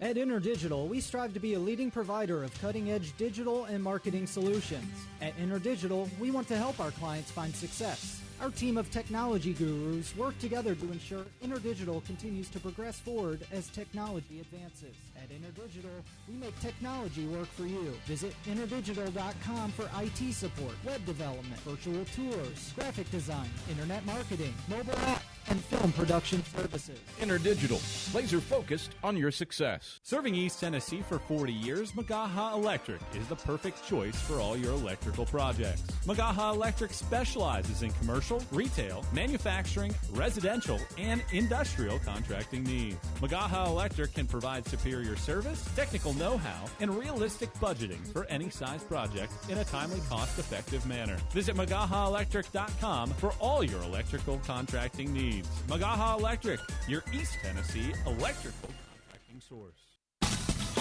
At InterDigital, we strive to be a leading provider of cutting-edge digital and marketing solutions. At InterDigital, we want to help our clients find success. Our team of technology gurus work together to ensure InterDigital continues to progress forward as technology advances. At InterDigital, we make technology work for you. Visit interdigital.com for IT support, web development, virtual tours, graphic design, internet marketing, mobile app, and film production services. InterDigital, laser focused on your success. Serving East Tennessee for 40 years, Magaha Electric is the perfect choice for all your electrical projects. Magaha Electric specializes in commercial, retail, manufacturing, residential, and industrial contracting needs. Magaha Electric can provide superior service, technical know-how, and realistic budgeting for any size project in a timely, cost-effective manner. Visit MagahaElectric.com for all your electrical contracting needs. Magaha Electric, your East Tennessee electrical contracting source.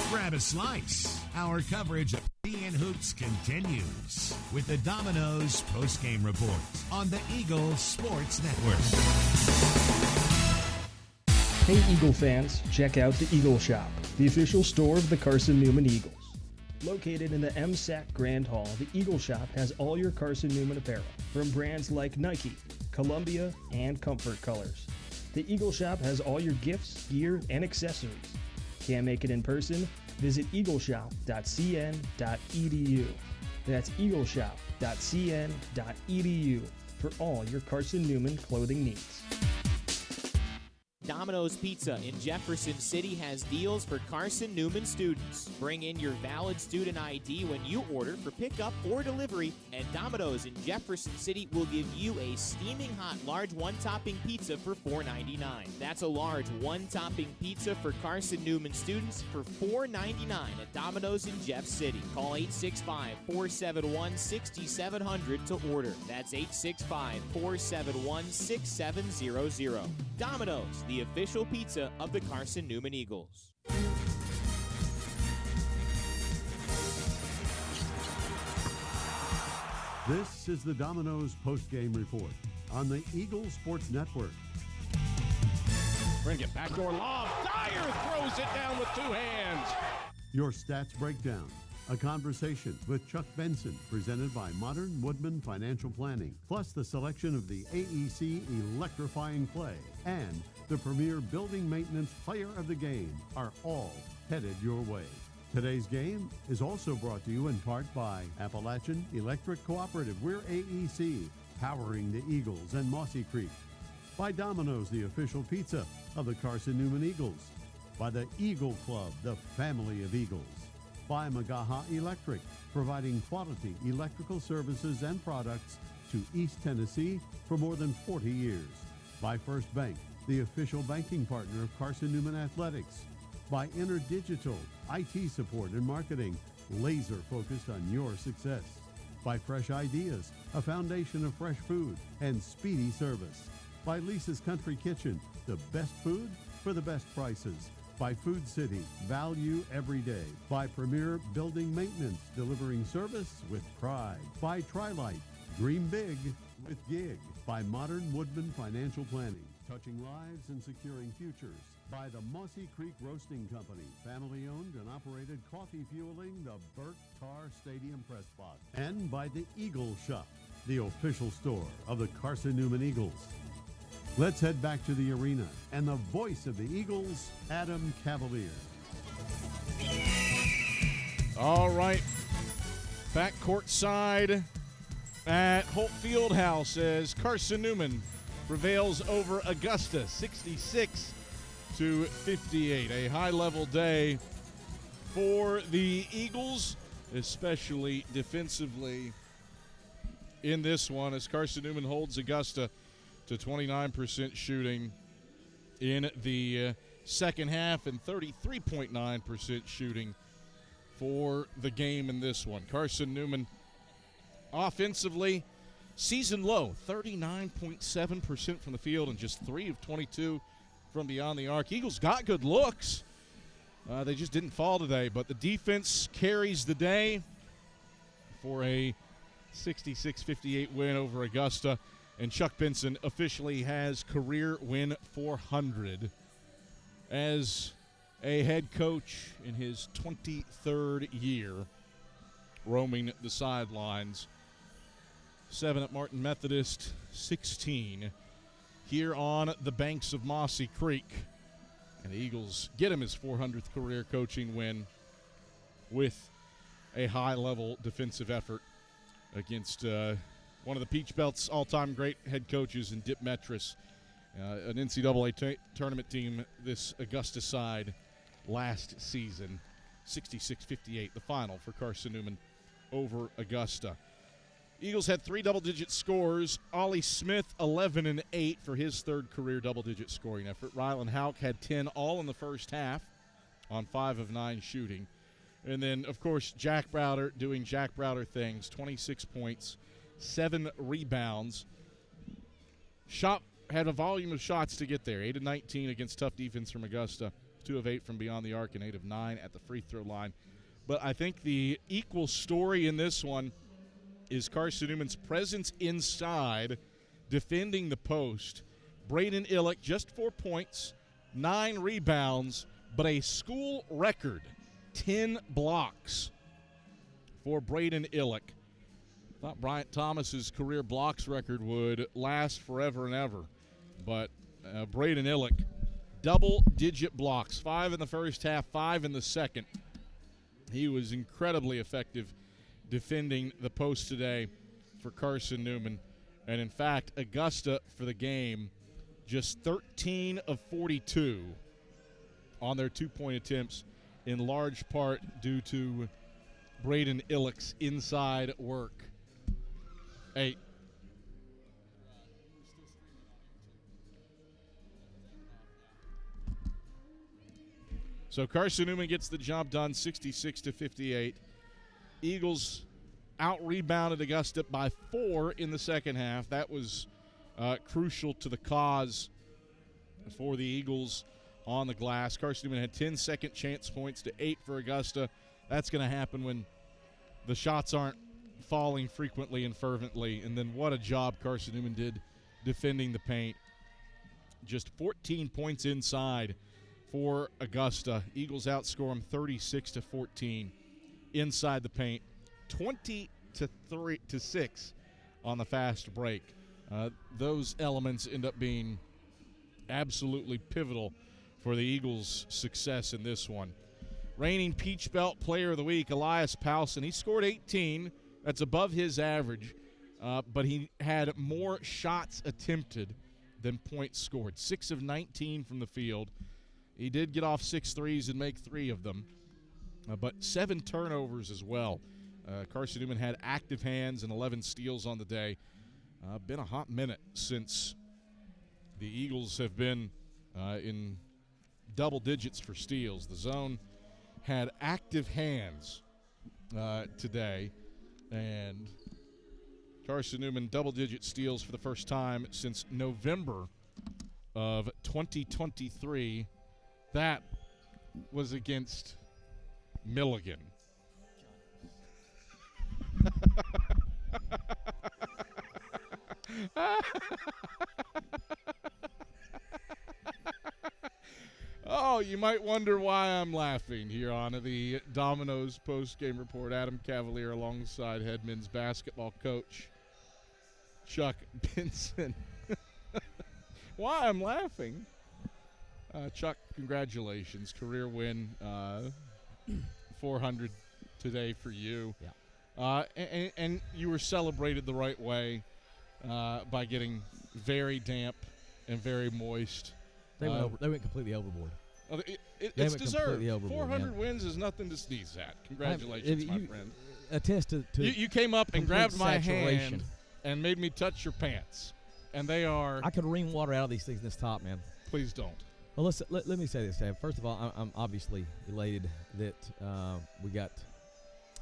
Grab a slice. Our coverage of and Hoops continues with the Domino's postgame report on the Eagles Sports Network. Hey Eagle fans, check out the Eagle Shop, the official store of the Carson-Newman Eagles. Located in the MSAC Grand Hall, the Eagle Shop has all your Carson-Newman apparel, from brands like Nike, Columbia, and Comfort Colors. The Eagle Shop has all your gifts, gear, and accessories. Can't make it in person? Visit eagleshop.cn.edu. That's eagleshop.cn.edu for all your Carson-Newman clothing needs. Domino's Pizza in Jefferson City has deals for Carson-Newman students. Bring in your valid student ID when you order for pickup or delivery, and Domino's in Jefferson City will give you a steaming hot large one-topping pizza for $4.99. That's a large one-topping pizza for Carson-Newman students for $4.99 at Domino's in Jeff City. Call 865-471-6700 to order. That's 865-471-6700. Domino's, the official pizza of the Carson-Newman Eagles. This is the Domino's postgame report on the Eagle Sports Network. We're going to get backdoor lob. Dyer throws it down with two hands. Your stats breakdown. A conversation with Chuck Benson, presented by Modern Woodman Financial Planning, plus the selection of the AEC electrifying play and the premier building maintenance player of the game are all headed your way. Today's game is also brought to you in part by Appalachian Electric Cooperative. We're AEC, powering the Eagles and Mossy Creek. By Domino's, the official pizza of the Carson-Newman Eagles. By the Eagle Club, the family of Eagles. By Magaha Electric, providing quality electrical services and products to East Tennessee for more than 40 years. By First Bank, the official banking partner of Carson-Newman Athletics. By InterDigital, IT support and marketing, laser focused on your success. By Fresh Ideas, a foundation of fresh food and speedy service. By Lisa's Country Kitchen, the best food for the best prices. By Food City, value every day. By Premier Building Maintenance, delivering service with pride. By Trilite, dream big with gig. By Modern Woodman Financial Planning, touching lives and securing futures. By the Mossy Creek Roasting Company, family-owned and operated, coffee fueling the Burt Tar Stadium press box. And by the Eagle Shop, the official store of the Carson-Newman Eagles. Let's head back to the arena and the voice of the Eagles, Adam Cavalier. All right. Back courtside at Holt Fieldhouse as Carson-Newman prevails over Augusta 66-58. A high-level day for the Eagles, especially defensively in this one, as Carson-Newman holds Augusta to 29% shooting in the second half and 33.9% shooting for the game in this one. Carson-Newman offensively, season low, 39.7% from the field and just 3 of 22 from beyond the arc. Eagles got good looks. They just didn't fall today, but the defense carries the day for a 66-58 win over Augusta. And Chuck Benson officially has career win 400 as a head coach in his 23rd year roaming the sidelines. 7 at Martin Methodist, 16 here on the banks of Mossy Creek. And the Eagles get him his 400th career coaching win with a high-level defensive effort against one of the Peach Belt's all-time great head coaches in Dip Metris, an NCAA tournament team, this Augusta side last season. 66-58, the final for Carson-Newman over Augusta. Eagles had 3 double-digit scores. Ollie Smith, 11 and 8 for his third career double-digit scoring effort. Rylan Houck had 10 all in the first half on 5 of 9 shooting. And then, of course, Jack Browder doing Jack Browder things, 26 points, 7 rebounds. Had a volume of shots to get there. 8 of 19 against tough defense from Augusta. 2 of 8 from beyond the arc and 8 of 9 at the free throw line. But I think the equal story in this one is Carson-Newman's presence inside, defending the post. Braden Illick, just 4 points, 9 rebounds, but a school record 10 blocks for Braden Illick. Thought Bryant Thomas's career blocks record would last forever and ever, but Braden Illick, double-digit blocks, 5 in the first half, 5 in the second. He was incredibly effective defending the post today for Carson-Newman. And, in fact, Augusta for the game, just 13 of 42 on their two-point attempts, in large part due to Braden Illick's inside work. Hey. So Carson-Newman gets the job done, 66-58. Eagles out-rebounded Augusta by 4 in the second half. That was crucial to the cause for the Eagles on the glass. Carson-Newman had 10 second chance points to 8 for Augusta. That's going to happen when the shots aren't falling frequently and fervently. And then what a job Carson-Newman did defending the paint. Just 14 points inside for Augusta. Eagles outscore them 36-14 inside the paint, 20-6 on the fast break. Those elements end up being absolutely pivotal for the Eagles' success in this one. Reigning Peach Belt Player of the Week, Elias Powson. He scored 18. That's above his average, but he had more shots attempted than points scored. 6 of 19 from the field. He did get off 6 threes and make 3 of them, but 7 turnovers as well. Carson-Newman had active hands and 11 steals on the day. Been a hot minute since the Eagles have been in double digits for steals. The zone had active hands today, and Carson-Newman double-digit steals for the first time since November of 2023. That was against Milligan. Oh, you might wonder why I'm laughing here on the Domino's post-game report. Adam Cavalier alongside head men's basketball coach Chuck Benson. Why I'm laughing? Chuck, congratulations. Career win, 400 today for you. Yeah. And you were celebrated the right way by getting very damp and very moist. They went completely overboard. It's deserved. 400 wins is nothing to sneeze at. Congratulations, my friend. Attest to you came up and grabbed my hand and made me touch your pants. And they are... I could wring water out of these things this top, man. Please don't. Well, let me say this, Dave. First of all, I'm obviously elated that we got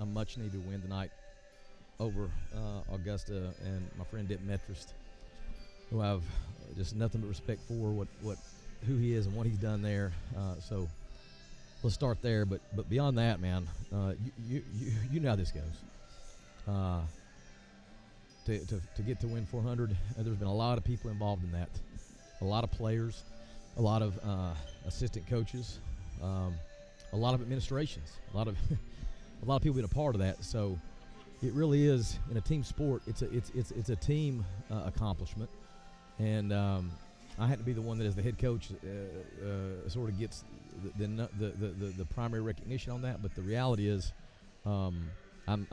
a much-needed win tonight over Augusta and my friend Dick Metrist, who I have just nothing but respect for who he is and what he's done there. So let's start there. But beyond that, man, you know how this goes. To get to win 400, there's been a lot of people involved in that, a lot of players, a lot of assistant coaches, a lot of administrations, a lot of people been a part of that. So it really is, in a team sport, it's a team accomplishment, and I had to be the one that, as the head coach, sort of gets the primary recognition on that. But the reality is, I'm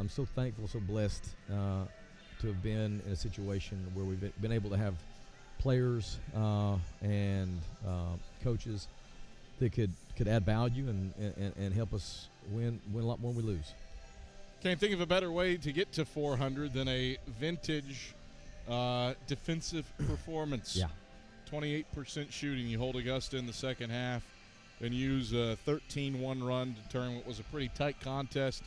so thankful, so blessed to have been in a situation where we've been able to have players and coaches that could add value and help us win a lot more than we lose. Can't think of a better way to get to 400 than a vintage defensive performance. Yeah. 28% shooting. You hold Augusta in the second half and use a 13-1 run to turn what was a pretty tight contest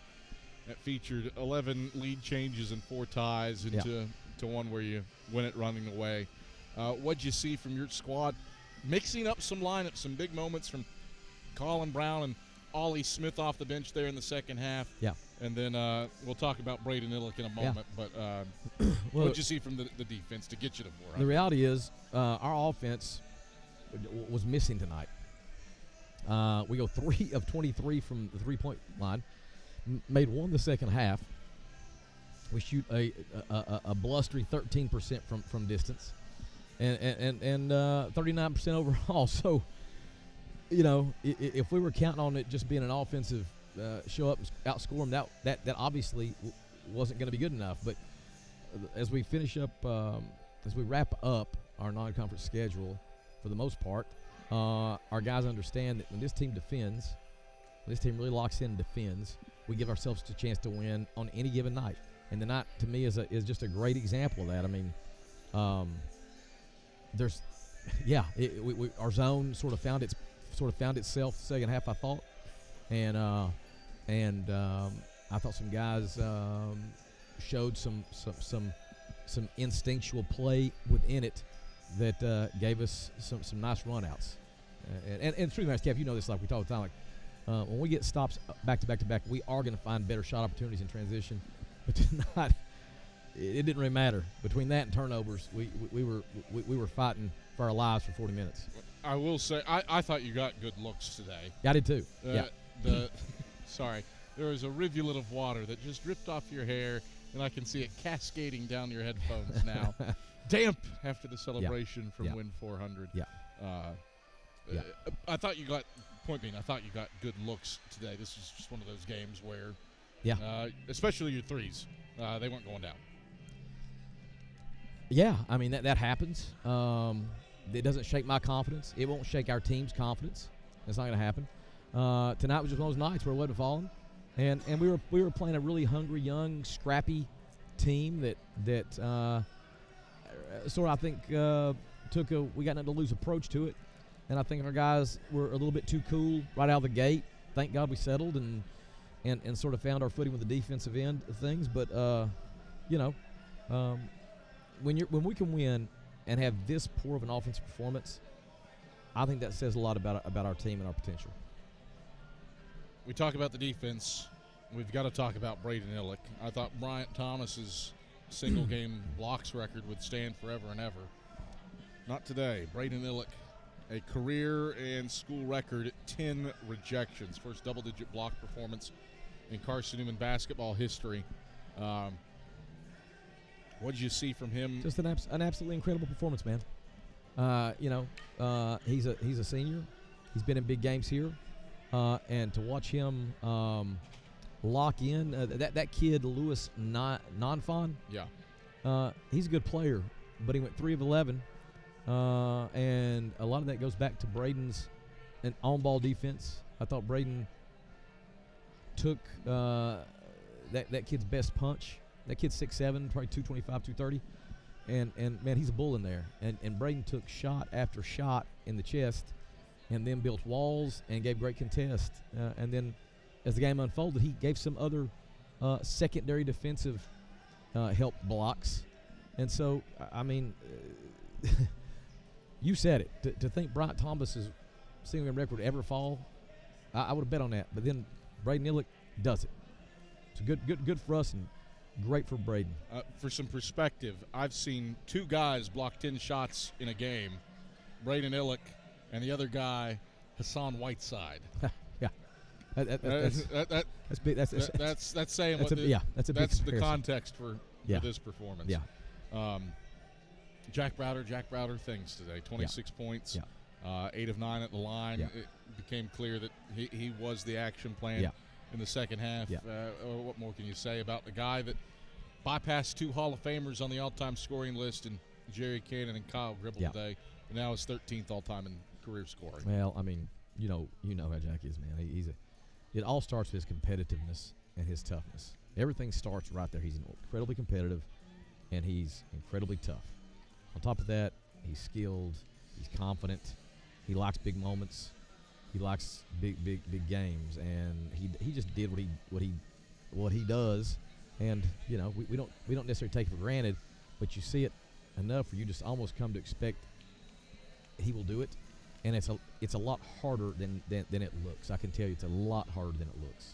that featured 11 lead changes and 4 ties into one where you win it running away. What'd you see from your squad? Mixing up some lineups, some big moments from Colin Brown and Ollie Smith off the bench there in the second half. Yeah. And then we'll talk about Braden Illick in a moment. Yeah. But what'd you see from the defense to get you to 400? The reality is our offense was missing tonight. We go 3 of 23 from the three-point line. Made one the second half. We shoot a blustery 13% from distance, and 39% overall. So, if we were counting on it just being an offensive show up and outscore them, that obviously wasn't going to be good enough. But as we finish up, as we wrap up our non-conference schedule, for the most part, our guys understand that when this team defends, when this team really locks in and defends, we give ourselves a chance to win on any given night. And the night, to me, is just a great example of that. I mean, our zone sort of found itself second half, I thought, and I thought some guys showed some instinctual play within it that gave us some nice runouts. And through the match, Kev, you know this, like we talk all the time, like when we get stops back to back to back, we are going to find better shot opportunities in transition. But tonight, it didn't really matter. Between that and turnovers, we were fighting for our lives for 40 minutes. I will say, I thought you got good looks today. Yeah, I did too. Sorry, there was a rivulet of water that just dripped off your hair, and I can see it cascading down your headphones now. Damp after the celebration from Win 400. Yeah. I thought you got good looks today. This is just one of those games where, especially your threes, they weren't going down. Yeah, I mean that happens. It doesn't shake my confidence. It won't shake our team's confidence. That's not going to happen. Tonight was just one of those nights where it wasn't falling, and we were playing a really hungry, young, scrappy team that sort of, I think, we got nothing to lose approach to it. And I think our guys were a little bit too cool right out of the gate. Thank God we settled and sort of found our footing with the defensive end of things. But when we can win and have this poor of an offensive performance, I think that says a lot about our team and our potential. We talk about the defense. We've got to talk about Braden Illick. I thought Bryant Thomas's single-game blocks record would stand forever and ever. Not today. Braden Illick, a career and school record 10 rejections. First double-digit block performance in Carson-Newman basketball history. What did you see from him? Just an absolutely incredible performance, man. He's a senior. He's been in big games here, and to watch him lock in that kid Louis Nonfon. Yeah, he's a good player, but he went 3 of 11. And a lot of that goes back to Braden's on-ball defense. I thought Braden took that kid's best punch. That kid's 6'7", probably 225, 230. And man, he's a bull in there. And Braden took shot after shot in the chest and then built walls and gave great contest. And then as the game unfolded, he gave some other secondary defensive help blocks. And so, I mean, you said it. To think Bryant Thomas's single-game record would ever fall, I would have bet on that. But then Braden Illick does it. It's good for us and great for Braden. For some perspective, I've seen 2 guys block 10 shots in a game, Braden Illick and the other guy, Hassan Whiteside. Yeah. That's big. That's saying that's what that's the context for this performance. Yeah. Jack Browder things today. 26 points, 8 of 9 at the line. Yeah. It became clear that he was the action plan in the second half. Yeah. What more can you say about the guy that bypassed 2 Hall of Famers on the all-time scoring list in Jerry Cannon and Kyle Gribble today, and now is 13th all-time in career scoring? Well, I mean, you know how Jack is, man. It all starts with his competitiveness and his toughness. Everything starts right there. He's incredibly competitive, and he's incredibly tough. On top of that, he's skilled. He's confident. He likes big moments. He likes big games, and he just did what he does. And we don't necessarily take it for granted, but you see it enough where you just almost come to expect he will do it. And it's a lot harder than it looks. I can tell you, it's a lot harder than it looks.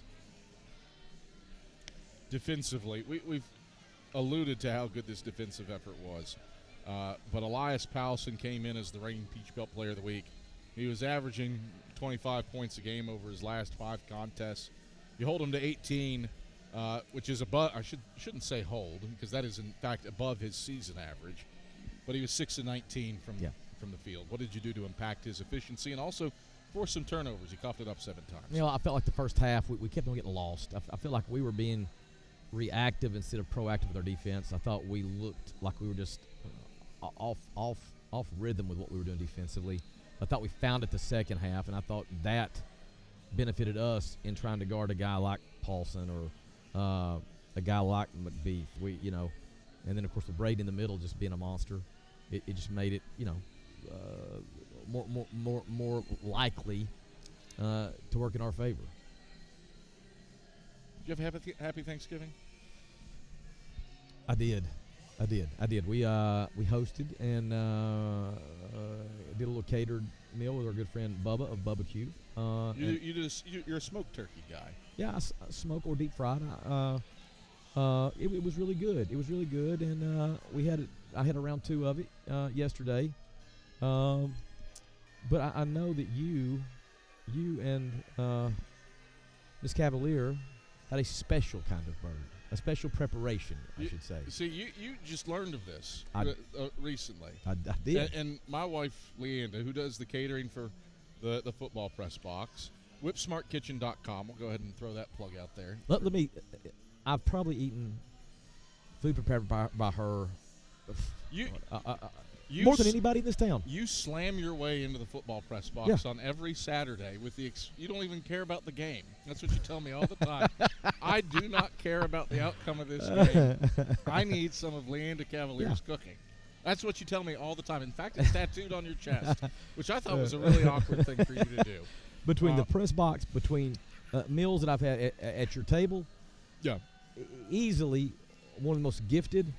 Defensively, we've alluded to how good this defensive effort was. But Elias Powelson came in as the reigning Peach Belt Player of the Week. He was averaging 25 points a game over his last 5 contests. You hold him to 18, which is above. I shouldn't say hold, because that is in fact above his season average. But he was 6 of 19 from the field. What did you do to impact his efficiency and also force some turnovers? He coughed it up 7 times. You know, I felt like the first half we kept on getting lost. I feel like we were being reactive instead of proactive with our defense. I thought we looked like we were just off rhythm with what we were doing defensively. I thought we found it the second half, and I thought that benefited us in trying to guard a guy like Paulson or a guy like McBeef. And then of course with Brady in the middle just being a monster, it just made it more likely to work in our favor. Did you have a happy Thanksgiving? I did. We hosted and did a little catered meal with our good friend Bubba of Bubba Q. You're a smoked turkey guy. Yeah, I smoke or deep fried. It was really good. It was really good, and I had around 2 of it yesterday. But I know that you and Miss Cavalier had a special kind of bird. A special preparation, I should say. See, you just learned of this recently. I did. And my wife, Leanda, who does the catering for the football press box, whipsmartkitchen.com. We'll go ahead and throw that plug out there. Let me. I've probably eaten food prepared by her more than anybody in this town. You slam your way into the football press box on every Saturday with you don't even care about the game. That's what you tell me all the time. I do not care about the outcome of this game. I need some of Leanda Cavalier's cooking. That's what you tell me all the time. In fact, it's tattooed on your chest, which I thought was a really awkward thing for you to do. Between the press box, between meals that I've had at your table, easily one of the most gifted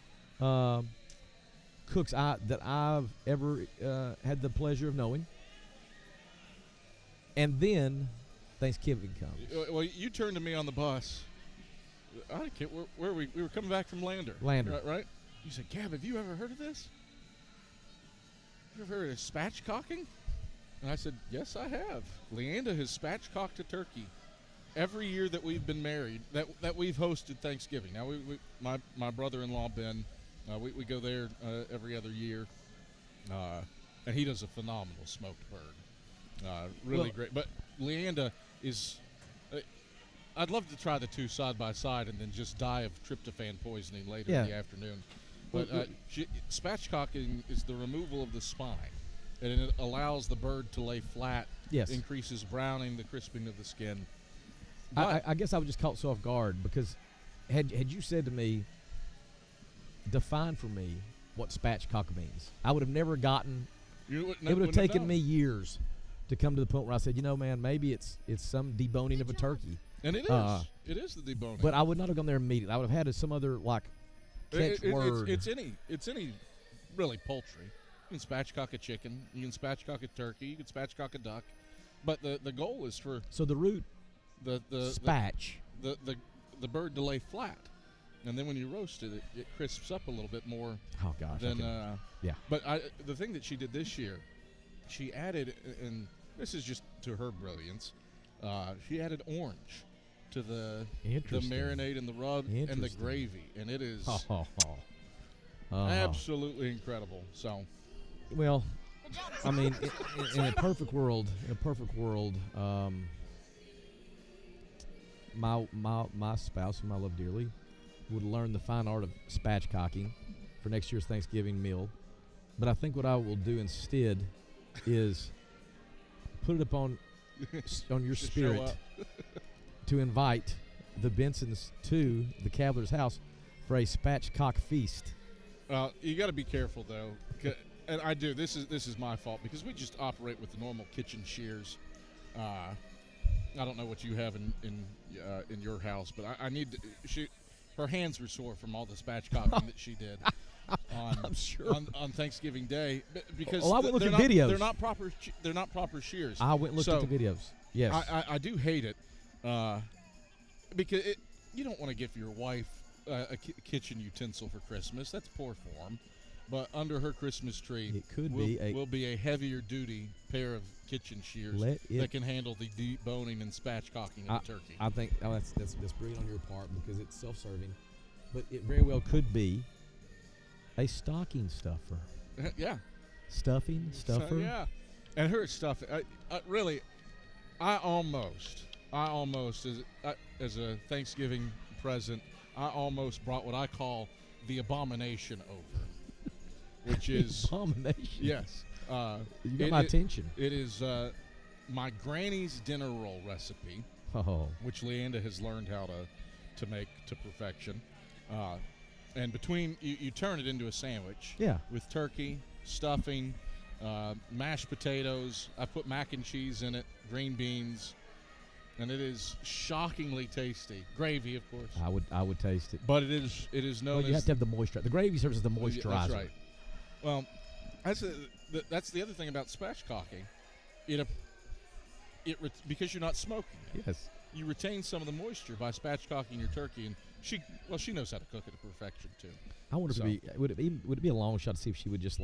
cooks that I've ever had the pleasure of knowing. And then Thanksgiving comes. Well, you turned to me on the bus. I don't care where we were coming back from Lander. Right? You said, Gab, have you ever heard of this? You ever heard of spatchcocking? And I said, yes, I have. Leanda has spatchcocked a turkey every year that we've been married, that we've hosted Thanksgiving. Now, my brother-in-law, Ben, we go there every other year, and he does a phenomenal smoked bird. Really great. But Leanda is I'd love to try the two side by side and then just die of tryptophan poisoning later in the afternoon. But spatchcocking is the removal of the spine, and it allows the bird to lay flat, increases browning, the crisping of the skin. I guess I was just caught so off guard because had you said to me, define for me what spatchcock means, I would have never gotten it would have taken me years to come to the point where I said, man, maybe it's some deboning of a turkey. And it is. It is the deboning. But I would not have gone there immediately. I would have had some other catchword. It's any really poultry. You can spatchcock a chicken. You can spatchcock a turkey. You can spatchcock a duck. But the goal is for the root the spatch the bird to lay flat, and then when you roast it, it crisps up a little bit more. Oh gosh. But the thing that she did this year, she added, and this is just to her brilliance, she added orange to the marinade and the rub and the gravy, and it is absolutely incredible. So, well, I mean, in a perfect world, my spouse, whom I love dearly, would learn the fine art of spatchcocking for next year's Thanksgiving meal. But I think what I will do instead is put it up on your spirit to invite the Bensons to the Cavaliers' house for a spatchcock feast. You got to be careful though, and I do. This is my fault because we just operate with the normal kitchen shears. I don't know what you have in your house, but I need to. Her hands were sore from all the spatchcocking that she did. I'm sure on Thanksgiving Day because I went look at videos. They're not proper shears. I went and looked at the videos. Yes, I do hate it because you don't want to give your wife a kitchen utensil for Christmas. That's poor form. But under her Christmas tree, it could will be a heavier duty pair of kitchen shears that can handle the deboning and spatchcocking of the turkey. I think that's brilliant on your part because it's self-serving, but it very well could be a stocking stuffer. Yeah. Stuffing stuffer. Yeah. And her stuff, really, I almost as a Thanksgiving present, I almost brought what I call the abomination over, which is abomination. Yes, you got my attention. It is my granny's dinner roll recipe, which Leanda has learned how to make to perfection. And between you turn it into a sandwich. Yeah. With turkey, stuffing, mashed potatoes. I put mac and cheese in it, green beans. And it is shockingly tasty. Gravy, of course. I would taste it. But it is known as... you have to have the moisture. The gravy serves as the moisturizer. That's right. Well, that's the other thing about spatchcocking. Because you're not smoking it. Yes. You retain some of the moisture by spatchcocking your turkey, and she knows how to cook it to perfection too. I wonder if would it be a long shot to see if she would just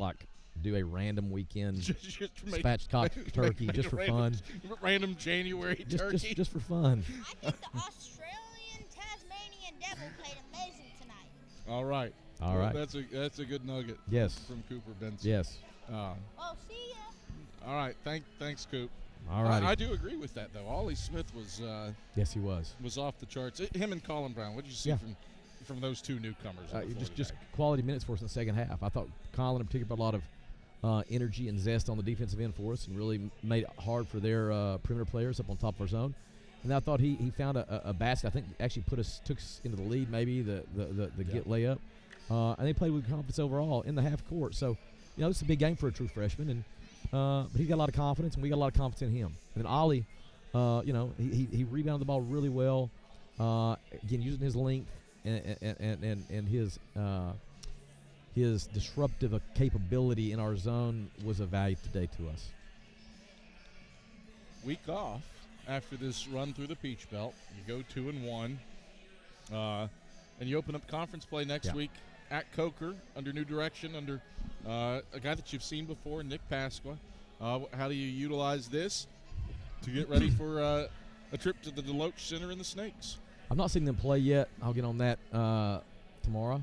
do a random weekend spatchcock turkey just for fun. Random January turkey. Just for fun. I think the Australian Tasmanian devil played amazing tonight. All right. That's a good nugget. Yes. From Cooper Benson. Yes. Well, see ya. All right. Thanks, Coop. All right. I do agree with that, though. Ollie Smith was. Yes, he was. Was off the charts. Him and Colin Brown. What did you see from those two newcomers? Just quality minutes for us in the second half. I thought Colin in particular put a lot of energy and zest on the defensive end for us and really made it hard for their perimeter players up on top of our zone. And I thought he found a basket. I think actually took us into the lead, maybe the get layup. And they played with confidence overall in the half court. So, this is a big game for a true freshman. And but he's got a lot of confidence, and we got a lot of confidence in him. And then Ollie, he rebounded the ball really well. Again, using his length and his disruptive capability in our zone was a value today to us. Week off after this run through the Peach Belt. You go 2-1, and you open up conference play next week at Coker under new direction, under a guy that you've seen before, Nick Pasqua. How do you utilize this to get ready for a trip to the Deloach Center and the Snakes? I've not seen them play yet. I'll get on that tomorrow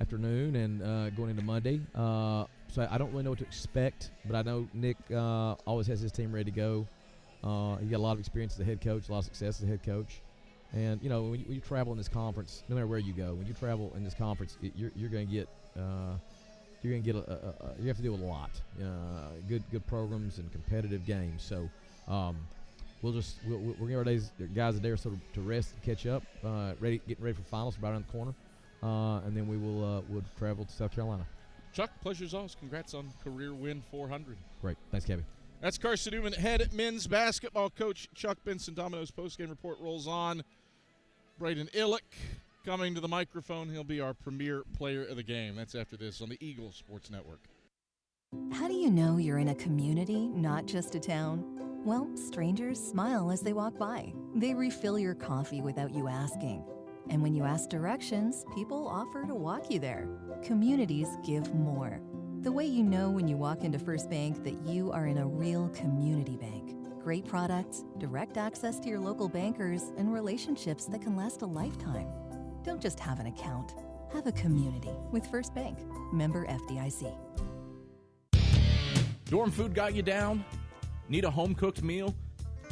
afternoon and going into Monday. So I don't really know what to expect, but I know Nick always has his team ready to go. He got a lot of experience as a head coach, a lot of success as a head coach. And, when you travel in this conference, no matter where you go, when you travel in this conference, you're going to get you have to deal with a lot. Good programs and competitive games. So we're going to give our guys a day or so to rest and catch up, getting ready for finals right around the corner. And then we'll travel to South Carolina. Chuck, pleasure's ours. Congrats on career win 400. Great. Thanks, Kevin. That's Carson-Newman head men's basketball coach Chuck Benson. Domino's postgame report rolls on. Braden Illick coming to the microphone. He'll be our premier player of the game. That's after this on the Eagle Sports Network. How do you know you're in a community, not just a town? Well, strangers smile as they walk by. They refill your coffee without you asking. And when you ask directions, people offer to walk you there. Communities give more. The way you know when you walk into First Bank that you are in a real community bank. Great products, direct access to your local bankers, and relationships that can last a lifetime. Don't just have an account. Have a community with First Bank. Member FDIC. Dorm food got you down? Need a home-cooked meal?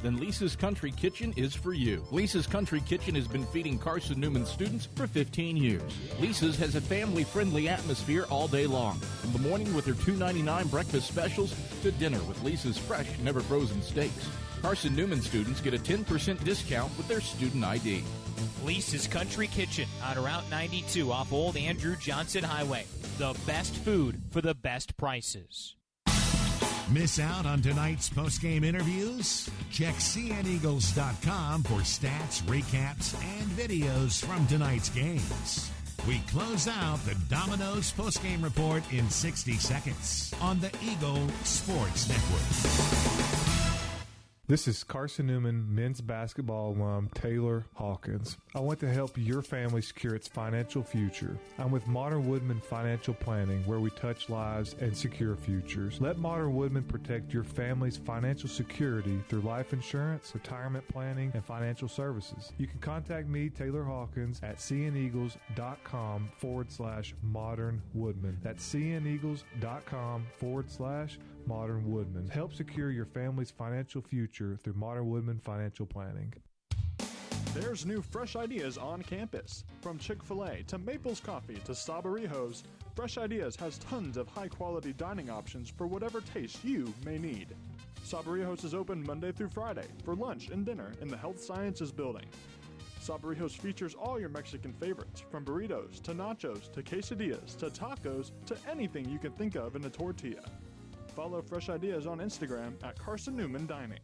Then Lisa's Country Kitchen is for you. Lisa's Country Kitchen has been feeding Carson-Newman students for 15 years. Lisa's has a family-friendly atmosphere all day long. From the morning with their $2.99 breakfast specials to dinner with Lisa's fresh, never-frozen steaks. Carson-Newman students get a 10% discount with their student ID. Lisa's Country Kitchen on Route 92 off Old Andrew Johnson Highway. The best food for the best prices. Miss out on tonight's postgame interviews? Check cneagles.com for stats, recaps, and videos from tonight's games. We close out the Domino's postgame report in 60 seconds on the Eagle Sports Network. This is Carson-Newman men's basketball alum Taylor Hawkins. I want to help your family secure its financial future. I'm with Modern Woodman Financial Planning, where we touch lives and secure futures. Let Modern Woodman protect your family's financial security through life insurance, retirement planning, and financial services. You can contact me, Taylor Hawkins, at cneagles.com/Modern Woodman. That's cneagles.com/Modern Woodman. Help secure your family's financial future through Modern Woodman Financial Planning. There's new fresh ideas on campus. From Chick-fil-A to Maples Coffee to Sabarijos, Fresh Ideas has tons of high-quality dining options for whatever taste you may need. Sabarijos is open Monday through Friday for lunch and dinner in the Health Sciences Building. Sabarijos features all your Mexican favorites, from burritos to nachos to quesadillas to tacos to anything you can think of in a tortilla. Follow Fresh Ideas on Instagram at Carson-Newman Dining.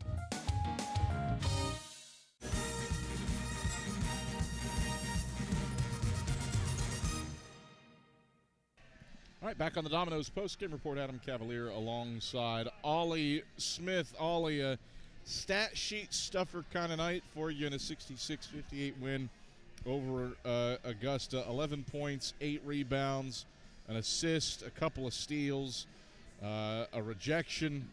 All right, back on the Domino's post-game report, Adam Cavalier alongside Ollie Smith. Ollie, a stat sheet stuffer kind of night for you in a 66-58 win over Augusta. 11 points, 8 rebounds, an assist, a couple of steals, a rejection.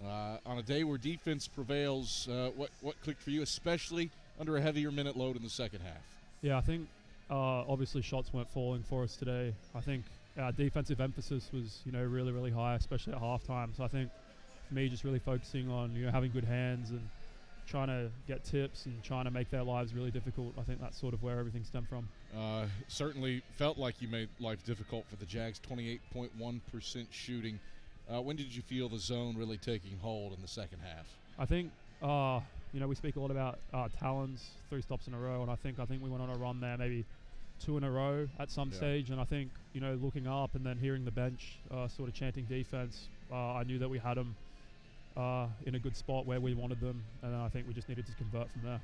On a day where defense prevails, what clicked for you, especially under a heavier minute load in the second half? Yeah, I think obviously shots weren't falling for us today. I think our defensive emphasis was, really, really high, especially at halftime. So I think for me, just really focusing on, having good hands and trying to get tips and trying to make their lives really difficult. I think that's sort of where everything stemmed from. Certainly felt like you made life difficult for the Jags, 28.1% shooting. When did you feel the zone really taking hold in the second half? I think, we speak a lot about Talons, 3 stops in a row, and I think we went on a run there, maybe 2 in a row at some stage. And I think, looking up and then hearing the bench sort of chanting defense, I knew that we had them in a good spot where we wanted them, and then I think we just needed to convert from there.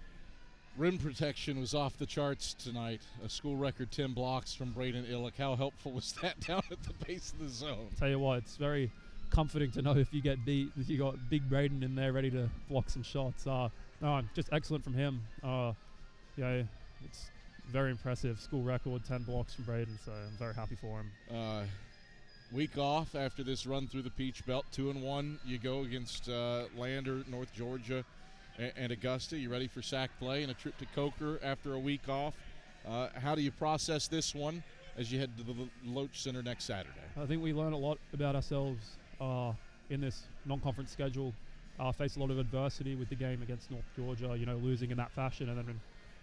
Rim protection was off the charts tonight. A school record 10 blocks from Braden Illick. How helpful was that down at the base of the zone? Tell you what, it's very comforting to know if you get beat, that you got big Braden in there ready to block some shots. No, just excellent from him. It's very impressive. School record, 10 blocks from Braden, so I'm very happy for him. Week off after this run through the Peach Belt, 2-1. You go against Lander, North Georgia, and Augusta. You ready for SAC play and a trip to Coker after a week off? How do you process this one as you head to the Loach Center next Saturday? I think we learned a lot about ourselves in this non-conference schedule. Faced a lot of adversity with the game against North Georgia, losing in that fashion, and then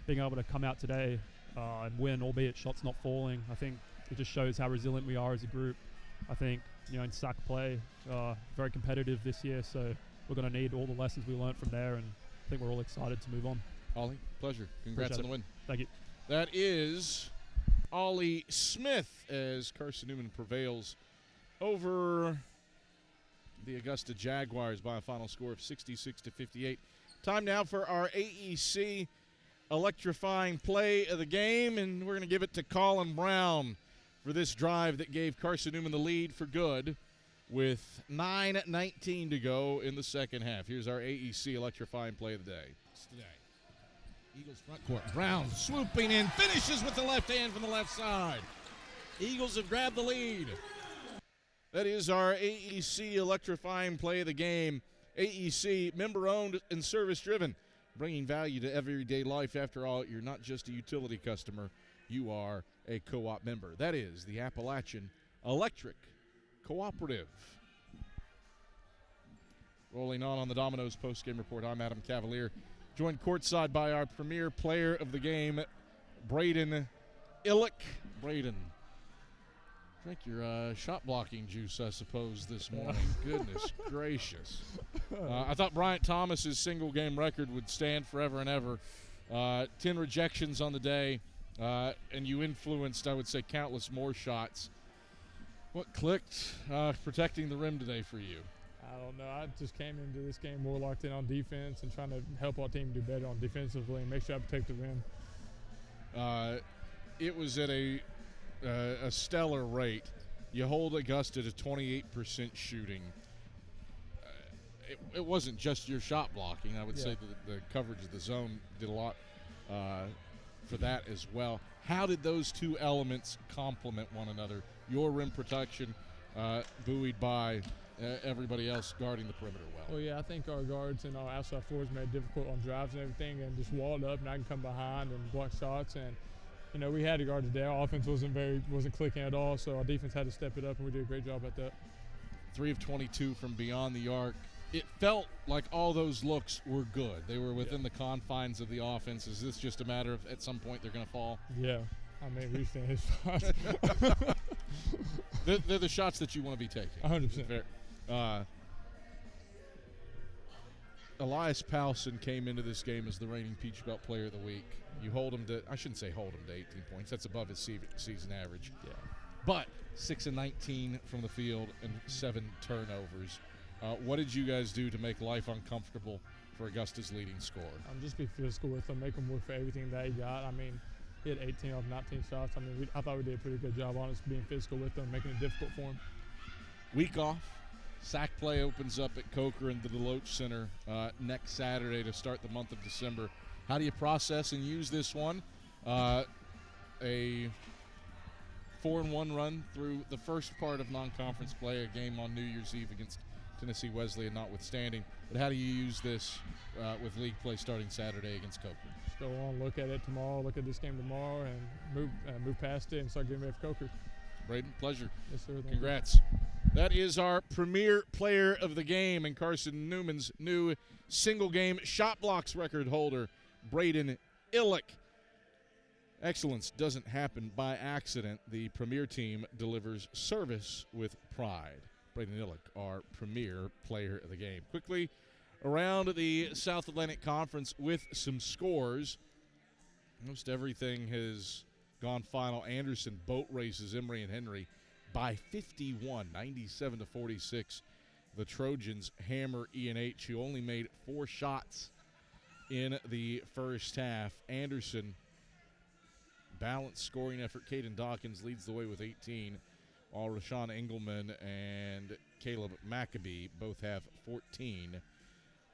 being able to come out today and win, albeit shots not falling. I think it just shows how resilient we are as a group. I think, in SAC play, very competitive this year, so we're going to need all the lessons we learned from there, and I think we're all excited to move on. Ollie, pleasure. Congrats on the win. Thank you. That is Ollie Smith as Carson-Newman prevails over the Augusta Jaguars by a final score of 66-58. Time now for our AEC electrifying play of the game, and we're going to give it to Colin Brown for this drive that gave Carson-Newman the lead for good with 9:19 to go in the second half. Here's our AEC electrifying play of the day. Today, Eagles front court. Brown swooping in, finishes with the left hand from the left side. Eagles have grabbed the lead. That is our AEC electrifying play of the game. AEC, member-owned and service-driven, bringing value to everyday life. After all, you're not just a utility customer. You are a co-op member. That is the Appalachian Electric Cooperative. Rolling on the Domino's post-game report, I'm Adam Cavalier, joined courtside by our premier player of the game, Braden Illick. Braden, drink your shot-blocking juice, I suppose, this morning. Goodness gracious. I thought Bryant Thomas's single-game record would stand forever and ever. 10 rejections on the day. And you influenced, I would say, countless more shots. What clicked protecting the rim today for you? I don't know. I just came into this game more locked in on defense and trying to help our team do better on defensively and make sure I protect the rim. It was at a stellar rate. You hold Augusta to 28% shooting. it wasn't just your shot blocking. I would say that the coverage of the zone did a lot for that as well. How did those two elements complement one another? Your rim protection buoyed by everybody else guarding the perimeter well. Well, yeah, I think our guards and our outside forwards made it difficult on drives and everything, and just walled up, and I can come behind and block shots. And we had to guard today. Our offense wasn't clicking at all, so our defense had to step it up, and we did a great job at that. 3 of 22 from beyond the arc. It felt like all those looks were good. They were within the confines of the offense. Is this just a matter of at some point they're going to fall? Yeah. I mean, we've seen his shots. They're the shots that you want to be taking. 100%. Elias Powson came into this game as the reigning Peach Belt Player of the Week. You hold him to, I shouldn't say hold him to 18 points. That's above his season average. Yeah. But 6 of 19 from the field and 7 turnovers. What did you guys do to make life uncomfortable for Augusta's leading scorer? Just be physical with him, make him work for everything that he got. I mean, he had 18 of 19 shots. I mean, I thought we did a pretty good job, honestly, being physical with him, making it difficult for him. Week off. Sac play opens up at Coker in the Deloach Center next Saturday to start the month of December. How do you process and use this one? A 4-1 run through the first part of non-conference play, a game on New Year's Eve against Tennessee Wesleyan notwithstanding. But how do you use this with league play starting Saturday against Coker? Just go on, look at it tomorrow, look at this game tomorrow, and move past it and start getting ready for Coker. Braden, pleasure. Yes, sir. Congrats. That is our premier player of the game and Carson-Newman's new single-game shot blocks record holder, Braden Illick. Excellence doesn't happen by accident. The premier team delivers service with pride. Braden Illick, our premier player of the game. Quickly around the South Atlantic Conference with some scores. Most everything has gone final. Anderson boat races Emory and Henry by 51, 97-46. The Trojans hammer E&H, who only made 4 shots in the first half. Anderson, balanced scoring effort. Caden Dawkins leads the way with 18, while Rashawn Engelman and Caleb Maccabee both have 14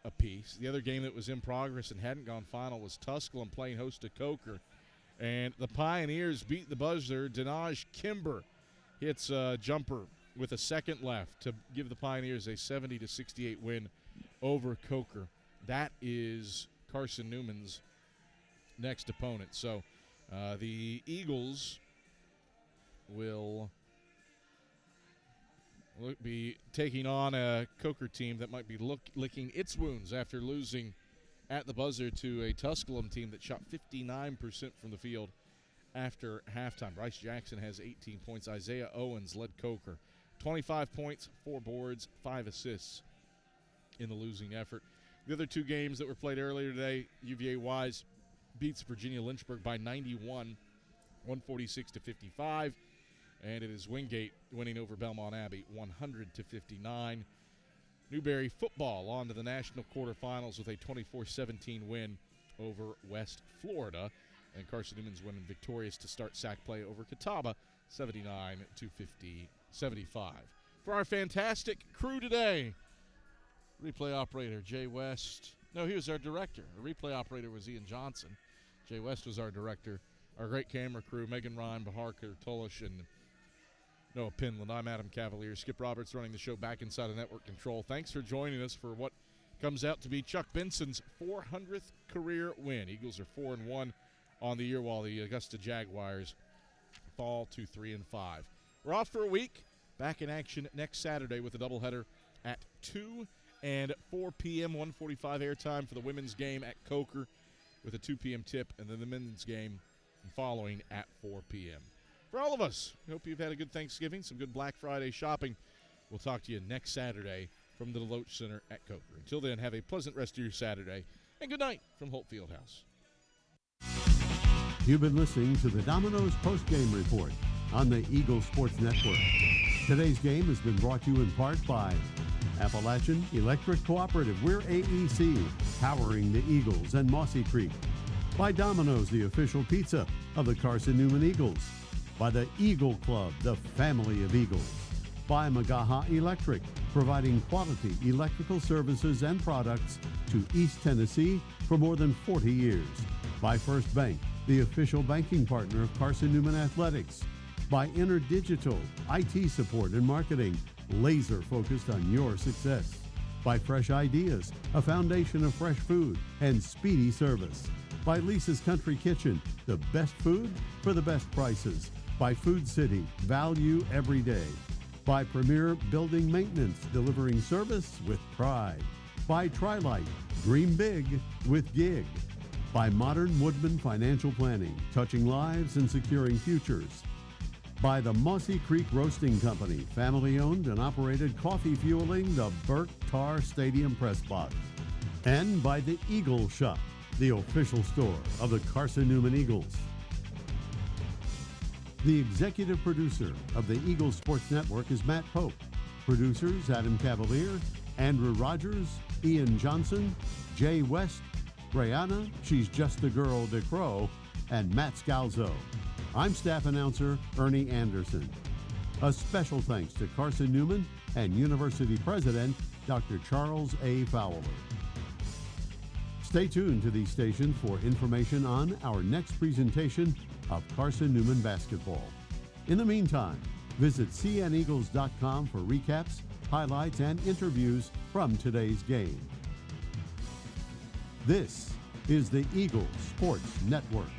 apiece. The other game that was in progress and hadn't gone final was Tusculum playing host to Coker. And the Pioneers beat the buzzer. Denaj Kimber hits a jumper with a second left to give the Pioneers a 70-68 win over Coker. That is Carson-Newman's next opponent. So the Eagles will be taking on a Coker team that might be licking its wounds after losing at the buzzer to a Tusculum team that shot 59% from the field after halftime. Bryce Jackson has 18 points. Isaiah Owens led Coker. 25 points, 4 boards, 5 assists in the losing effort. The other 2 games that were played earlier today, UVA Wise beats Virginia Lynchburg by 91, 146-55. And it is Wingate winning over Belmont Abbey 100-59. Newberry football on to the national quarterfinals with a 24-17 win over West Florida. And Carson-Newman's women victorious to start SAC play over Catawba 79-75. For our fantastic crew today, replay operator Jay West. No, he was our director. The replay operator was Ian Johnson. Jay West was our director. Our great camera crew, Megan Ryan, Bahar Kurtulish, and Noah Pinland. I'm Adam Cavalier. Skip Roberts running the show back inside of network control. Thanks for joining us for what comes out to be Chuck Benson's 400th career win. Eagles are 4-1 on the year, while the Augusta Jaguars fall to 3-5. We're off for a week. Back in action next Saturday with a doubleheader at 2 and 4 p.m. 1:45 airtime for the women's game at Coker with a 2 p.m. tip, and then the men's game following at 4 p.m. For all of us, we hope you've had a good Thanksgiving, some good Black Friday shopping. We'll talk to you next Saturday from the Deloach Center at Coker. Until then, have a pleasant rest of your Saturday, and good night from Holt Fieldhouse. You've been listening to the Domino's postgame report on the Eagle Sports Network. Today's game has been brought to you in part by Appalachian Electric Cooperative. We're AEC, powering the Eagles and Mossy Creek. By Domino's, the official pizza of the Carson-Newman Eagles. By the Eagle Club, the family of Eagles. By Magaha Electric, providing quality electrical services and products to East Tennessee for more than 40 years. By First Bank, the official banking partner of Carson-Newman Athletics. By InterDigital, IT support and marketing, laser focused on your success. By Fresh Ideas, a foundation of fresh food and speedy service. By Lisa's Country Kitchen, the best food for the best prices. By Food City, value every day. By Premier Building Maintenance, delivering service with pride. By Trilite, dream big with Gig. By Modern Woodman Financial Planning, touching lives and securing futures. By the Mossy Creek Roasting Company, family-owned and operated, coffee fueling the Burke Tar Stadium Press Box. And by the Eagle Shop, the official store of the Carson-Newman Eagles. The executive producer of the Eagles Sports Network is Matt Pope. Producers Adam Cavalier, Andrew Rogers, Ian Johnson, Jay West, Brianna, she's just a girl, DeCrow, and Matt Scalzo. I'm staff announcer Ernie Anderson. A special thanks to Carson-Newman and University President Dr. Charles A. Fowler. Stay tuned to these stations for information on our next presentation of Carson-Newman basketball. In the meantime, visit cneagles.com for recaps, highlights, and interviews from today's game. This is the Eagles Sports Network.